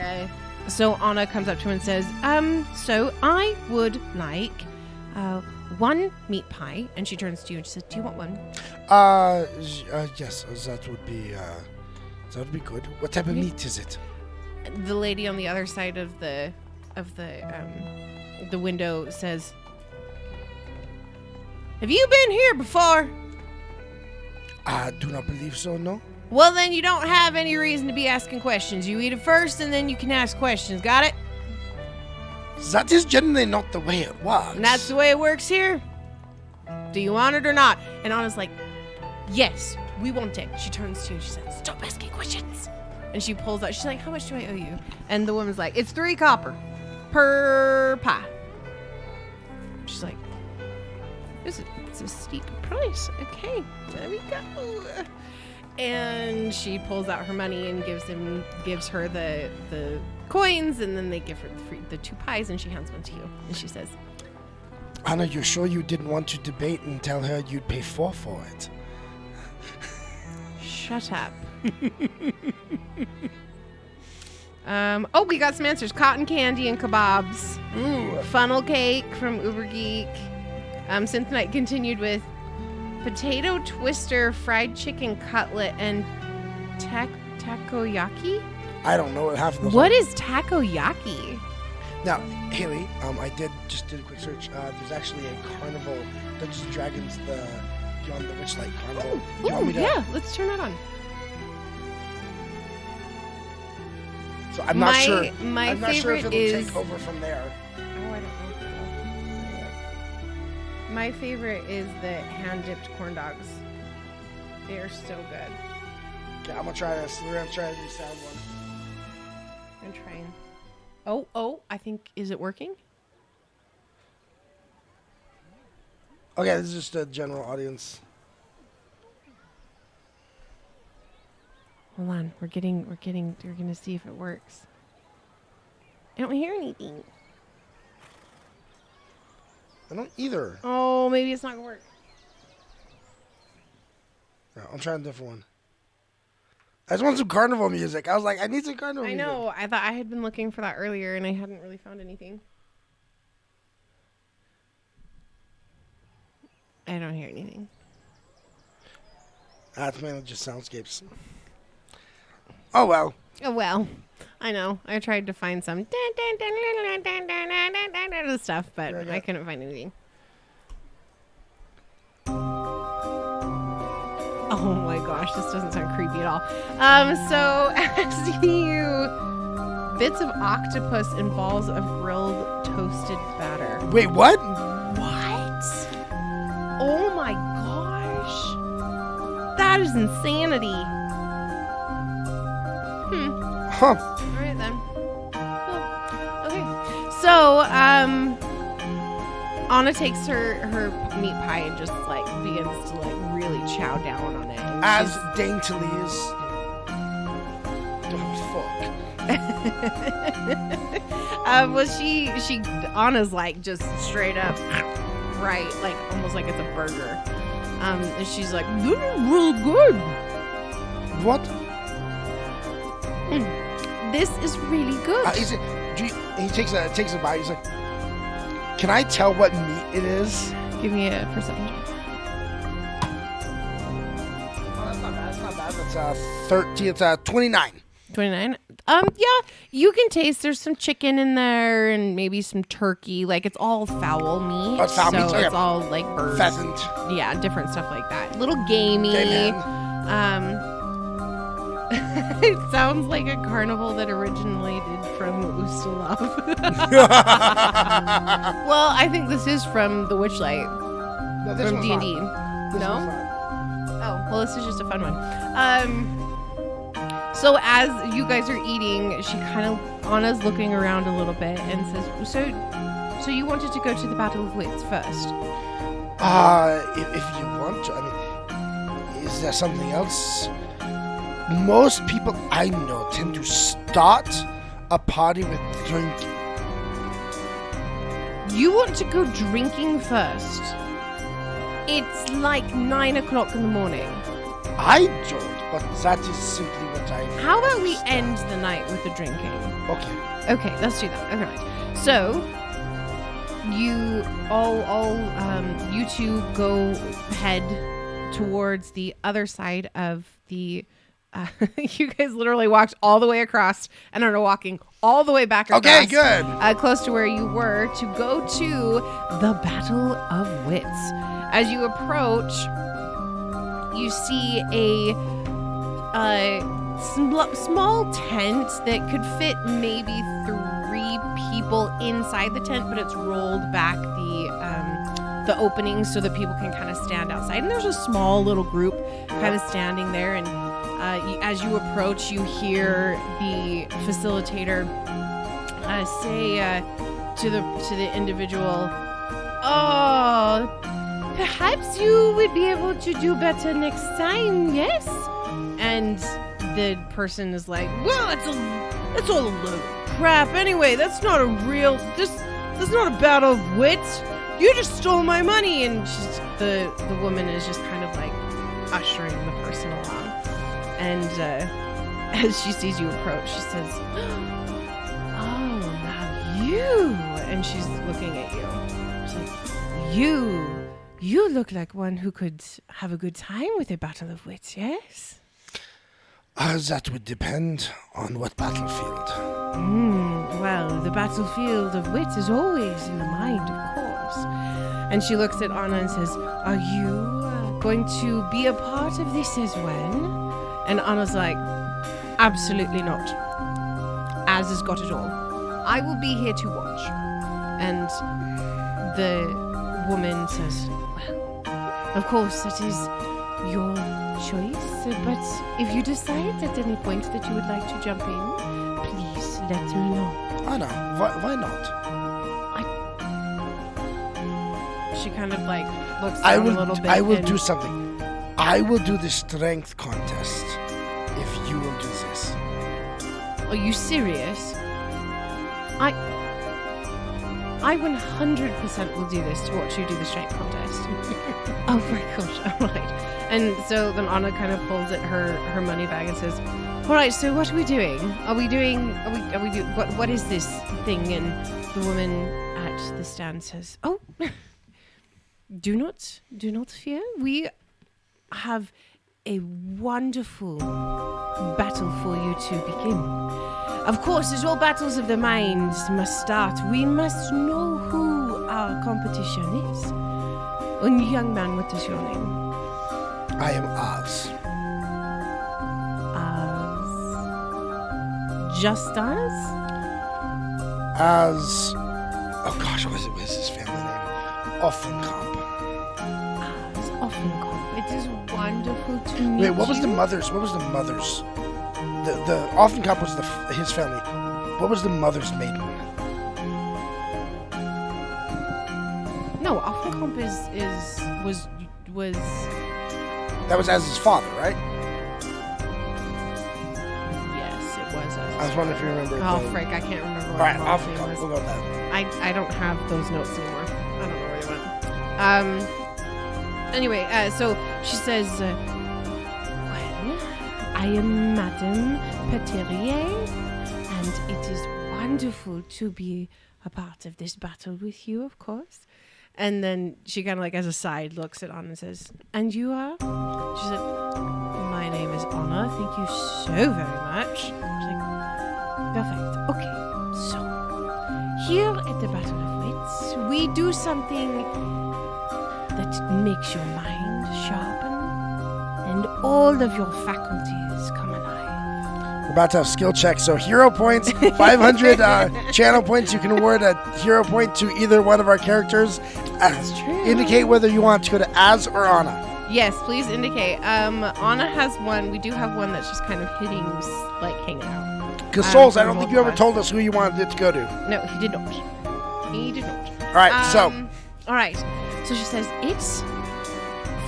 so Anna comes up to him and says, so I would like one meat pie. And she turns to you and she says, do you want one? Yes, that would be good. What type of meat is it? The lady on the other side of the window says, have you been here before? I do not believe so, no. Well, then you don't have any reason to be asking questions. You eat it first, and then you can ask questions. Got it? That is generally not the way it works. And that's the way it works here? Do you want it or not? And Anna's like, yes, we want it. She turns to you and she says, stop asking questions. And she pulls out, she's like, how much do I owe you? And the woman's like, it's 3 copper per pie. She's like, it's a steep price. Okay, there we go. And she pulls out her money and gives her the coins, and then they give her the 2 pies, and she hands one to you. And she says, Anna, you're sure you didn't want to debate and tell her you'd pay 4 for it? Shut up. We got some answers. Cotton candy and kebabs. Ooh. Funnel cake from Uber Geek. Synth Night continued with potato twister, fried chicken cutlet, and takoyaki? I don't know what half of those What are. is takoyaki? Now, Hayley, I did a quick search. There's actually a carnival, Dungeons & Dragons, the Beyond the Witchlight Carnival. Do you want me to- Yeah, let's turn that on. So I'm not sure. My I'm not sure if favorite it'll is... take over from there. Oh, I don't know. My favorite is the hand-dipped corn dogs. They are so good. Okay, I'm gonna try this. We're gonna try the sound one. I'm trying. Oh, I think, is it working? Okay, this is just a general audience. Hold on, we're gonna see if it works. I don't hear anything. I don't either. Oh, maybe it's not gonna work. No, I'm trying a different one. I just want some carnival music. I was like, I need some carnival music. I know. I thought I had been looking for that earlier, and I hadn't really found anything. I don't hear anything. That's mainly just soundscapes. Oh, well. Oh, well. I know. I tried to find some stuff, but I couldn't find anything. Oh my gosh, this doesn't sound creepy at all. So as you... Bits of octopus and balls of grilled toasted batter. Wait, what? What? Oh my gosh. That is insanity. Huh. All right, then. Cool. Okay. So, Anna takes her meat pie and just, like, begins to, like, really chow down on it. And As daintily as still have a fork. Well, she Anna's like just straight up, right, like almost like it's a burger. And she's like, this is really good. What? This is really good. He takes a bite. He's like, can I tell what meat it is? Give me a perception check. Oh, that's not bad. That's not bad. That's 13. It's 29. 29. Yeah, you can taste there's some chicken in there and maybe some turkey. Like it's all fowl meat. Oh, it's foul meat. So Okay. it's all like birds. Pheasant. Yeah, different stuff like that. Little gamey. Okay, man. It sounds like a carnival that originated from Ustalav. Well, I think this is from the Witchlight. No, this From one's D&D. not. This No? one's not. Oh, well, this is just a fun one. So as you guys are eating, she kind of, Anna's looking around a little bit and says, so you wanted to go to the Battle of Wits first? If you want to, I mean, is there something else? Most people I know tend to start a party with drinking. You want to go drinking first? It's like 9 o'clock in the morning. I don't, but that is simply what I. How about we end the night with the drinking? Okay. Okay, let's do that. Okay, so you you two go head towards the other side of the. You guys literally walked all the way across and are walking all the way back across. Okay, good. Close to where you were to go to the Battle of Wits. As you approach, you see a small tent that could fit maybe 3 people inside the tent, but it's rolled back the opening so that people can kind of stand outside. And there's a small little group kind of standing there. And as you approach, you hear the facilitator say to the individual, "Oh, perhaps you would be able to do better next time, yes?" And the person is like, "Well, that's all a load of crap. Anyway, that's not a real. That's not a battle of wits. You just stole my money." And the woman is just kind of like ushering the person along. And as she sees you approach, she says, "Oh, now you." And she's looking at you. She's like, You look like one who could have a good time with a battle of wits, yes? That would depend on what battlefield. Well, the battlefield of wits is always in the mind, of course. And she looks at Anna and says, "Are you going to be a part of this as well?" And Anna's like, "Absolutely not. Az has got it all. I will be here to watch." And the woman says, "Well, of course, that is your choice, but if you decide at any point that you would like to jump in, please let me know." Anna, why not? She kind of like looks I down will. a little bit. I will and do something. I will do the strength contest if you will do this. Are you serious? I 100% will do this to watch you do the strength contest. Oh my gosh, all right. And so then Anna kind of pulls at her money bag and says, "All right, so what are we doing? What is this thing?" And the woman at the stand says, "Oh, do not fear. We have a wonderful battle for you to begin. Of course, as all battles of the mind must start, we must know who our competition is. And young man, what is your name?" I am Oz. Just as? As. Oh gosh, what is his family name? Offencomp. As Offencomp. It is wonderful to meet you. Wait, what was the mother's? The Offencomp was his family. What was the mother's maiden? No, Offencomp was. That was as his father, right? Yes, it I was wondering if you remember. Oh, frick, I can't remember All what right, the off mom's the name cuff. was. We'll go with that. I don't have those notes anymore. I don't know where they went. Anyway, so she says, well, I am Madame Peterier, and it is wonderful to be a part of this battle with you, of course. And then she kind of like, as a side, looks at Anna and says, and you are? She said, my name is Anna. Thank you so very much. She's like, perfect. Okay, so here at the Battle of Wits, we do something that makes your mind sharpen and all of your faculties come alive. We're about to have skill checks, so hero points, 500 channel points. You can award a hero point to either one of our characters. That's true. Indicate whether you want to go to Az or Anna. Yes, please indicate. Anna has one. We do have one that's just kind of hitting, like hanging out. Because Souls, I don't from think you ever both of told us who you wanted it to go to. No, he did not. He did not. All right, so All right. So she says, it's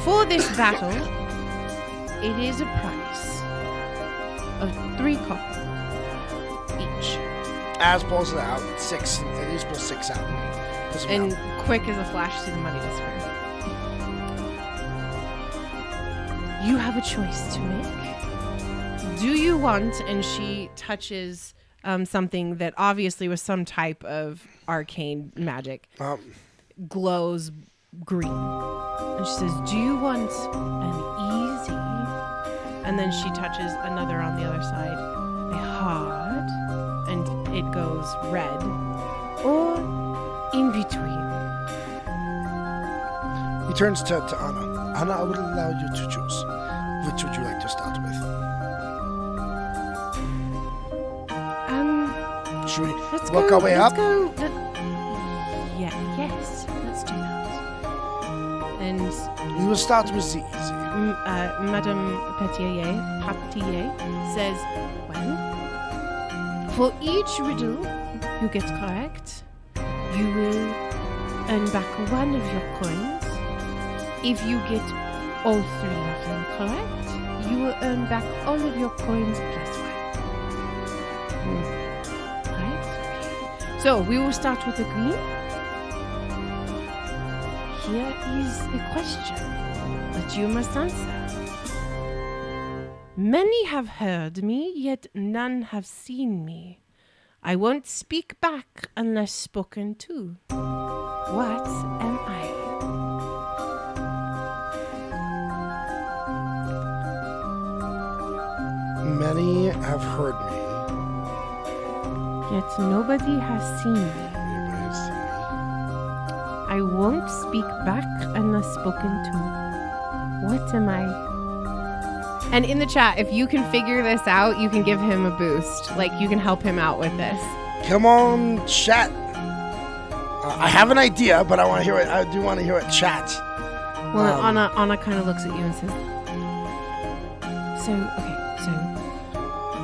for this battle, it is a price of 3 copper each. Az pulls it out, 6, and he pulls 6 out. Doesn't And matter. quick as a flash, see the money disappear. You have a choice to make. Do you want, and she touches something that obviously was some type of arcane magic, glows green. And she says, do you want an easy, and then she touches another on the other side, a hard, and it goes red, or in between? He turns to Anna. Anna, I would allow you to choose. Which would you like to start with? Should we Let's work go, our way up? Yes, let's do that. And We will start with the easy. Madame Petier says, well, for each riddle you get correct, you will earn back 1 of your coins. If you get all 3 of them correct, you will earn back all of your coins plus 1. Right? So we will start with the green. Here is the question that you must answer. Many have heard me, yet none have seen me. I won't speak back unless spoken to. What am I? Many have heard me. Yet nobody has seen me. Anybody has seen me? I won't speak back unless spoken to. What am I? And in the chat, if you can figure this out, you can give him a boost. Like, you can help him out with this. Come on, chat. I have an idea, but I want to hear it. I do want to hear it. Chat. Well, Anna kind of looks at you and says, so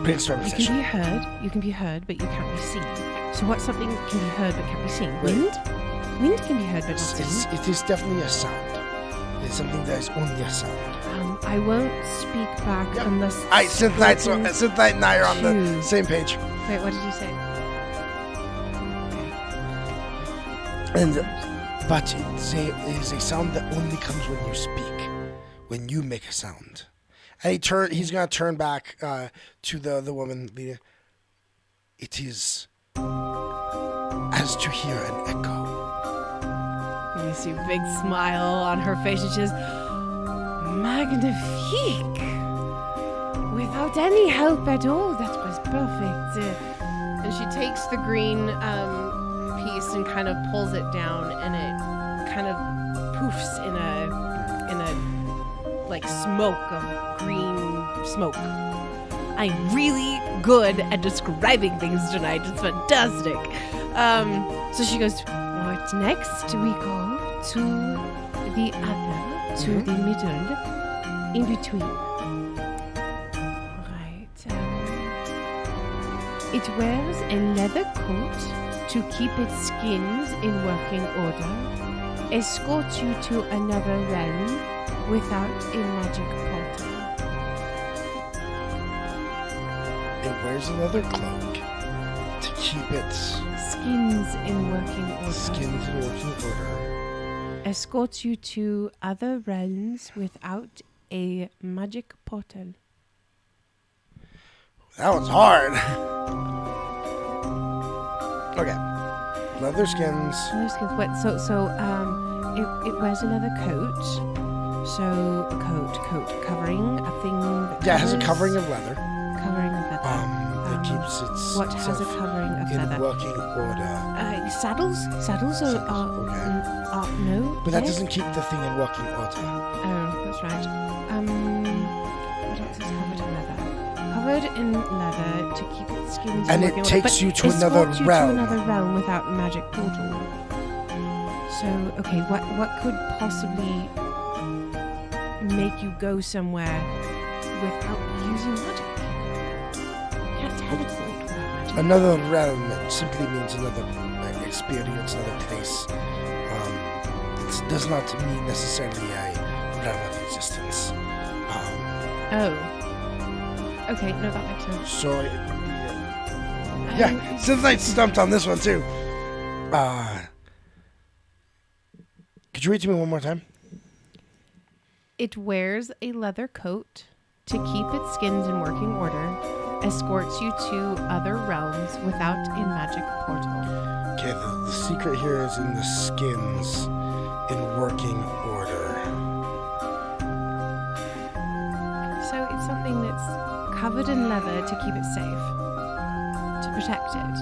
Brainstorm you session. you can be heard, but you can't be seen. So what's something can be heard but can't be seen? Wind? Wind can be heard but not seen. It is definitely a sound. It's something that is only a sound. I won't speak back unless. All right, Synth Knight and I are on the same page. Wait, what did you say? But it is a sound that only comes when you speak, when you make a sound. And he's going to turn back to the woman leader. It is as to hear an echo. And you see a big smile on her face, and she says, magnifique! Without any help at all, that was perfect. And she takes the green piece and kind of pulls it down, and it kind of poofs in a like smoke of green smoke. I'm really good at describing things tonight. It's fantastic. So she goes, what next? We go to the other, to the middle, in between. Right. It wears a leather coat to keep its skins in working order, escort you to another realm without a magic portal. A It wears a leather cloak to keep its Skins in working order. skins in working order. Escorts you to other realms without a magic portal. That was hard. Okay. Leather skins. Leather skins. What? It wears a leather coat. So a coat covering a thing. Yeah, it has a covers- covering of leather. Covering of leather. That keeps its What has a itself covering of in leather? working order. Saddles. Saddles are okay. no. But that yes? doesn't keep the thing in working order. Oh, that's right. What else is covered in leather? Covered in leather to keep its skin. And it takes you to another realm. To another realm without magic portal. So, okay, what could possibly make you go somewhere without using magic? You can't teleport without magic. Another realm simply means another experience, another place. It does not mean necessarily a realm of existence. Oh. Okay, no, that makes sense. So it would be. Yeah, since I stumped on this one too. Could you read to me one more time? It wears a leather coat to keep its skins in working order, escorts you to other realms without a magic portal. Okay, the secret here is in the skins in working order. So it's something that's covered in leather to keep it safe, to protect it.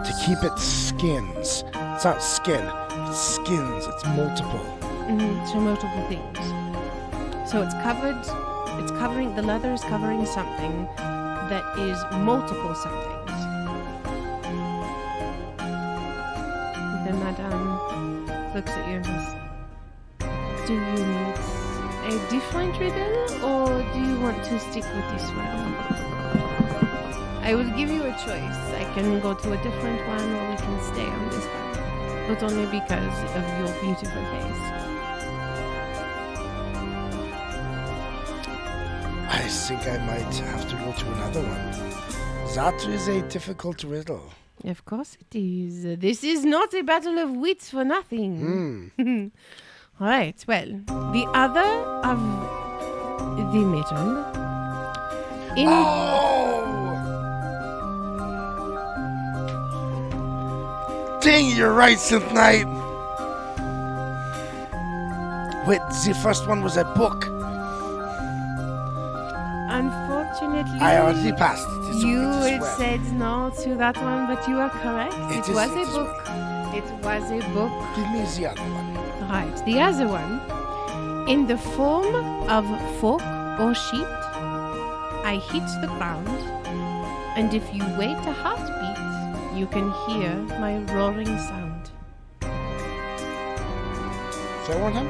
To keep its skins. It's not skin, it's skins, it's multiple. So multiple things. So it's covering, the leather is covering something that is multiple somethings. Then Madame looks at you and says, do you need a different riddle or do you want to stick with this one? I will give you a choice. I can go to a different one or we can stay on this one. But only because of your beautiful face. I think I might have to go to another one. That is a difficult riddle. Of course it is. This is not a battle of wits for nothing. All right, well, the other of the middle. Dang, you're right, Synth Knight. Wait, the first one was a book. Unfortunately, I already passed it. you It is had said no to that one, but you are correct. It was a book. It was a book. Give me the other one. Right, the other one. In the form of fork or sheet, I hit the ground, and if you wait a heartbeat, you can hear my roaring sound. Say one time.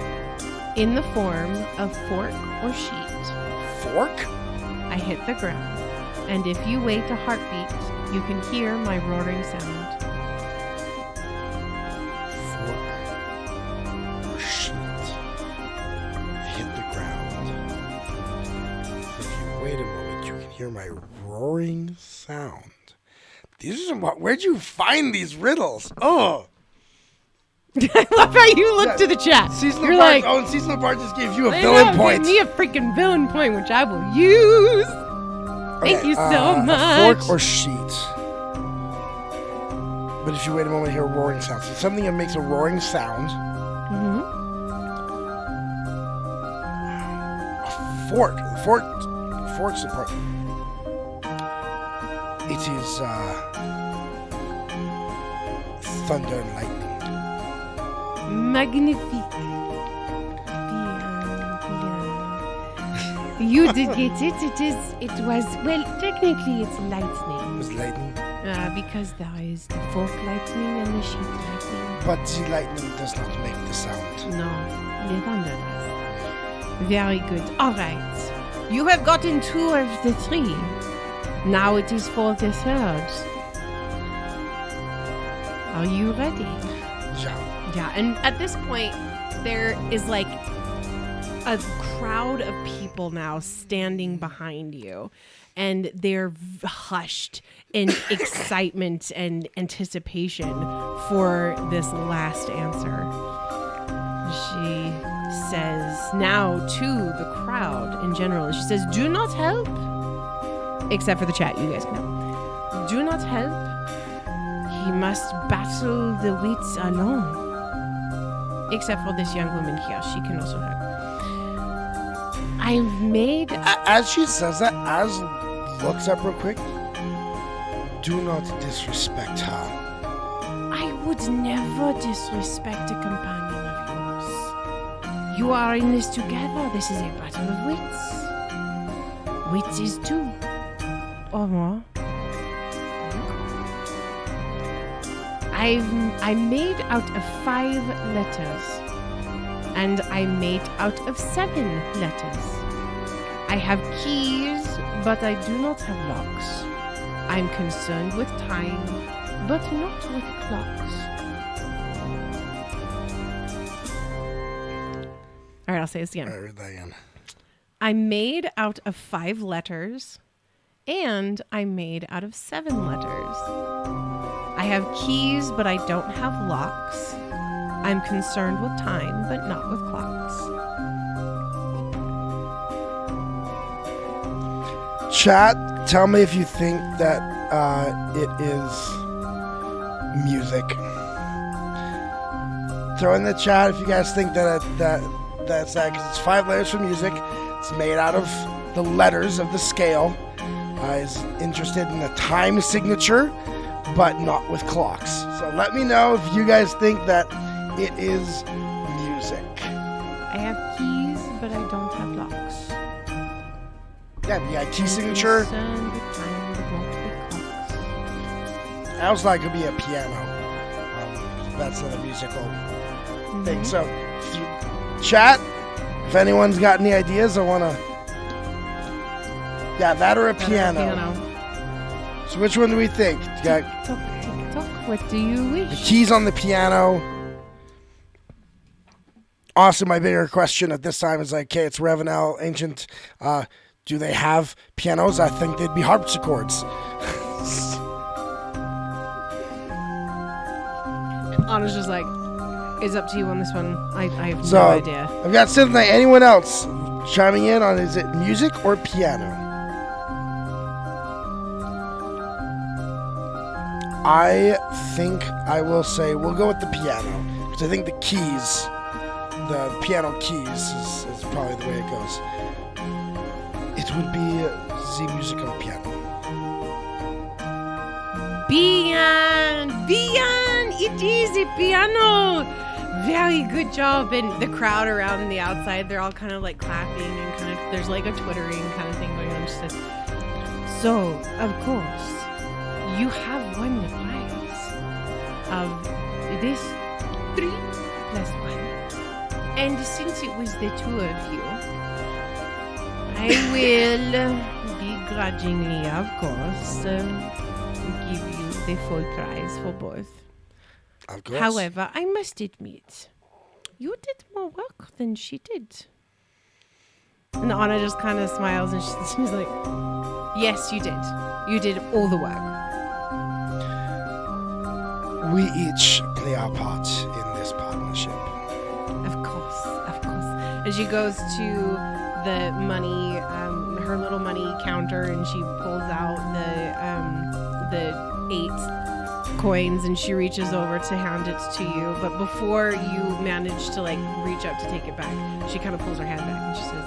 In the form of fork or sheet, Fork? I hit the ground, and if you wait a heartbeat, you can hear my roaring sound. Fork or sheet. Hit the ground. If you wait a moment, you can hear my roaring sound. These are some. Where'd you find these riddles? Oh. I love how you look to the chat. Seasonal You're Bard. like, Oh, and Seasonal Bard just gave you a I villain know, point. Give me a freaking villain point, which I will use. Thank you so much. A fork or sheet. But if you wait a moment, hear a roaring sound. So something that makes a roaring sound. A fork. Fork's the part. It is thunder and lightning. Magnifique. Bien. You did get it. It was, well, technically it's lightning. It was lightning. Because there is the fork lightning and the sheet lightning. But the lightning does not make the sound. No, the thunder does. Very good. All right. You have gotten 2 of the 3. Now it is for the 3rd. Are you ready? Yeah. Yeah, and at this point, there is like a crowd of people now standing behind you, and they're hushed in excitement and anticipation for this last answer. She says now to the crowd in general, she says, "Do not help." Except for the chat, you guys can help. "Do not help. He must battle the wits alone." Except for this young woman here, she can also help. I've made... As she says that, Az looks up real quick. Do not disrespect her. I would never disrespect a companion of yours. You are in this together. This is a battle of wits. Wits is two. Or more. I made out of 5 letters. And I made out of 7 letters. I have keys, but I do not have locks. I'm concerned with time, but not with clocks. All right, I'll say this again. I read that again. I'm made out of 5 letters, and I'm made out of 7 letters. I have keys, but I don't have locks. I'm concerned with time, but not with clocks. Chat, tell me if you think that it is music. Throw in the chat if you guys think that's that, because it's 5 letters for music. It's made out of the letters of the scale. Is interested in the time signature, but not with clocks. So let me know if you guys think that it is music. I have keys, but I don't have locks. Yeah, the IT signature. Concerned with time, but not with clocks. I also thought it could be a piano. That's the musical thing. So, chat, if anyone's got any ideas, I want to... Yeah, that or a piano. So which one do we think? You got Tick tock, what do you the wish? keys on the piano. Also, my bigger question at this time is like, okay, it's Revenel, ancient. Do they have pianos? I think they'd be harpsichords. Anna's just like, it's up to you on this one. I have So, no idea. I've got something like anyone else chiming in on, is it music or piano? I think I will say we'll go with the piano, because I think the keys, the piano keys is probably the way it goes. It would be the musical piano. Bian! It is a piano! Very good job. And the crowd around the outside, they're all kind of like clapping and kind of, there's like a twittering kind of thing going on. She says, so, of course, you have won the prize of this 3 plus 1. And since it was the 2 of you, I will begrudgingly, of course, give you the full prize for both. Of course. However, I must admit, you did more work than she did. And Anna just kind of smiles and she's like, yes, you did. You did all the work. We each play our part in this partnership. Of course. And she goes to the money, her little money counter, and she pulls out the 8 coins, and she reaches over to hand it to you. But before you manage to like reach up to take it back, she kind of pulls her hand back and she says,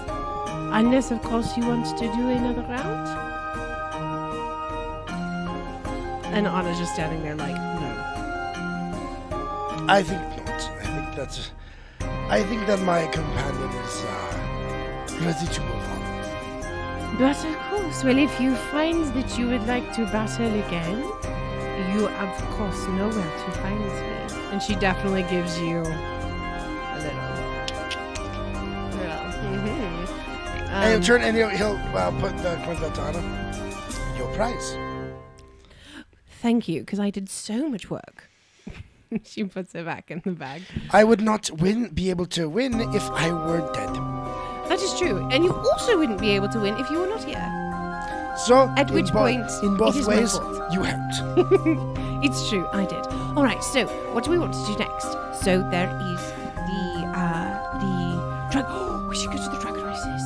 unless of course you want to do another round. And Anna's just standing there like, no. I think not. I think that my companion is ready to move on. But of course, well, if you find that you would like to battle again, you of course know where to find me. And she definitely gives you a little. And he'll turn and he'll put the coins out to Anna. Your prize. Thank you, because I did so much work. She puts it back in the bag. I would not be able to win if I were dead. That is true. And you also wouldn't be able to win if you were not here. So, At which point, in both it is my ways, fault. you helped. It's true, I did. All right, so what do we want to do next? So there is the drag. Oh, we should go to the dragon races.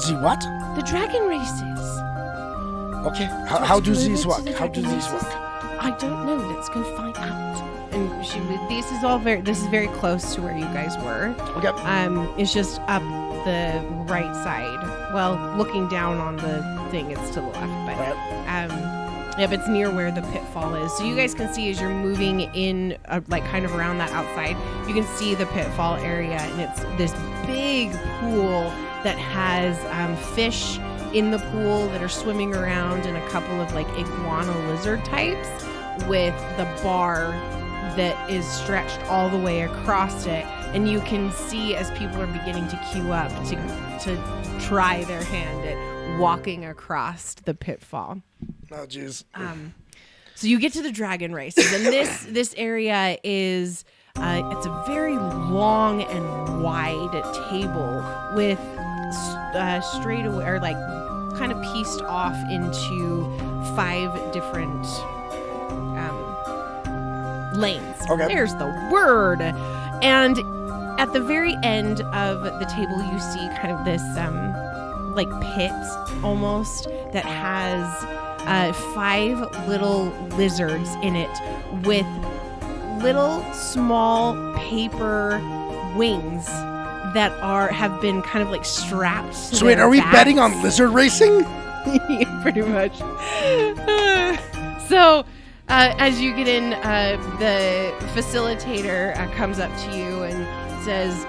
The what? The dragon races. Okay. Do you How want do to go these over work? to the How do dragon these races? work? I don't know. Let's go find out. And this is very close to where you guys were. Okay. It's just up the right side. Well, looking down on the thing, it's to the left, but yeah, but it's near where the pitfall is. So you guys can see as you're moving in, like kind of around that outside, you can see the pitfall area, and it's this big pool that has fish in the pool that are swimming around, and a couple of like iguana lizard types with the bar that is stretched all the way across it. And you can see as people are beginning to queue up to try their hand at walking across the pitfall. Oh, jeez. So you get to the dragon races, and this area is it's a very long and wide table with straight away, or like kind of pieced off into 5 different lanes. Okay. There's the word. And at the very end of the table, you see kind of this like pit almost that has 5 little lizards in it with little small paper wings that have been kind of like strapped to So wait, their are we backs. betting on lizard racing? Yeah, pretty much. So as you get in, the facilitator comes up to you and says,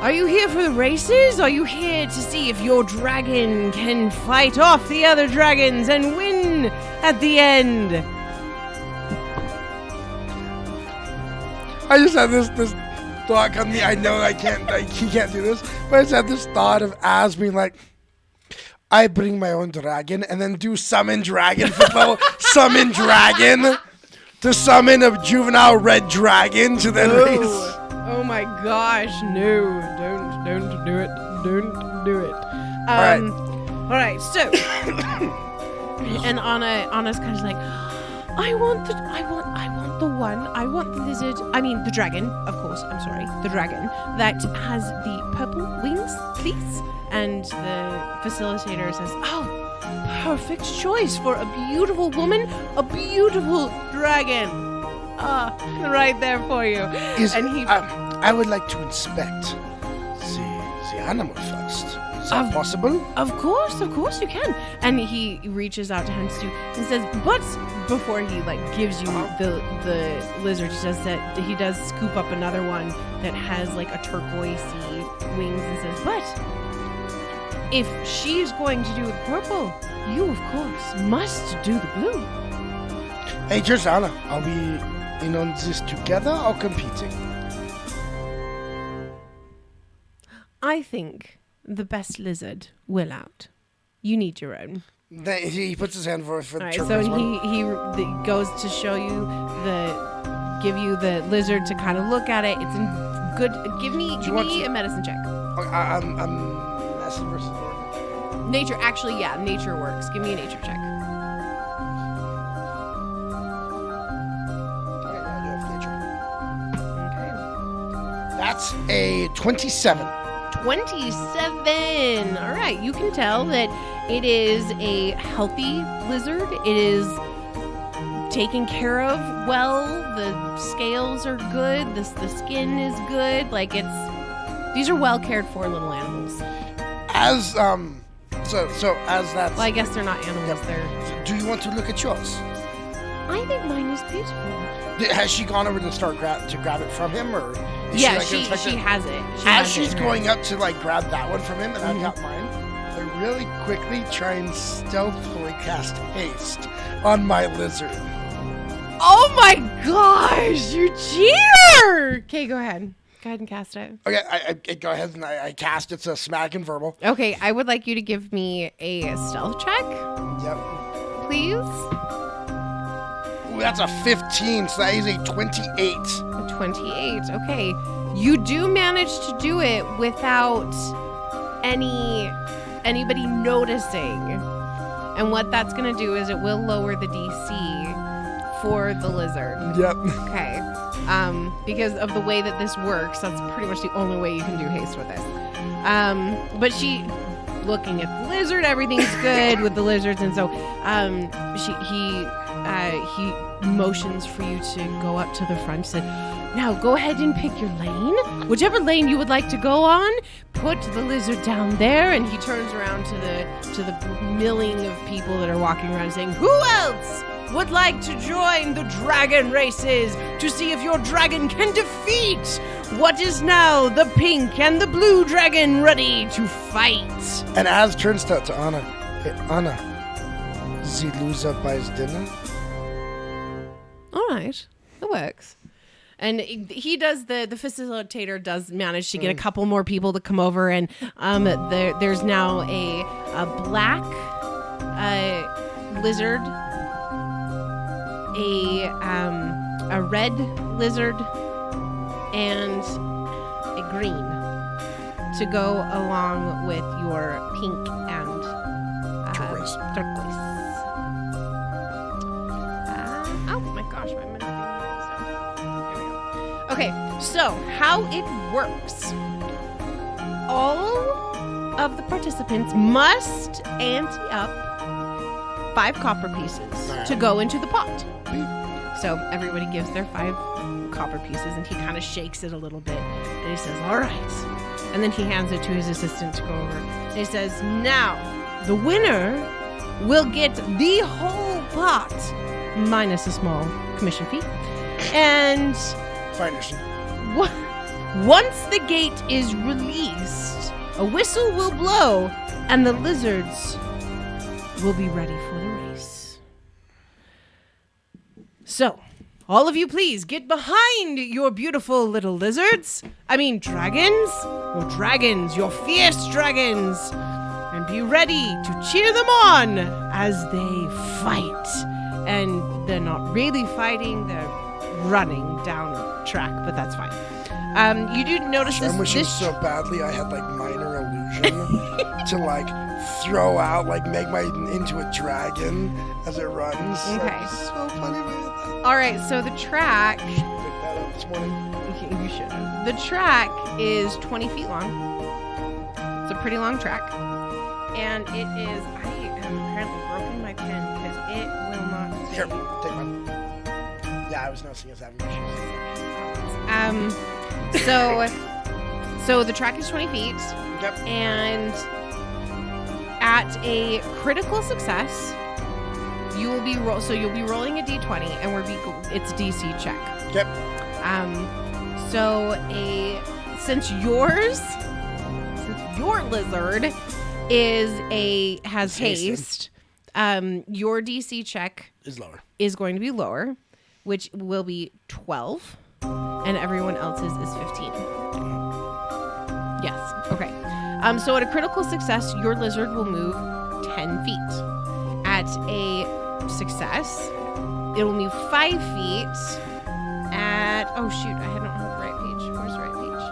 "Are you here for the races? Are you here to see if your dragon can fight off the other dragons and win at the end?" I just had this thought come to me. I know he can't do this, but I just had this thought of Az being like, I bring my own dragon and then do summon dragon for level summon dragon to summon a juvenile red dragon to then race. Oh my gosh, no, don't do it. Don't do it. right. All right, so and Anna's kind of like, I want the lizard, the dragon, of course, I'm sorry, the dragon that has the purple wings, please. And the facilitator says, "Oh, perfect choice for a beautiful woman, a beautiful dragon. Right there for you." I would like to inspect the animal first. Is that possible? Of course you can. And he reaches out to hands to you and says, but before he gives you the lizard, he says that he does scoop up another one that has like a turquoisey wings and says, but if she's going to do the purple, you of course must do the blue. Hey, Anna, are we in on this together or competing? I think the best lizard will out. You need your own. He puts his hand for the All right, turquoise so one. he goes to show you give you the lizard to kind of look at it. It's in good. Give me a medicine check. I'm medicine versus nature. Nature, actually, yeah, nature works. Give me a nature check. Okay, yeah, I do have nature. Okay. That's a 27. 27. All right, you can tell that it is a healthy lizard. It is taken care of well. The scales are good. The skin is good. These are well cared for little animals. As so as that's. Well, I guess they're not animals. They're. Do you want to look at yours? I think mine is beautiful. Has she gone over to grab it from him, or? Is Yeah, she she has it. As she's going up to grab that one from him, and I've got mine, I really quickly try and stealthily cast haste on my lizard. Oh my gosh, you cheater! Okay, go ahead. Go ahead and cast it. Okay, I go ahead and I cast. It's a smack and verbal. Okay, I would like you to give me a stealth check, Yep. please. Ooh, that's a 15, so that is a 28. 28. Okay. You do manage to do it without anybody noticing. And what that's going to do is it will lower the DC for the lizard. Yep. Okay. Because of the way that this works, that's pretty much the only way you can do haste with this. But she, looking at the lizard, everything's good with the lizards, and so he motions for you to go up to the front. Said, "Now go ahead and pick your lane, whichever lane you would like to go on. Put the lizard down there." And he turns around to the milling of people that are walking around, saying, "Who else would like to join the dragon races to see if your dragon can defeat what is now the pink and the blue dragon ready to fight?" And Az turns to Anna. Hey, Anna, the loser buys dinner? All right, that works. And he does, the facilitator does manage to get a couple more people to come over, and there's now a black lizard, a red lizard, and a green to go along with your pink and turquoise. Oh my gosh, my minute. Here we go. Okay, so how it works. All of the participants must ante up 5 copper pieces to go into the pot. So everybody gives their 5 copper pieces, and he kind of shakes it a little bit, and he says, "All right." And then he hands it to his assistant to go over. And he says, "Now, the winner will get the whole pot, minus a small commission fee. And Finders. once the gate is released, a whistle will blow, and the lizards will be ready for the race. So, all of you please get behind your beautiful little lizards. I mean dragons. Your dragons, your fierce dragons. And be ready to cheer them on as they fight. And they're not really fighting, they're running down a track, but that's fine. You do notice I'm wishing so badly I had like minor illusion to like throw out, like make my into a dragon as it runs. Okay. So funny when I had that. All right, so the track. Picked that up this morning. You should have. The track is 20 feet long. It's a pretty long track. And it is. I am apparently broken my pen because it will not. Here, take mine. Yeah, I was noticing us having issues. So the track is 20 feet. Yep. And at a critical success, you will be you'll be rolling a d20, and it's DC check. Yep. Since your lizard has haste, your DC check is going to be lower, which will be 12, and everyone else's is 15. Yes. Okay. So at a critical success, your lizard will move 10 feet. At a success, it will move 5 feet. Oh shoot, I don't have the right page. Where's the right page?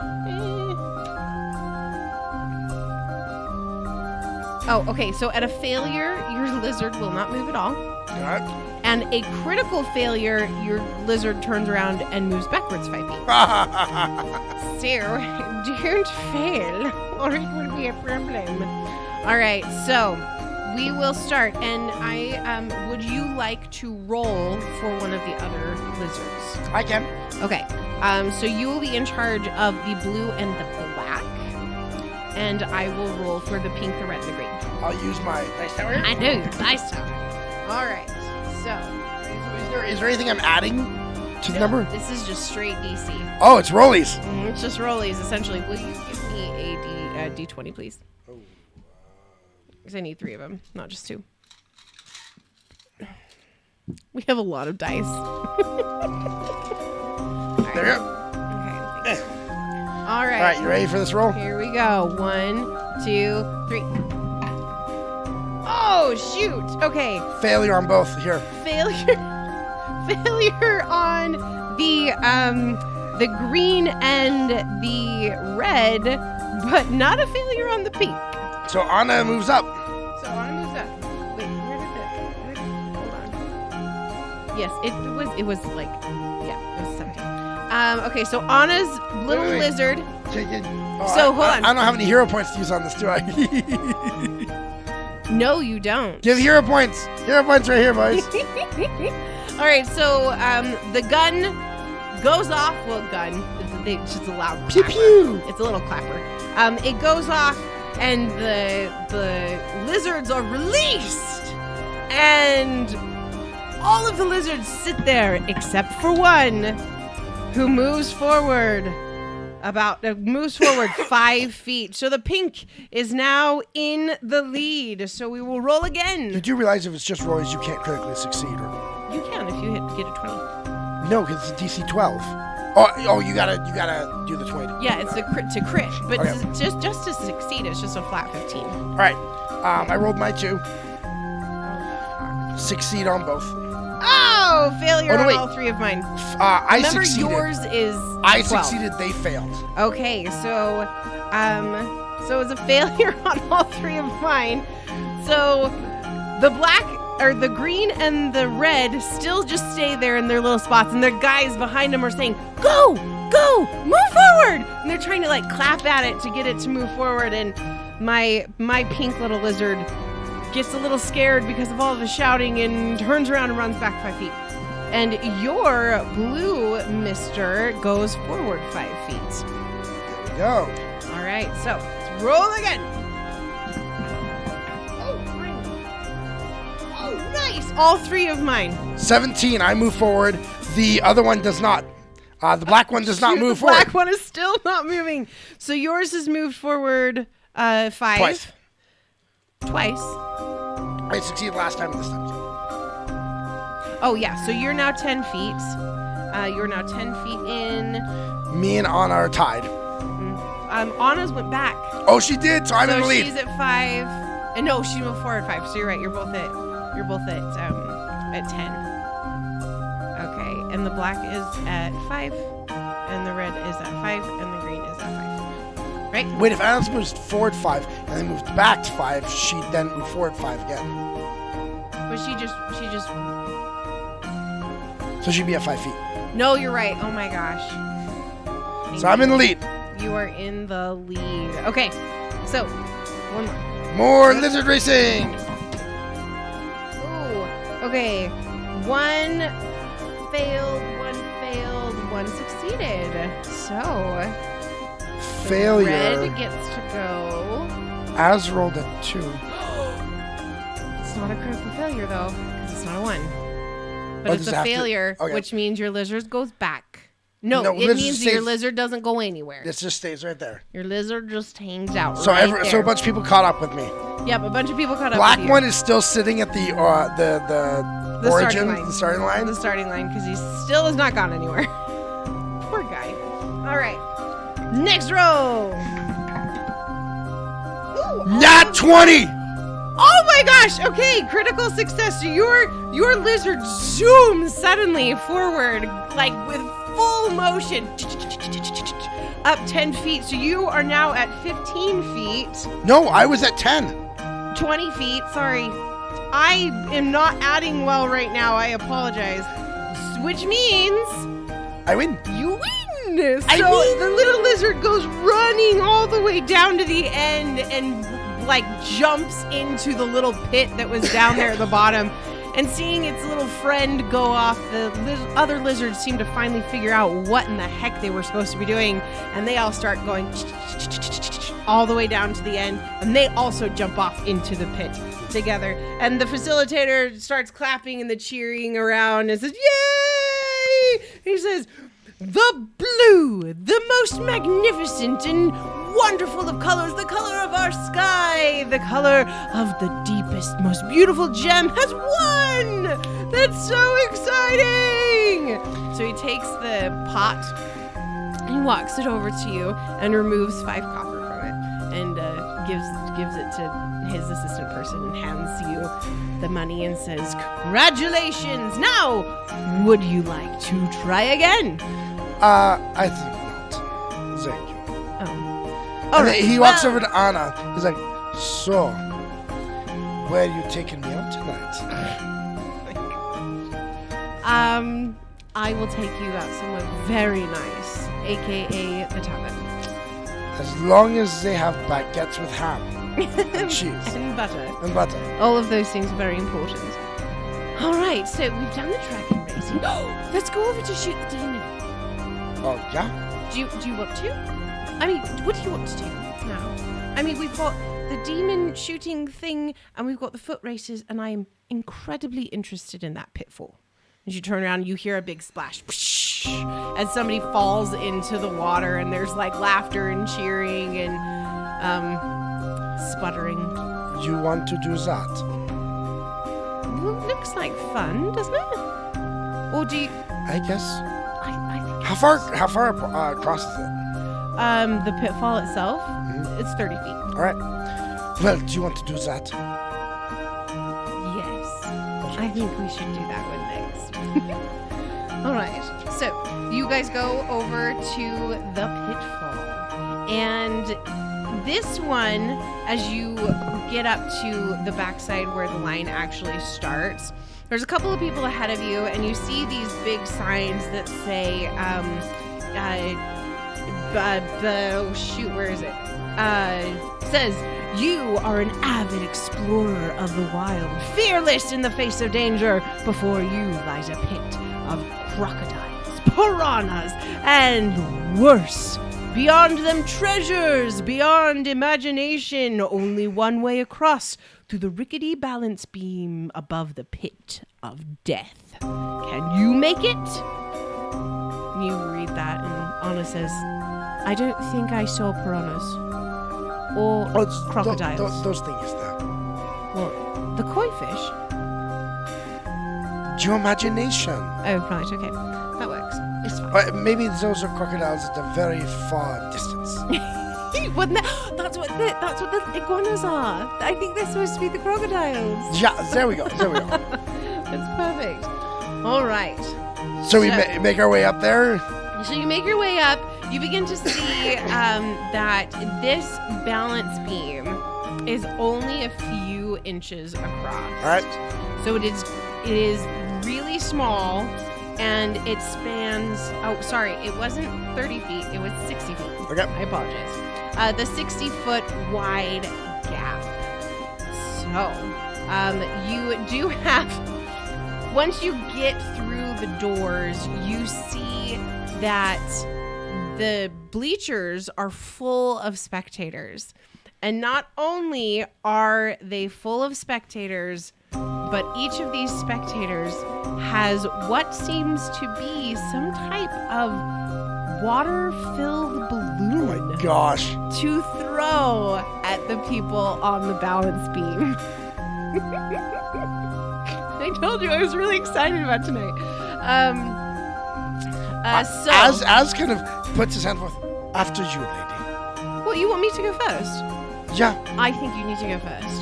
Oh, okay. So at a failure, your lizard will not move at all. Alright. And a critical failure, your lizard turns around and moves backwards 5 feet. So, don't fail, or it will be a problem. All right, so we will start. And would you like to roll for one of the other lizards? I can. Okay. So you will be in charge of the blue and the black, and I will roll for the pink, the red, and the green. I'll use my dice tower. I know, dice tower. All right. So, Is there anything I'm adding to the number? This is just straight DC. Oh, it's rollies. It's just rollies, essentially. Will you give me a D20, please? Because I need 3 of them, not just 2. We have a lot of dice. There you go. Okay. All right. All right, you ready for this roll? Here we go. 1, 2, 3. Oh, shoot. Okay. Failure on both. Here. Failure on the green and the red, but not a failure on the pink. So Anna moves up. So Anna moves up. Wait, hold on. Yes, it was like, yeah, it was 17. Okay, so Anna's little Wait. lizard. Chicken. So, hold on. I don't have any hero points to use on this, do I? No, you don't. Give hero points. Hero points right here, boys. All right, so the gun goes off. Well, gun. It's just a loud Pew clapper. pew. It's a little clapper. It goes off, and the lizards are released, and all of the lizards sit there except for one, who moves forward. Moves forward 5 feet. So the pink is now in the lead. So we will roll again. You do realize if it's just rolls, you can't critically succeed, or You can if you get a 20. no, because it's DC 12. Oh, you gotta do the 20. Yeah, it's a crit to crit, but Okay. just to succeed, it's just a flat 15. All right. I rolled my 2. Succeed on both. Oh, failure Oh, no, on wait. all 3 of mine. I Remember, succeeded. yours is I 12. succeeded. They failed. Okay, so it's a failure on all 3 of mine. So the black or the green and the red still just stay there in their little spots, and their guys behind them are saying, "Go, move forward!" And they're trying to like clap at it to get it to move forward. And my pink little lizard gets a little scared because of all the shouting and turns around and runs back 5 feet. And your blue mister goes forward 5 feet. There we go. All right, so let's roll again. Oh, mine. Oh, nice. All 3 of mine. 17. I move forward. The other one does not. The black one does not Shoot, move the forward. black one is still not moving. So yours has moved forward 5. Twice. I succeeded last time and this time. Oh, yeah. So you're now 10 feet. You're now 10 feet in. Me and Anna are tied. Anna's went back. Oh, she did. So I'm in the So lead. she's at 5. And no, she moved forward 5. So you're right. You're both at 10. Okay. And the black is at 5. And the red is at 5. And the green is at 5. Right? Wait, if Alice moves forward 5 and then moved back to 5, she'd then move forward 5 again. But she just. So she'd be at 5 feet. No, you're right. Oh my gosh. So I'm in the lead. You are in the lead. Okay. So, one More more. lizard racing. Ooh. Okay. 1 failed, 1 succeeded. So, Failure. red gets to go. Az rolled a 2. It's not a critical failure, though, because it's not a 1. But Oh, it's does it a have to- failure, okay. which means your lizard goes back. No, it lizard means that your stays- lizard doesn't go anywhere. This just stays right there. Your lizard just hangs out So right so there. a bunch of people caught up with me. Yep, a bunch of people caught up Black with you. one is still sitting at the origin, the starting line. The starting line, because he still has not gone anywhere. Poor guy. All right. Next row. Ooh, Nat 20. oh my gosh. Okay, critical success. So your lizard zooms suddenly forward, like with full motion, up 10 feet. So you are now at 15 feet. No, I was at 10. 20 feet, sorry. I am not adding well right now. I apologize. Which means I win. you win. I So win. the little lizard goes running all the way down to the end and like jumps into the little pit that was down there at the bottom. And seeing its little friend go off, the other lizards seem to finally figure out what in the heck they were supposed to be doing. And they all start going all the way down to the end. And they also jump off into the pit together. And the facilitator starts clapping and the cheering around and says, "Yay!" He says, "The blue, the most magnificent and wonderful of colors, the color of our sky, the color of the deepest, most beautiful gem has won! That's so exciting!" So he takes the pot, he walks it over to you and removes 5 copper from it and gives it to his assistant person and hands you the money and says, "Congratulations! Now, would you like to try again?" I think not. Thank you. Oh. And then he walks over to Anna. He's like, So, where are you taking me out tonight? I will take you out somewhere very nice, aka the tavern. As long as they have baguettes with ham and cheese And butter. and butter. All of those things are very important. All right, so we've done the dragon racing. Let's go over to shoot the demon. Oh, yeah? Do you want to? I mean, what do you want to do now? I mean, we've got the demon shooting thing, and we've got the foot races, and I am incredibly interested in that pitfall. As you turn around, you hear a big splash as somebody falls into the water, and there's like laughter and cheering and sputtering. You want to do that? Well, it looks like fun, doesn't it? Or do you? I guess. I think. How far across is it? The pitfall itself, it's 30 feet. All right. Well, do you want to do that? Yes. I think we should do that one next. All right. So you guys go over to the pitfall. And this one, as you get up to the backside where the line actually starts, there's a couple of people ahead of you, and you see these big signs that say, where is it? Says, you are an avid explorer of the wild, fearless in the face of danger. Before you lies a pit of crocodiles, piranhas, and worse. Beyond them treasures, beyond imagination, only one way across, through the rickety balance beam above the pit of death. Can you make it? You read that, and Anna says, I don't think I saw piranhas. Or crocodiles. Those things there. What? The koi fish? Your imagination. Oh, right, okay. That works. It's fine. But maybe those are crocodiles at a very far distance. That's what the iguanas are. I think they're supposed to be the crocodiles. Yeah, there we go. That's perfect. All right. So we make our way up there. So you make your way up. You begin to see that this balance beam is only a few inches across. All right. So it is really small, and it spans. Oh, sorry, it wasn't 30 feet. It was 60 feet. Okay. I apologize. The 60-foot wide gap. So you do have. Once you get through the doors, you see that the bleachers are full of spectators. And not only are they full of spectators, but each of these spectators has what seems to be some type of water-filled balloon. Oh my gosh. To throw at the people on the balance beam. I told you I was really excited about tonight. So Az kind of puts his hand forth. After you, lady. Well, you want me to go first? Yeah. I think you need to go first.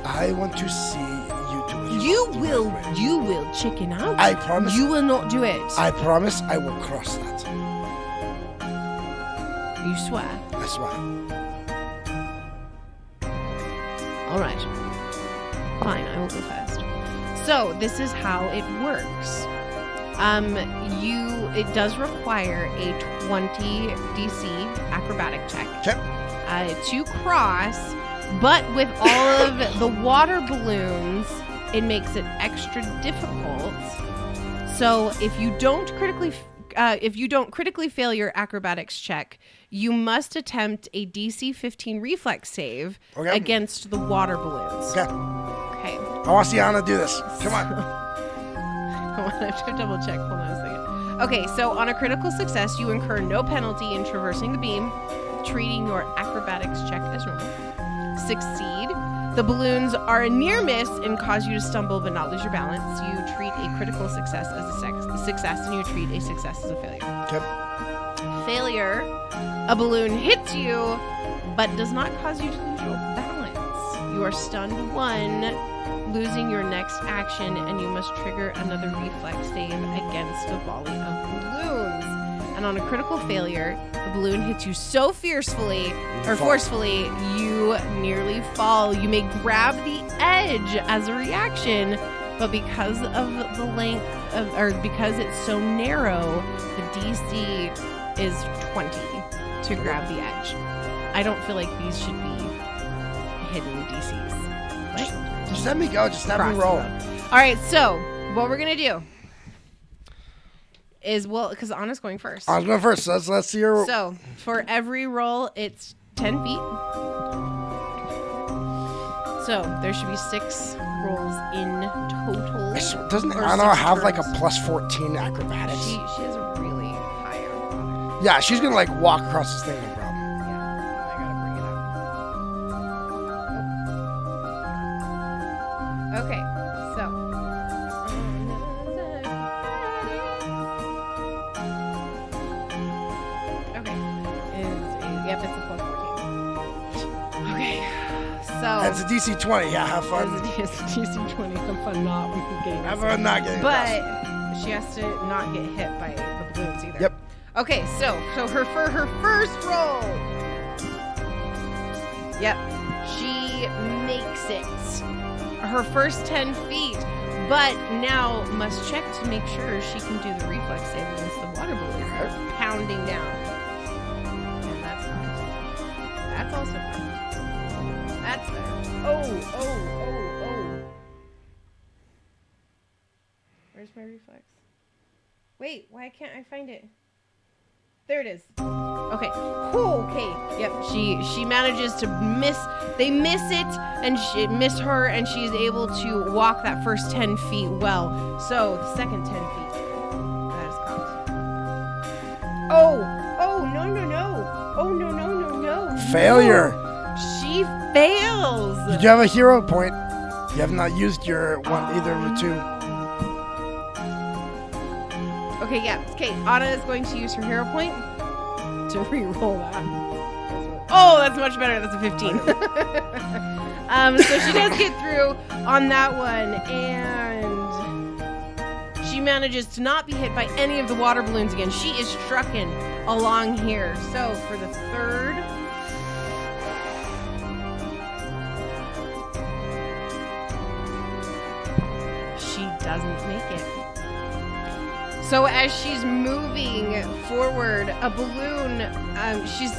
I want to see you do it. You will chicken out. I promise. You will not do it. I promise I will cross that. You swear? I swear. All right. Fine, I will go first. So this is how it works. It does require a 20 DC acrobatic check to cross, but with all of the water balloons, it makes it extra difficult. So if you don't critically fail your acrobatics check, you must attempt a DC 15 reflex save against the water balloons. Okay. Okay. I want to see Anna do this. Come on. I have to double check. Hold on a second. Okay, so on a critical success, you incur no penalty in traversing the beam, treating your acrobatics check as normal. Succeed. The balloons are a near miss and cause you to stumble but not lose your balance. You treat a critical success as a success, and you treat a success as a failure. Okay. Failure. A balloon hits you, but does not cause you to lose your balance. You are stunned 1, losing your next action, and you must trigger another reflex save against a volley of balloons. And and on a critical failure, the balloon hits you so forcefully, you nearly fall. You may grab the edge as a reaction, but because of the length of, or because it's so narrow, the DC is 20 to grab the edge. I don't feel like these should be hidden DCs. Just let me go. Just let me roll. All right, so what we're going to do is, well, because Anna's going first. I was going first, so let's see her. So for every roll, it's 10 feet. So there should be 6 rolls in total. Doesn't or Anna 6 have like a turns. plus 14 acrobatics? She has a really high acrobatics. Yeah, she's going to like walk across this thing, no problem. Yeah, I gotta bring it up. Okay, so. Okay, yep, it's a plus 14. Okay, so. That's a DC 20. Yeah, have fun. It's a DC 20. Have fun not getting Have fun not getting But across. she has to not get hit by the balloons either. Yep. Okay, so for her first roll. Yep. She makes it. Her first 10 feet, but now must check to make sure she can do the reflex save against the water balloons that are pounding down. And that's fine. That's also fine. That's there. Oh. Where's my reflex? Wait, why can't I find it? There it is. Okay. Okay. Yep. She manages to miss. They miss it, and miss her, and she's able to walk that first 10 feet well. So the second 10 feet. That is caught. Oh no. Oh no. Failure. No. She fails. You do have a hero point. You have not used your one, either of the two. Okay, yeah. Okay, Anna is going to use her hero point to re-roll that. Oh, that's much better. That's a 15. So she does get through on that one, and she manages to not be hit by any of the water balloons again. She is trucking along here. So for the third... she doesn't make it. So as she's moving forward, a balloon, she's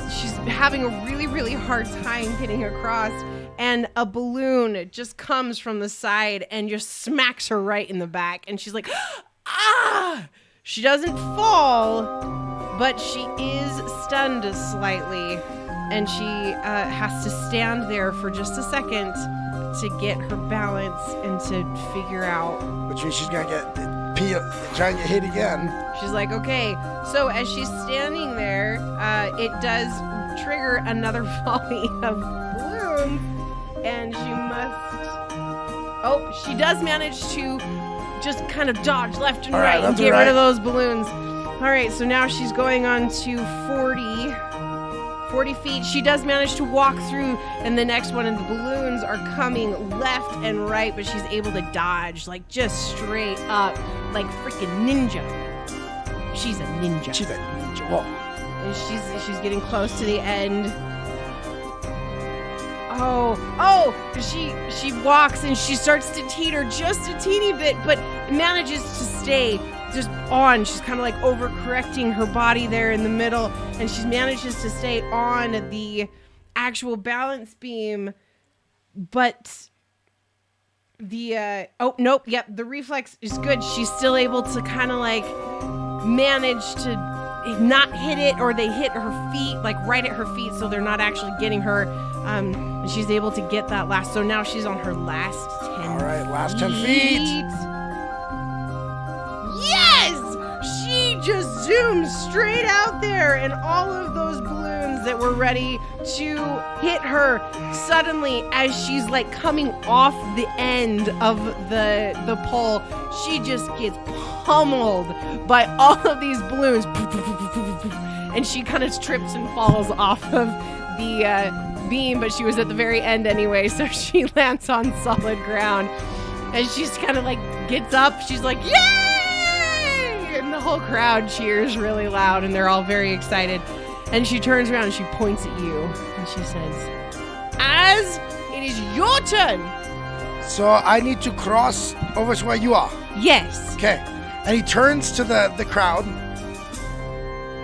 having a really, really hard time getting across, and a balloon just comes from the side and just smacks her right in the back, and she's like, ah! She doesn't fall, but she is stunned slightly, and she has to stand there for just a second to get her balance and to figure out. Which means she's going to get trying to get hit again. She's like, okay. So as she's standing there, it does trigger another volley of balloons, and she must... Oh, she does manage to just kind of dodge left and right and get rid of those balloons. All right, so now she's going on to 40 feet. She does manage to walk through, and the next one, and the balloons are coming left and right, but she's able to dodge, like, just straight up, like freaking ninja. She's a ninja. She's a ninja. Whoa. And she's getting close to the end. She walks, and she starts to teeter just a teeny bit, but manages to stay just on. She's kind of like overcorrecting her body there in the middle, and she manages to stay on the actual balance beam, but the the reflex is good. She's still able to kind of like manage to not hit it, or they hit her feet, like right at her feet, so they're not actually getting her. She's able to get that last, so now she's on her last 10 All right, last 10 feet. Yes! She just zooms straight out there, and all of those balloons that were ready to hit her, suddenly, as she's like coming off the end of the pole, she just gets pummeled by all of these balloons, and she kind of trips and falls off of the beam, but she was at the very end anyway, so she lands on solid ground, and she's kind of like gets up, she's like, yay! And And the whole crowd cheers really loud, and they're all very excited. And she turns around and she points at you, and she says, "As it is your turn." So I need to cross over to where you are. Yes. Okay. And he turns to the crowd.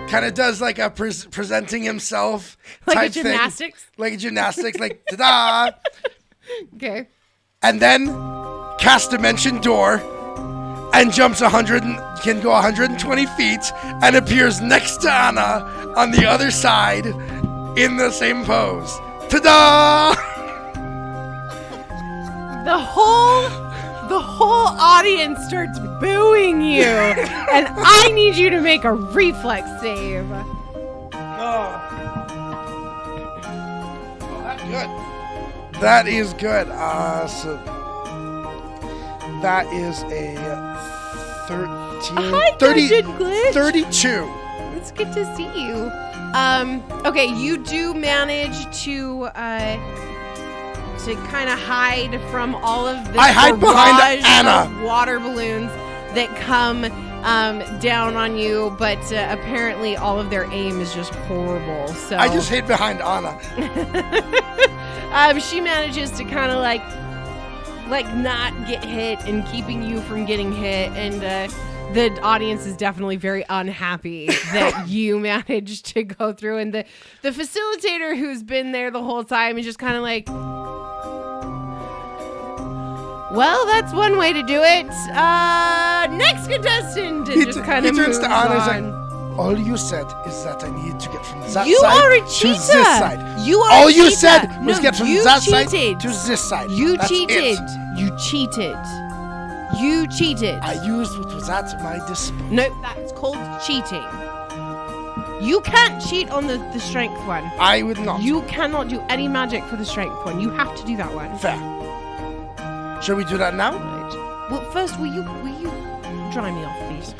Kind of does like a presenting himself Like a type thing. gymnastics? Like a gymnastics, like ta-da. Okay. And then cast dimension door and jumps can go 120 feet and appears next to Anna on the other side in the same pose. Ta-da! The whole audience starts booing you, and I need you to make a reflex save. Oh, that's good. That is good. So that is a 13, Hi, 30, Dungeon Glitch. 32. It's good to see you. Okay, you do manage to kind of hide from all of the I hide behind barrage Anna. of water balloons that come down on you, but apparently all of their aim is just horrible. So I just hid behind Anna. she manages to kind of like not get hit and keeping you from getting hit, and the audience is definitely very unhappy that you managed to go through, and the facilitator who's been there the whole time is just kind of like, well, that's one way to do it. Next contestant, and just kind of turns moves to Anna. He's on. like, all you said is that I need to get from that You side are a to cheater. this side. You are all a you cheater. said was No, get from you that side cheated. to this side. You That's cheated. it. You cheated. You cheated. I used what was at my disposal. No, that's called cheating. You can't cheat on the strength one. I would not. You cannot do any magic for the strength one. You have to do that one. Fair. Shall we do that now? Right. Well, first, will you dry me off, please?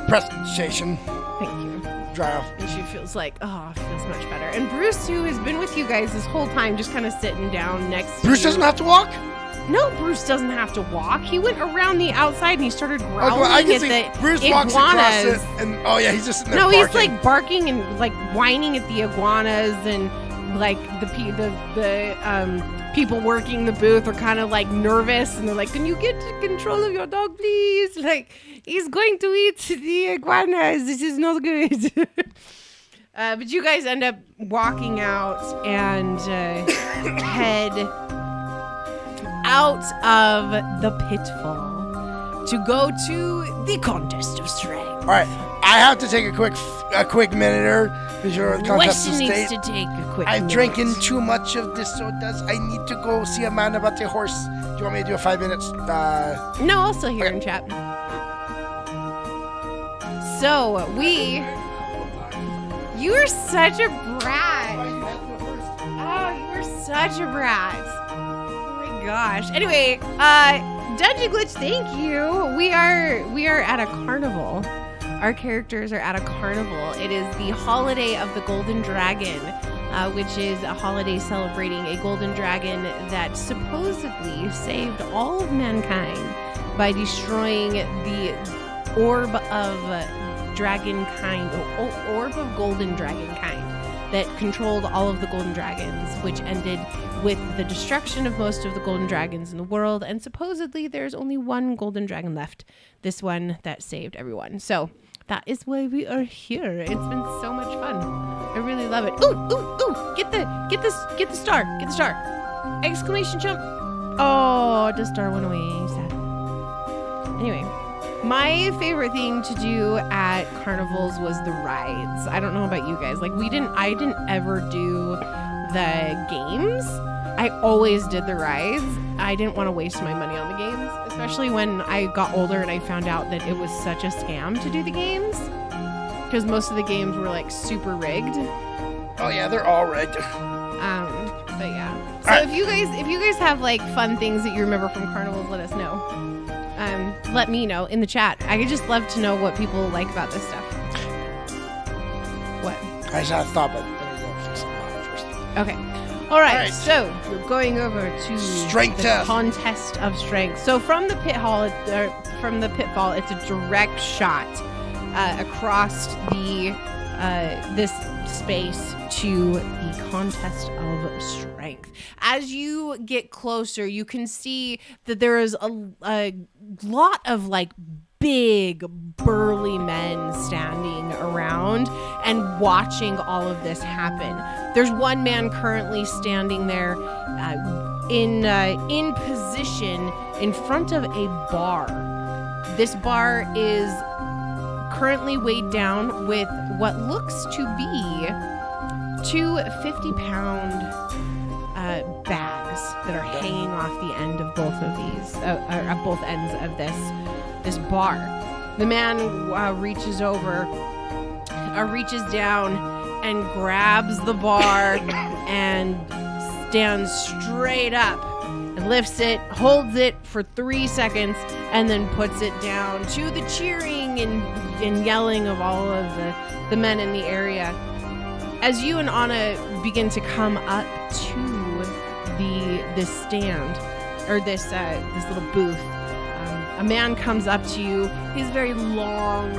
Presentation. Thank you. Dry off. And she feels like, oh, it feels much better. And Bruce, who has been with you guys this whole time, just kind of sitting down next to Bruce you. doesn't have to walk? No, Bruce doesn't have to walk. He went around the outside and he started growling Oh, well, I can at see the Bruce iguanas. walks across it and oh yeah, he's just sitting there No, barking. he's like barking and like whining at the iguanas, and like the people working the booth are kind of like nervous, and they're like, "Can you get control of your dog, please? Like, he's going to eat the iguanas. This is not good." But you guys end up walking out and head out of the pitfall to go to the contest of strength. All right, I have to take a quick minute before the contest Weston of needs state. to take a quick I've minute. drinking too much of this sodas. I need to go see a man about the horse. Do you want me to do a 5 minutes? No, I'll still hear him chat. So, you are such a brat. Oh, you are such a brat. Oh my gosh. Anyway, Dungeon Glitch, thank you. We are at a carnival. Our characters are at a carnival. It is the holiday of the Golden Dragon, which is a holiday celebrating a golden dragon that supposedly saved all of mankind by destroying the orb of dragonkind, orb of golden dragonkind that controlled all of the golden dragons, which ended with the destruction of most of the golden dragons in the world. And supposedly there's only one golden dragon left, this one that saved everyone. So that is why we are here. It's been so much fun. I really love it. Ooh, ooh, ooh! Get the star! Get the star! Exclamation jump! Oh, the star went away. Sad. Anyway, my favorite thing to do at carnivals was the rides. I don't know about you guys. Like I didn't ever do the games. I always did the rides. I didn't want to waste my money on the games, especially when I got older and I found out that it was such a scam to do the games, because most of the games were like super rigged. Oh yeah, they're all rigged. But yeah. So if you guys have like fun things that you remember from carnivals, let us know. Let me know in the chat. I could just love to know what people like about this stuff. What? I just had a thought, but let me go fix it first. Okay. All right. All right. So we're going over to Strength the test. contest of strength. So from the pitfall, it's a direct shot across the this space to the contest of strength. As you get closer, you can see that there is a lot of like big burly men standing around and watching all of this happen. There's one man currently standing there in position in front of a bar. This bar is currently weighed down with what looks to be 2 50-pound bags that are hanging off the end of both of these, at both ends of this bar. The man reaches down and grabs the bar and stands straight up and lifts it, holds it for 3 seconds, and then puts it down to the cheering and yelling of all of the men in the area. As you and Anna begin to come up to this stand, or this little booth, a man comes up to you. He's very long,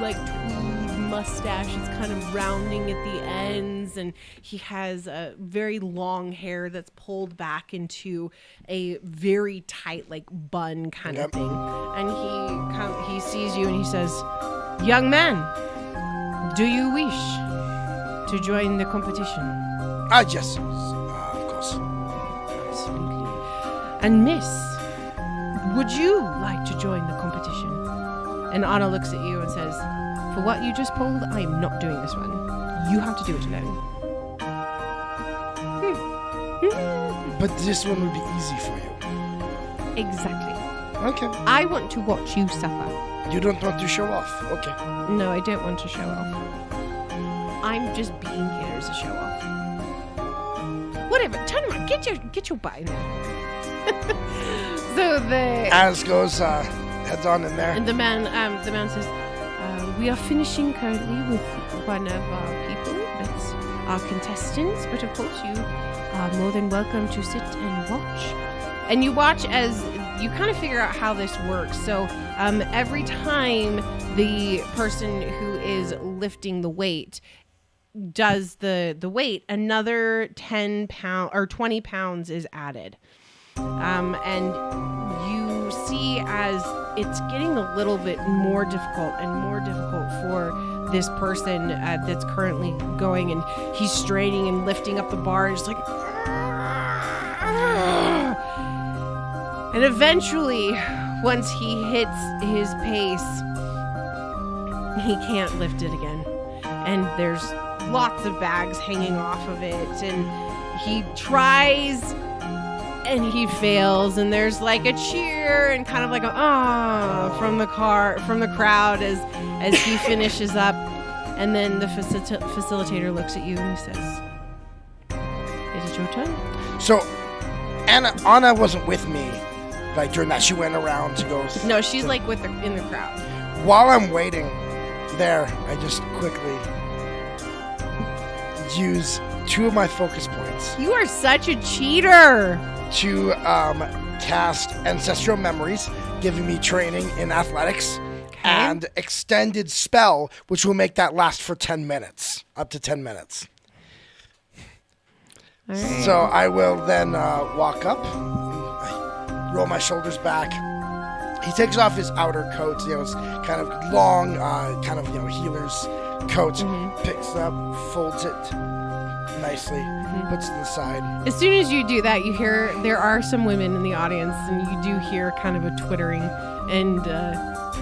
like tweed mustache. It's kind of rounding at the ends, and he has a very long hair that's pulled back into a very tight, like bun kind of thing. And he sees you and he says, "Young man, do you wish to join the competition?" Yes, of course. Absolutely. And miss, would you like to join the competition? And Anna looks at you and says, "For what you just pulled, I am not doing this one. You have to do it alone." But this one would be easy for you. Exactly. Okay. I want to watch you suffer. You don't want to show off. Okay. No, I don't want to show off. I'm just being here as a show off. Whatever, turn around, get your butt in there. So Az goes, heads on in there. And the man says, "We are finishing currently with one of our people, that's our contestants, but of course you are more than welcome to sit and watch." And you watch as you kind of figure out how this works. So every time the person who is lifting the weight does the weight, another 10 pound or 20 pounds is added. And you see as it's getting a little bit more difficult and more difficult for this person that's currently going, and he's straining and lifting up the bar and just like, and eventually once he hits his pace, he can't lift it again. And there's lots of bags hanging off of it, and he tries and he fails, and there's like a cheer and kind of like a from the crowd as he finishes up. And then the facilitator looks at you and he says, "Is it your turn?" So Anna wasn't with me like during that. She went around to go. No, she's like in the crowd. While I'm waiting there, I just quickly use 2 of my focus points. You are such a cheater. To cast Ancestral Memories, giving me training in athletics, and Extended Spell, which will make that last for 10 minutes, up to 10 minutes. All right. So I will then walk up, roll my shoulders back. He takes off his outer coat, it's kind of long, healer's coat, picks it up, folds it nicely, puts it to the side. As soon as you do that, you hear there are some women in the audience, and you do hear kind of a twittering. And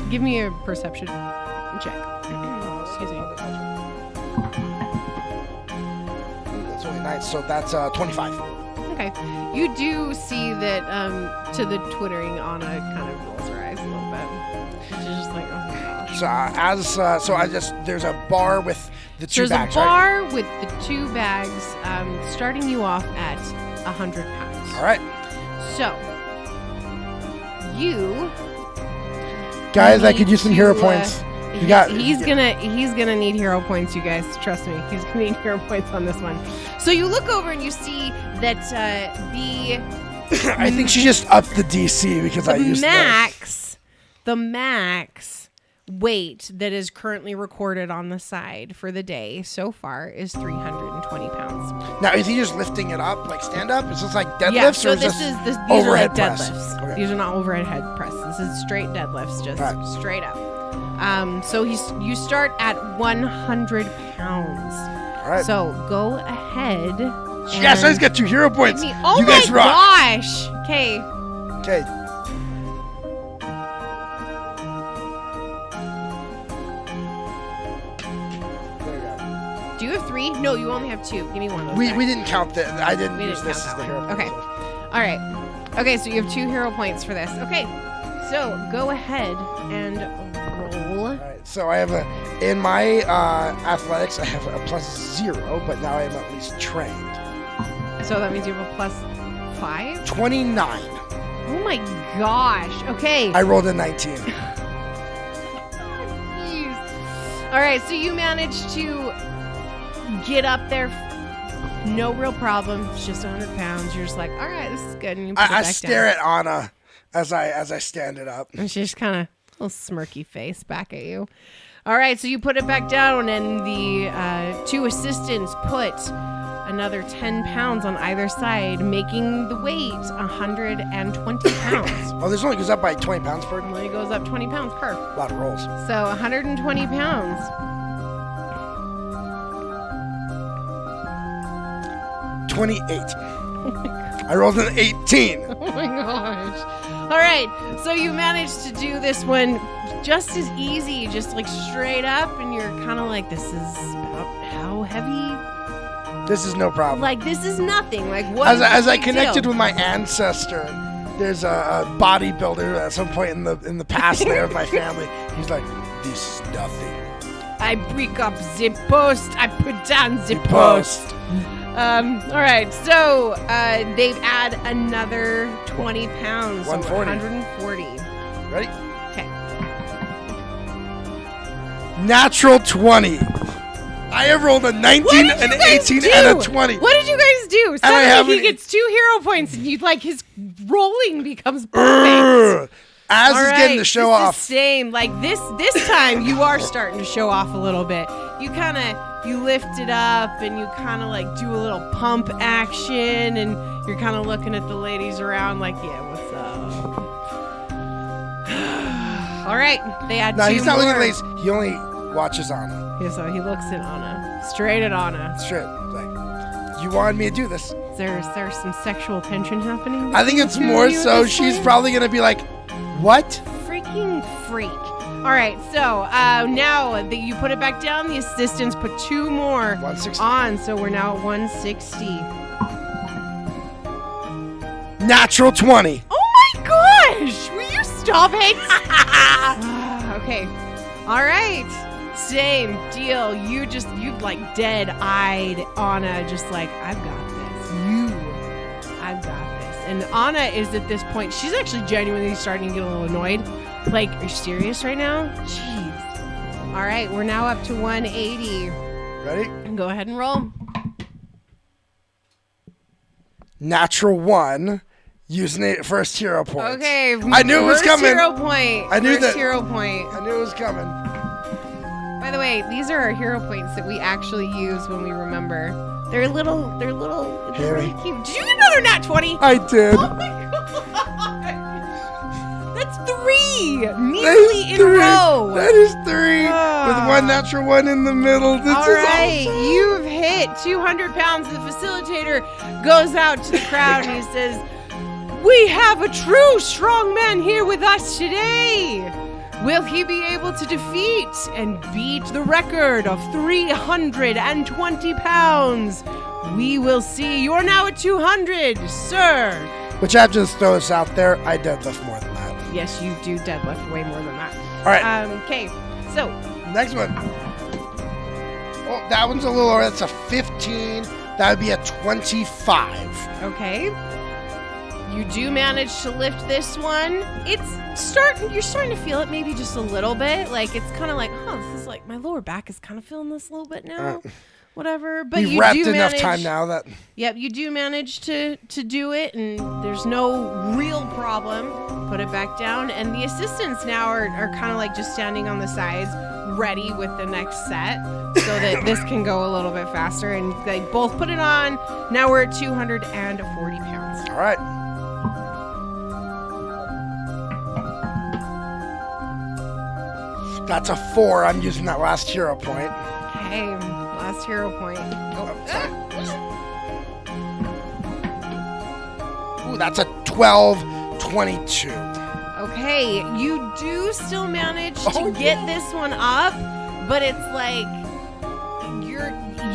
give me a perception check. Excuse me. That's only nice. So that's 25. Okay. You do see that to the twittering, Anna kind of rolls her eyes a little bit. She's just like, oh my gosh. There's a bar with the 2 bags. There's a bar right? with the 2 bags, starting you off at 100 pounds. All right. So, you guys, I could use some hero points. He's gonna need hero points, you guys. Trust me, he's gonna need hero points on this one. So you look over and you see that I think she just upped the DC because I used the max weight that is currently recorded on the side for the day so far is 320 pounds. Now, is he just lifting it up, like stand up? Is this like deadlifts? Yeah, so or these this are like overhead press? deadlifts. Okay. These are not overhead press. This is straight deadlifts, just Right. straight up. So you start at 100 pounds. All right. So go ahead. Yes, I just got 2 hero points. Oh you guys my rock. gosh. Okay. Okay. Do you have 3? No, you only have 2. Give me one of those. We back. didn't count that. I didn't We use didn't this count as the that hero one. point. Okay. All right. Okay, so you have 2 hero points for this. Okay. So go ahead and roll. All right. So I have in my athletics, I have a +0, but now I am at least trained. So that means you have a +5? 29. Oh my gosh. Okay. I rolled a 19. Jeez. All right, so you managed to get up there. No real problem. It's just 100 pounds. You're just like, all right, this is good. And you put it I back stare down. at Anna as I stand it up. And she's kind of a little smirky face back at you. All right, so you put it back down, and the 2 assistants put another 10 pounds on either side, making the weight 120 pounds. Oh, this only goes up by 20 pounds per. It only goes up 20 pounds per. A lot of rolls. So 120 pounds. 28. I rolled an 18. Oh my gosh. All right, so you managed to do this one just as easy, just like straight up, and you're kind of like, this is about how heavy? This is no problem. Like, this is nothing. Like, what? As I connected with my ancestor, there's a bodybuilder at some point in the past there of my family. He's like, this is nothing. I break up the post. I put down the post. All right, so they've add another 20 pounds. 140. So 140. Ready? Okay. Natural 20. I have rolled a 19, an 18, and a 20. What did you guys do? I Suddenly haven't- he gets 2 hero points, and you like his rolling becomes perfect. Urgh. Az All is right, getting to show this is off. same. Like this time you are starting to show off a little bit. You lift it up and you kind of like do a little pump action, and you're kind of looking at the ladies around like, yeah, what's up? All right, they add 2 No, he's not more. looking at ladies. He only watches Anna. Yeah, so he looks at Anna, straight at Anna. Straight. Like, you wanted me to do this. Is there some sexual tension happening? I think it's between more you at so this she's point? probably going to be like, what? Freaking freak. All right, so now that you put it back down, the assistants put 2 more 160. on, so we're now at 160. Natural 20. Oh my gosh! Will you stop it? Okay. All right. Same deal. You've like dead-eyed Anna, just like, I've got this. I've got this. And Anna is at this point, she's actually genuinely starting to get a little annoyed. Like, are you serious right now? Jeez. All right, we're now up to 180. Ready? Go ahead and roll. Natural 1. Using it first hero point. Okay. I knew it was first coming. Hero point. I knew first that- hero point. I knew it was coming. By the way, these are our hero points that we actually use when we remember. They're little, it's Harry. really cute. Did you get another nat 20? I did. Oh my god! That's 3! Nearly in a row! That is 3. With 1 natural 1 in the middle. This All is right, awesome. you've hit 200 pounds. The facilitator goes out to the crowd and he says, "We have a true strong man here with us today. Will he be able to defeat and beat the record of 320 pounds? We will see. You are now at 200, sir." Which I have to just throw this out there. I deadlift more than that. Yes, you do deadlift way more than that. All right. Okay, so Next one. Oh, that one's a little lower. That's a 15. That would be a 25. okay. You do manage to lift this one. You're starting to feel it maybe just a little bit. Like, it's kind of like, this is like, my lower back is kind of feeling this a little bit now. whatever. But We've you wrapped do enough manage, time now that Yep, you do manage to do it, and there's no real problem. Put it back down, and the assistants now are kind of like just standing on the sides, ready with the next set, so that this can go a little bit faster. And they both put it on. Now we're at 240 pounds. all right. That's a 4. I'm using that last hero point. Okay, last hero point. Ooh, that's a 12-22. Okay, you do still manage to Oh, get this one up, but it's like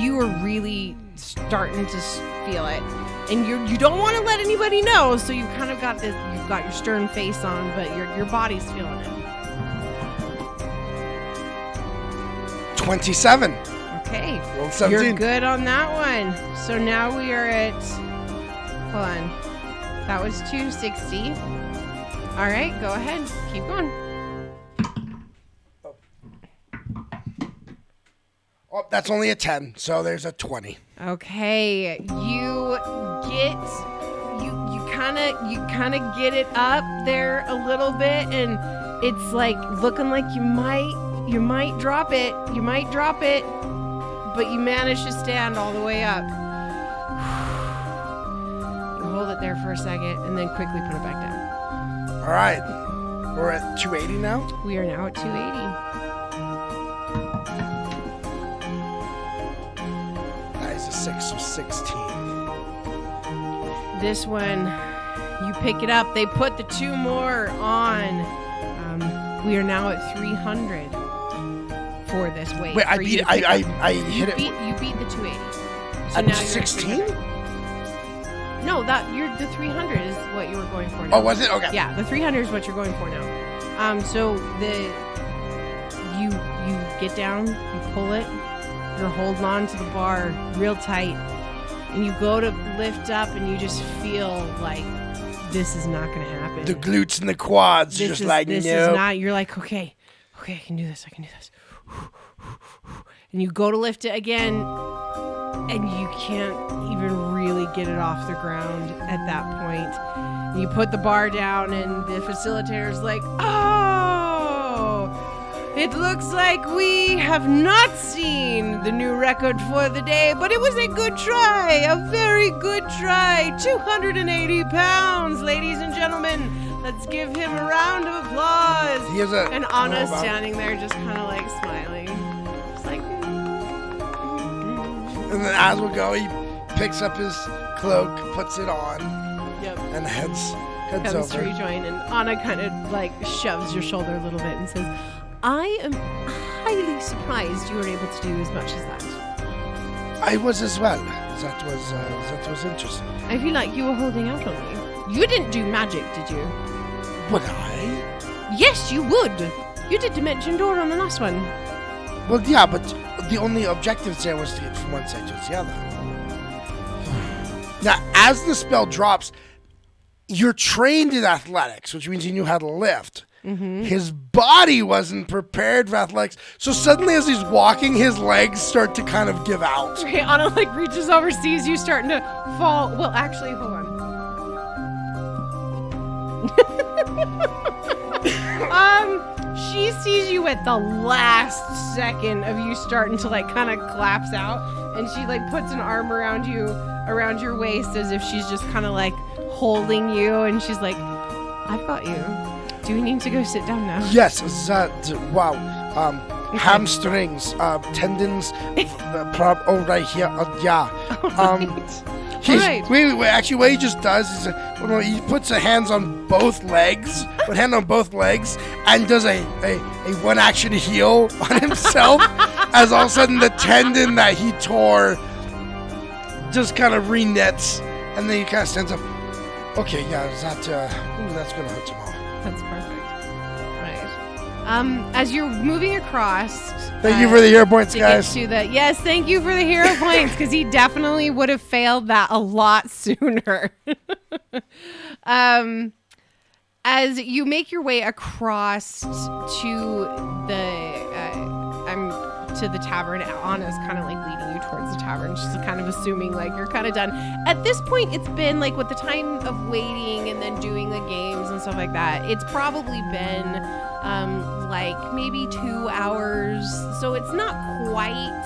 you are really starting to feel it, and you don't want to let anybody know. So you kind of got this. You've got your stern face on, but your body's feeling it. 27. Okay, Rolled 17. you're good on that one. So now we are at. Hold on, that was 260. All right, go ahead. Keep going. Oh, that's only a 10, so there's a 20. Okay, you kind of get it up there a little bit, and it's like looking like you might drop it. You might drop it, but you manage to stand all the way up. You hold it there for a second, and then quickly put it back down. All right. We're at 280 now. We are now at 280. That is a 6, so 16. This one, you pick it up. They put the 2 more on. We are now at 300 for this weight. Wait, I for beat you it. to pick up. I hit it. You beat the 280. So At now you're at 16? 300. No, the 300 is what you were going for now. Oh, was it? Okay. Yeah, the 300 is what you're going for now. So you get down, you pull it, you're holding on to the bar real tight, and you go to lift up, and you just feel like this is not going to happen. The glutes and the quads This just is, like, this nope. is not. You're like, okay, I can do this. And you go to lift it again, and you can't even really get it off the ground at that point. And you put the bar down, and the facilitator's like, oh, it looks like we have not seen the new record for the day, but it was a good try, a very good try. 280 pounds, ladies and gentlemen. Let's give him a round of applause. He has a. And I don't know Anna's about- standing there just kind of like smiling. Just like, And then as we go, he picks up his cloak, puts it on, yep. and heads Comes to over. rejoin, and Anna kind of like shoves your shoulder a little bit and says, I am highly surprised you were able to do as much as that. I was as well. That was interesting. I feel like you were holding out on me. You didn't do magic, did you? Would I? Yes, you would. You did Dimension Door on the last one. Well, yeah, but the only objective there was to get from one side to the other. Now, as the spell drops, you're trained in athletics, which means you knew how to lift. Mm-hmm. His body wasn't prepared for athletics, so suddenly as he's walking, his legs start to kind of give out. Okay, Anna like reaches over, sees you starting to fall. Well, actually, hold on. She sees you at the last second of you starting to like kind of collapse out, and she like puts an arm around your waist as if she's just kind of like holding you, and she's like, I've got you. Do we need to go sit down now? Yes, wow. Hamstrings, tendons, right here, yeah. Right. Wait, actually, what he just does is he puts a hands on both legs, and does a one action heal on himself, as all of a sudden the tendon that he tore just kind of re-knits, and then he kind of stands up. Okay, yeah, that's gonna hurt tomorrow. That's perfect. Right. As you're moving across. Thank you for the hero points, to get guys. to the, yes, thank you for the hero points, because he definitely would have failed that a lot sooner. As you make your way across to the to the tavern. Anna's kind of like leading you towards the tavern. She's kind of assuming like you're kind of done. At this point, it's been like with the time of waiting and then doing the games and stuff like that, it's probably been like maybe 2 hours. So it's not quite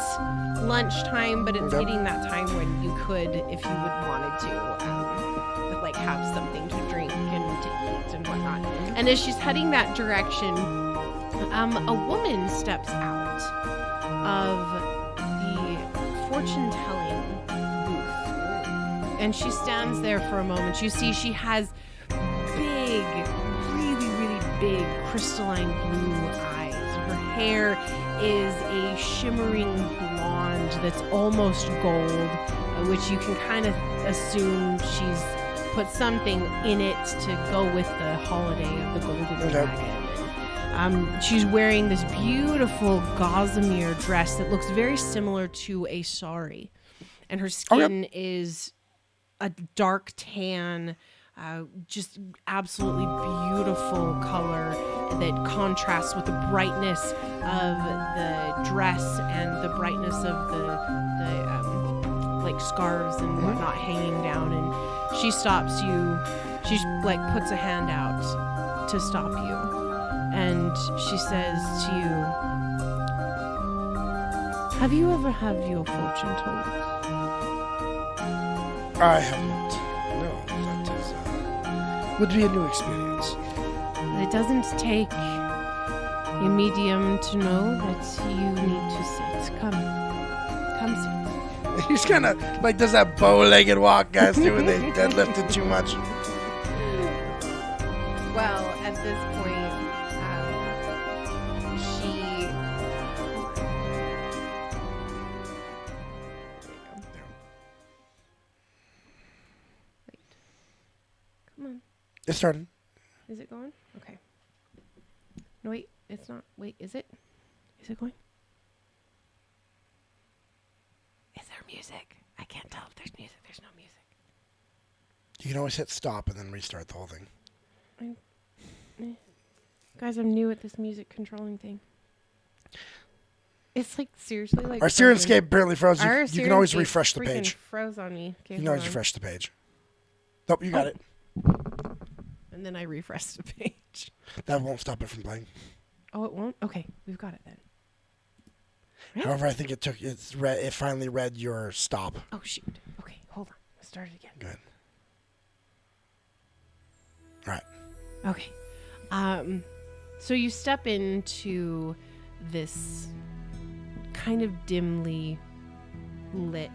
lunchtime, but it's hitting that time when you could, if you would wanted to, like have something to drink and to eat and whatnot. And as she's heading that direction, a woman steps out of the fortune-telling booth, and she stands there for a moment. You see she has big, really, really big crystalline blue eyes. Her hair is a shimmering blonde that's almost gold, which you can kind of assume she's put something in it to go with the holiday of the Golden Dragon. She's wearing this beautiful gossamer dress that looks very similar to a sari. And her skin is a dark tan, just absolutely beautiful color that contrasts with the brightness of the dress and the brightness of the like scarves and whatnot hanging down. And she stops you. She like puts a hand out to stop you. And she says to you, have you ever had your fortune told? I have not. No, that is, would be a new experience. It doesn't take a medium to know that you need to sit. Come sit. He's kind of like does that bow-legged walk guys do when they deadlifted too much. Well, at this point, It started. Is it going? Okay. No, wait. It's not. Wait, is it? Is it going? Is there music? I can't tell if there's music. There's no music. You can always hit stop and then restart the whole thing. Guys, I'm new at this music controlling thing. It's like seriously like... Our Sirenscape apparently froze. You can always refresh the page. Froze on me. Okay, you can always refresh the page. Nope, you got it. And then I refreshed the page. That won't stop it from playing. Oh, it won't? Okay, we've got it then. Right? However, I think it finally read your stop. Oh, shoot. Okay, hold on. Let's start it again. Good. All right. Okay. So you step into this kind of dimly lit...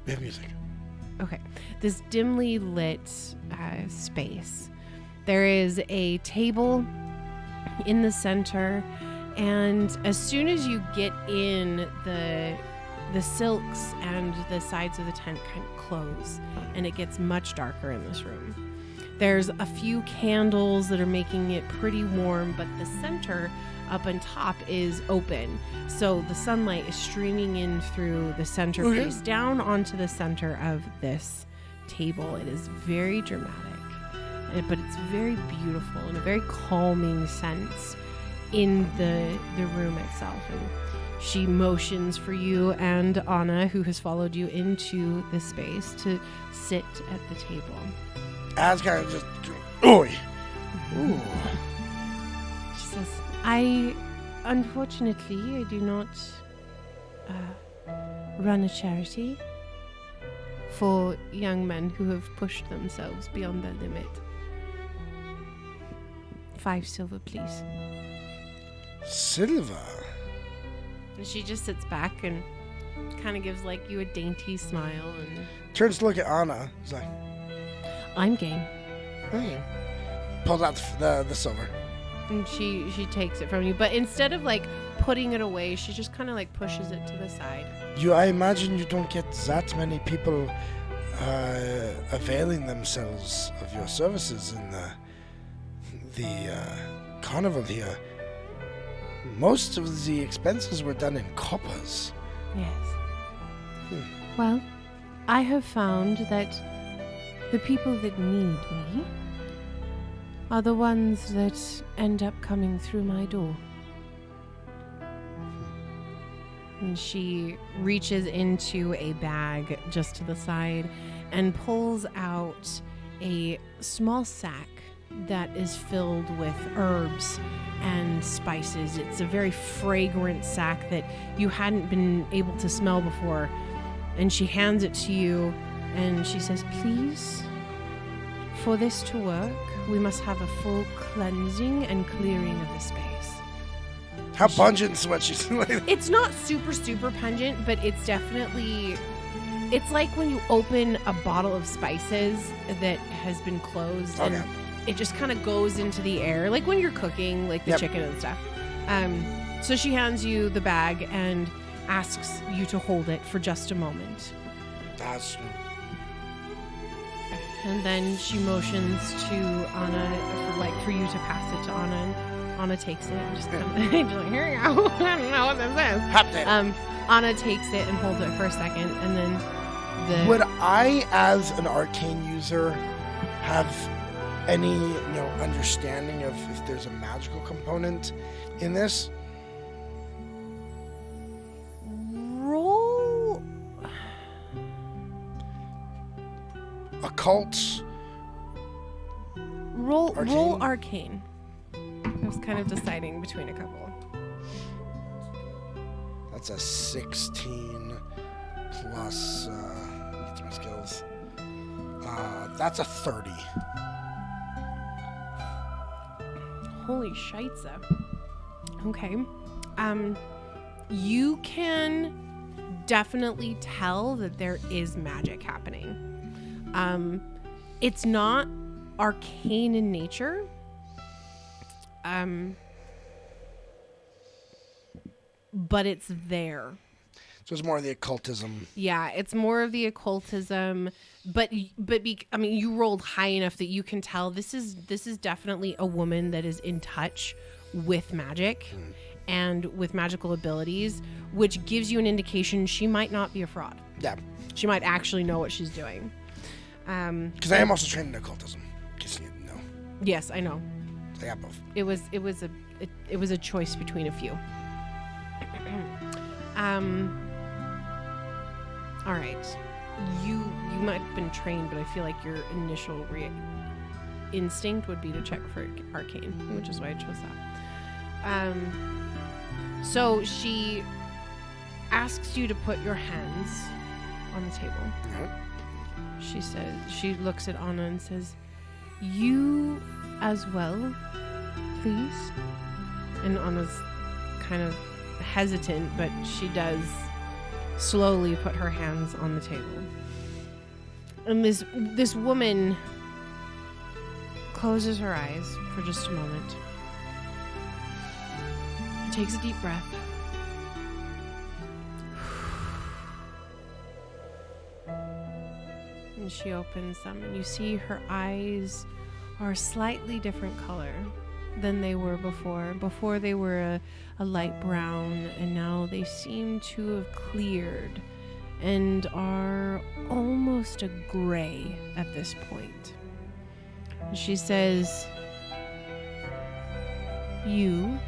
We have music. Okay. This dimly lit space. There is a table in the center, and as soon as you get in, the silks and the sides of the tent kind of close, and it gets much darker in this room. There's a few candles that are making it pretty warm, but the center up on top is open. So the sunlight is streaming in through the center face down onto the center of this table. It is very dramatic, but it's very beautiful and a very calming sense in the room itself. And she motions for you and Anna, who has followed you into this space, to sit at the table. As kind of just... Ooh. She says, unfortunately, I do not run a charity for young men who have pushed themselves beyond their limit. 5 silver, please. Silver? And she just sits back and kind of gives like you a dainty smile and turns to look at Anna. He's like, I'm game. Pulls out the silver. And she takes it from you, but instead of like putting it away, she just kind of like pushes it to the side. I imagine you don't get that many people availing themselves of your services in the carnival here. Most of the expenses were done in coppers. Yes. Well, I have found that the people that need me are the ones that end up coming through my door. And she reaches into a bag just to the side and pulls out a small sack that is filled with herbs and spices. It's a very fragrant sack that you hadn't been able to smell before. And she hands it to you and she says, please, for this to work, we must have a full cleansing and clearing of the space. How pungent is what she's like? It's not super pungent, but it's definitely... It's like when you open a bottle of spices that has been closed and it just kind of goes into the air, like when you're cooking, like the chicken and stuff. So she hands you the bag and asks you to hold it for just a moment. And then she motions to Anna for you to pass it to Anna. And Anna takes it and just kind of just like, here you go. I don't know what this is. Anna takes it and holds it for a second, and then Would I, as an arcane user, have any understanding of if there's a magical component in this? Roll Occult. Roll arcane. I was kind of deciding between a couple. That's a 16 plus what's my skills? That's a 30. Holy shitza. Okay. You can definitely tell that there is magic happening. It's not arcane in nature. But it's there. So it's more of the occultism. Yeah, it's more of the occultism, you rolled high enough that you can tell this is definitely a woman that is in touch with magic and with magical abilities, which gives you an indication she might not be a fraud. Yeah. She might actually know what she's doing. Because I am also trained in occultism. In case you didn't know. Yes, I know. I got both. It was a choice between a few. All right. You might have been trained, but I feel like your initial instinct would be to check for arcane, which is why I chose that. So she asks you to put your hands on the table. Mm-hmm. She looks at Anna and says, "You as well, please." And Anna's kind of hesitant, but she does slowly put her hands on the table. And this woman closes her eyes for just a moment, takes a deep breath, and she opens them, and you see her eyes are a slightly different color than they were before. Before they were a light brown, and now they seem to have cleared and are almost a gray at this point. She says, "You,"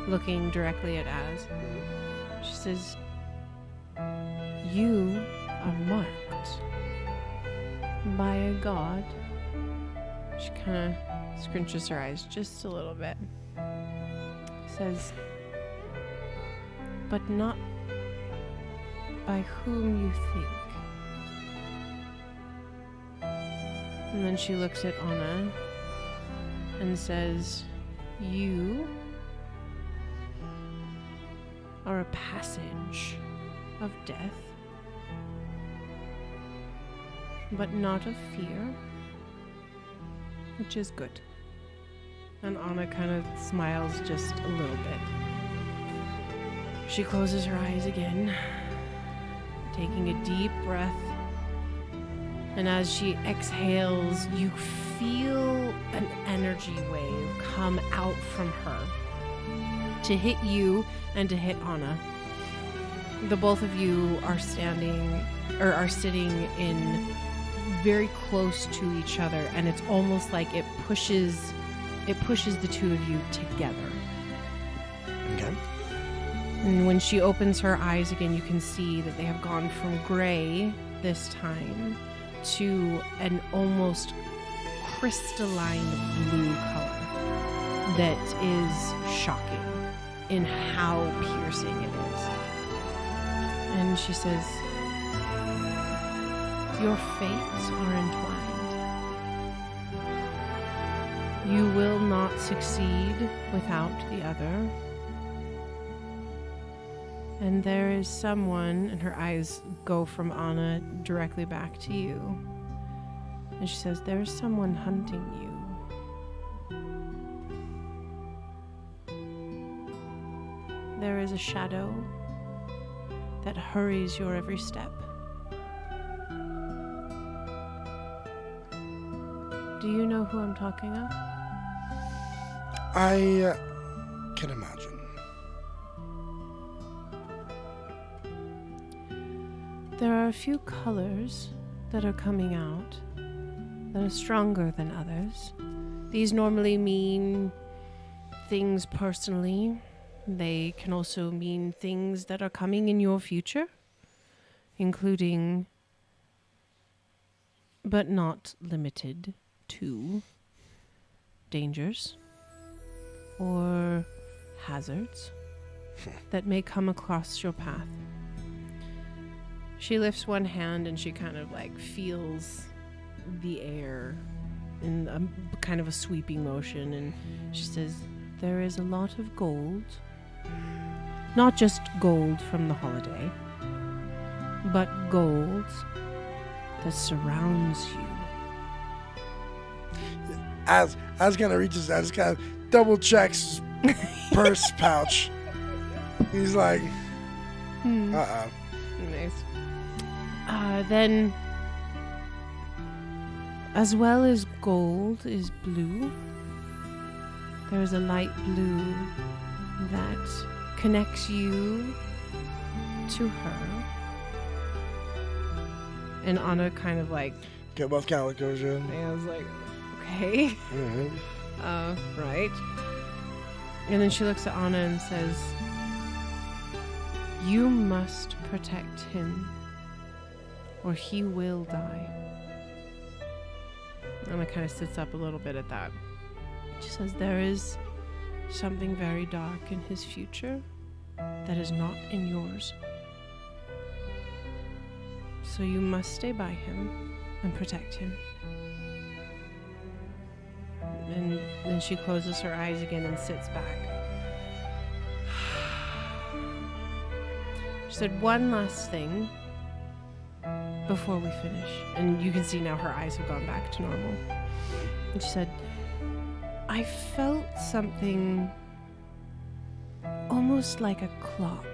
looking directly at Az, she says, "You are marked by a god." She kind of scrunches her eyes just a little bit. Says, "But not by whom you think." And then she looks at Anna and says, "You are a passage of death, but not of fear, which is good." And Anna kind of smiles just a little bit. She closes her eyes again, taking a deep breath. And as she exhales, you feel an energy wave come out from her to hit you and to hit Anna. The both of you are sitting in very close to each other, and it's almost like it pushes the two of you together. Okay. And when she opens her eyes again, you can see that they have gone from gray this time to an almost crystalline blue color that is shocking in how piercing it is. And she says, your fates are entwined. You will not succeed without the other. And there is someone, and her eyes go from Anna directly back to you. And she says, there is someone hunting you. There is a shadow that hurries your every step. Do you know who I'm talking of? I can imagine. There are a few colors that are coming out that are stronger than others. These normally mean things personally. They can also mean things that are coming in your future, including, but not limited to, dangers or hazards that may come across your path. She lifts one hand and she kind of like feels the air in a kind of a sweeping motion, and she says, there is a lot of gold, not just gold from the holiday, but gold that surrounds you. As kind of reaches out, just kind of double checks his purse pouch. He's like, Nice. Then, as well as gold is blue. There is a light blue that connects you to her. And Anna kind of like... Okay, both kind of look over you. I was like, okay. Mm-hmm. Right. And then she looks at Anna and says, you must protect him, or he will die. Anna kind of sits up a little bit at that. She says, there is something very dark in his future that is not in yours. So you must stay by him and protect him. And then she closes her eyes again and sits back. She said, one last thing before we finish. And you can see now her eyes have gone back to normal. And she said, I felt something almost like a clock.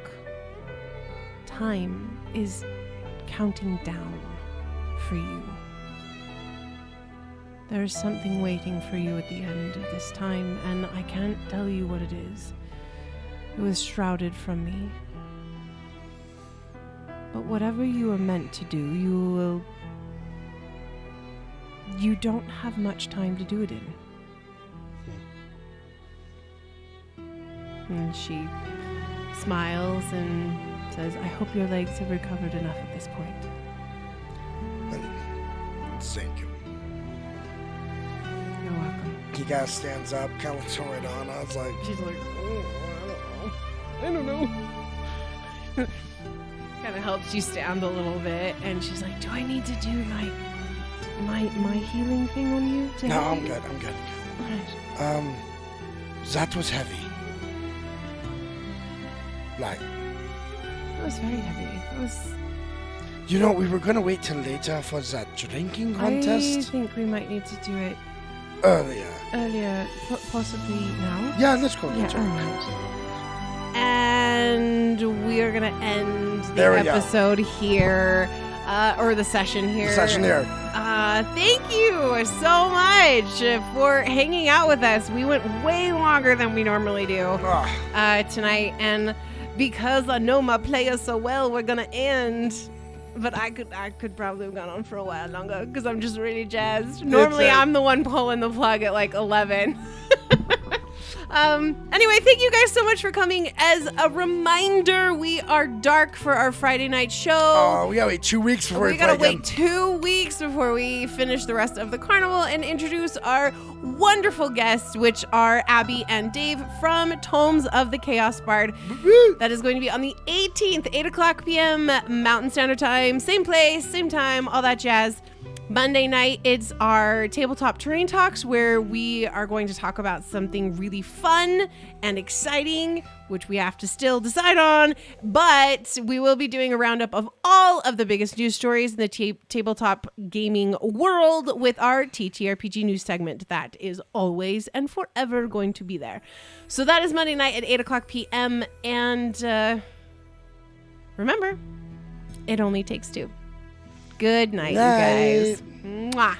Time is counting down for you. There is something waiting for you at the end of this time, and I can't tell you what it is. It was shrouded from me. But whatever you are meant to do, you don't have much time to do it in. And she smiles and says, I hope your legs have recovered enough at this point. Thank you. You're welcome. He kind of stands up, kind of looks right on us, like... She's like, I don't know. Kind of helps you stand a little bit, and she's like, do I need to do like my healing thing on you? No, I'm good. Alright. That was heavy. Like... That was very heavy. That was... You know, we were going to wait till later for that drinking contest. I think we might need to do it Earlier, possibly now. Yeah, let's go. Yeah, alright. And we are going to end the episode here, or the session here. Thank you so much for hanging out with us. We went way longer than we normally do tonight, and because I know my players so well, we're going to end. But I could probably have gone on for a while longer because I'm just really jazzed. Normally, I'm the one pulling the plug at like 11. Anyway, thank you guys so much for coming. As a reminder, we are dark for our Friday night show. Oh, we gotta wait 2 weeks before we gotta play wait 2 weeks before we finish the rest of the carnival and introduce our wonderful guests, which are Abby and Dave from Tomes of the Chaos Bard. Woo! That is going to be on the 18th, 8 o'clock p.m. Mountain Standard Time. Same place, same time, all that jazz. Monday night, it's our tabletop terrain talks, where we are going to talk about something really fun and exciting, which we have to still decide on, but we will be doing a roundup of all of the biggest news stories in the tabletop gaming world with our TTRPG news segment that is always and forever going to be there. So that is Monday night at 8 o'clock p.m. And remember, it only takes two. Good night, you guys. Mwah.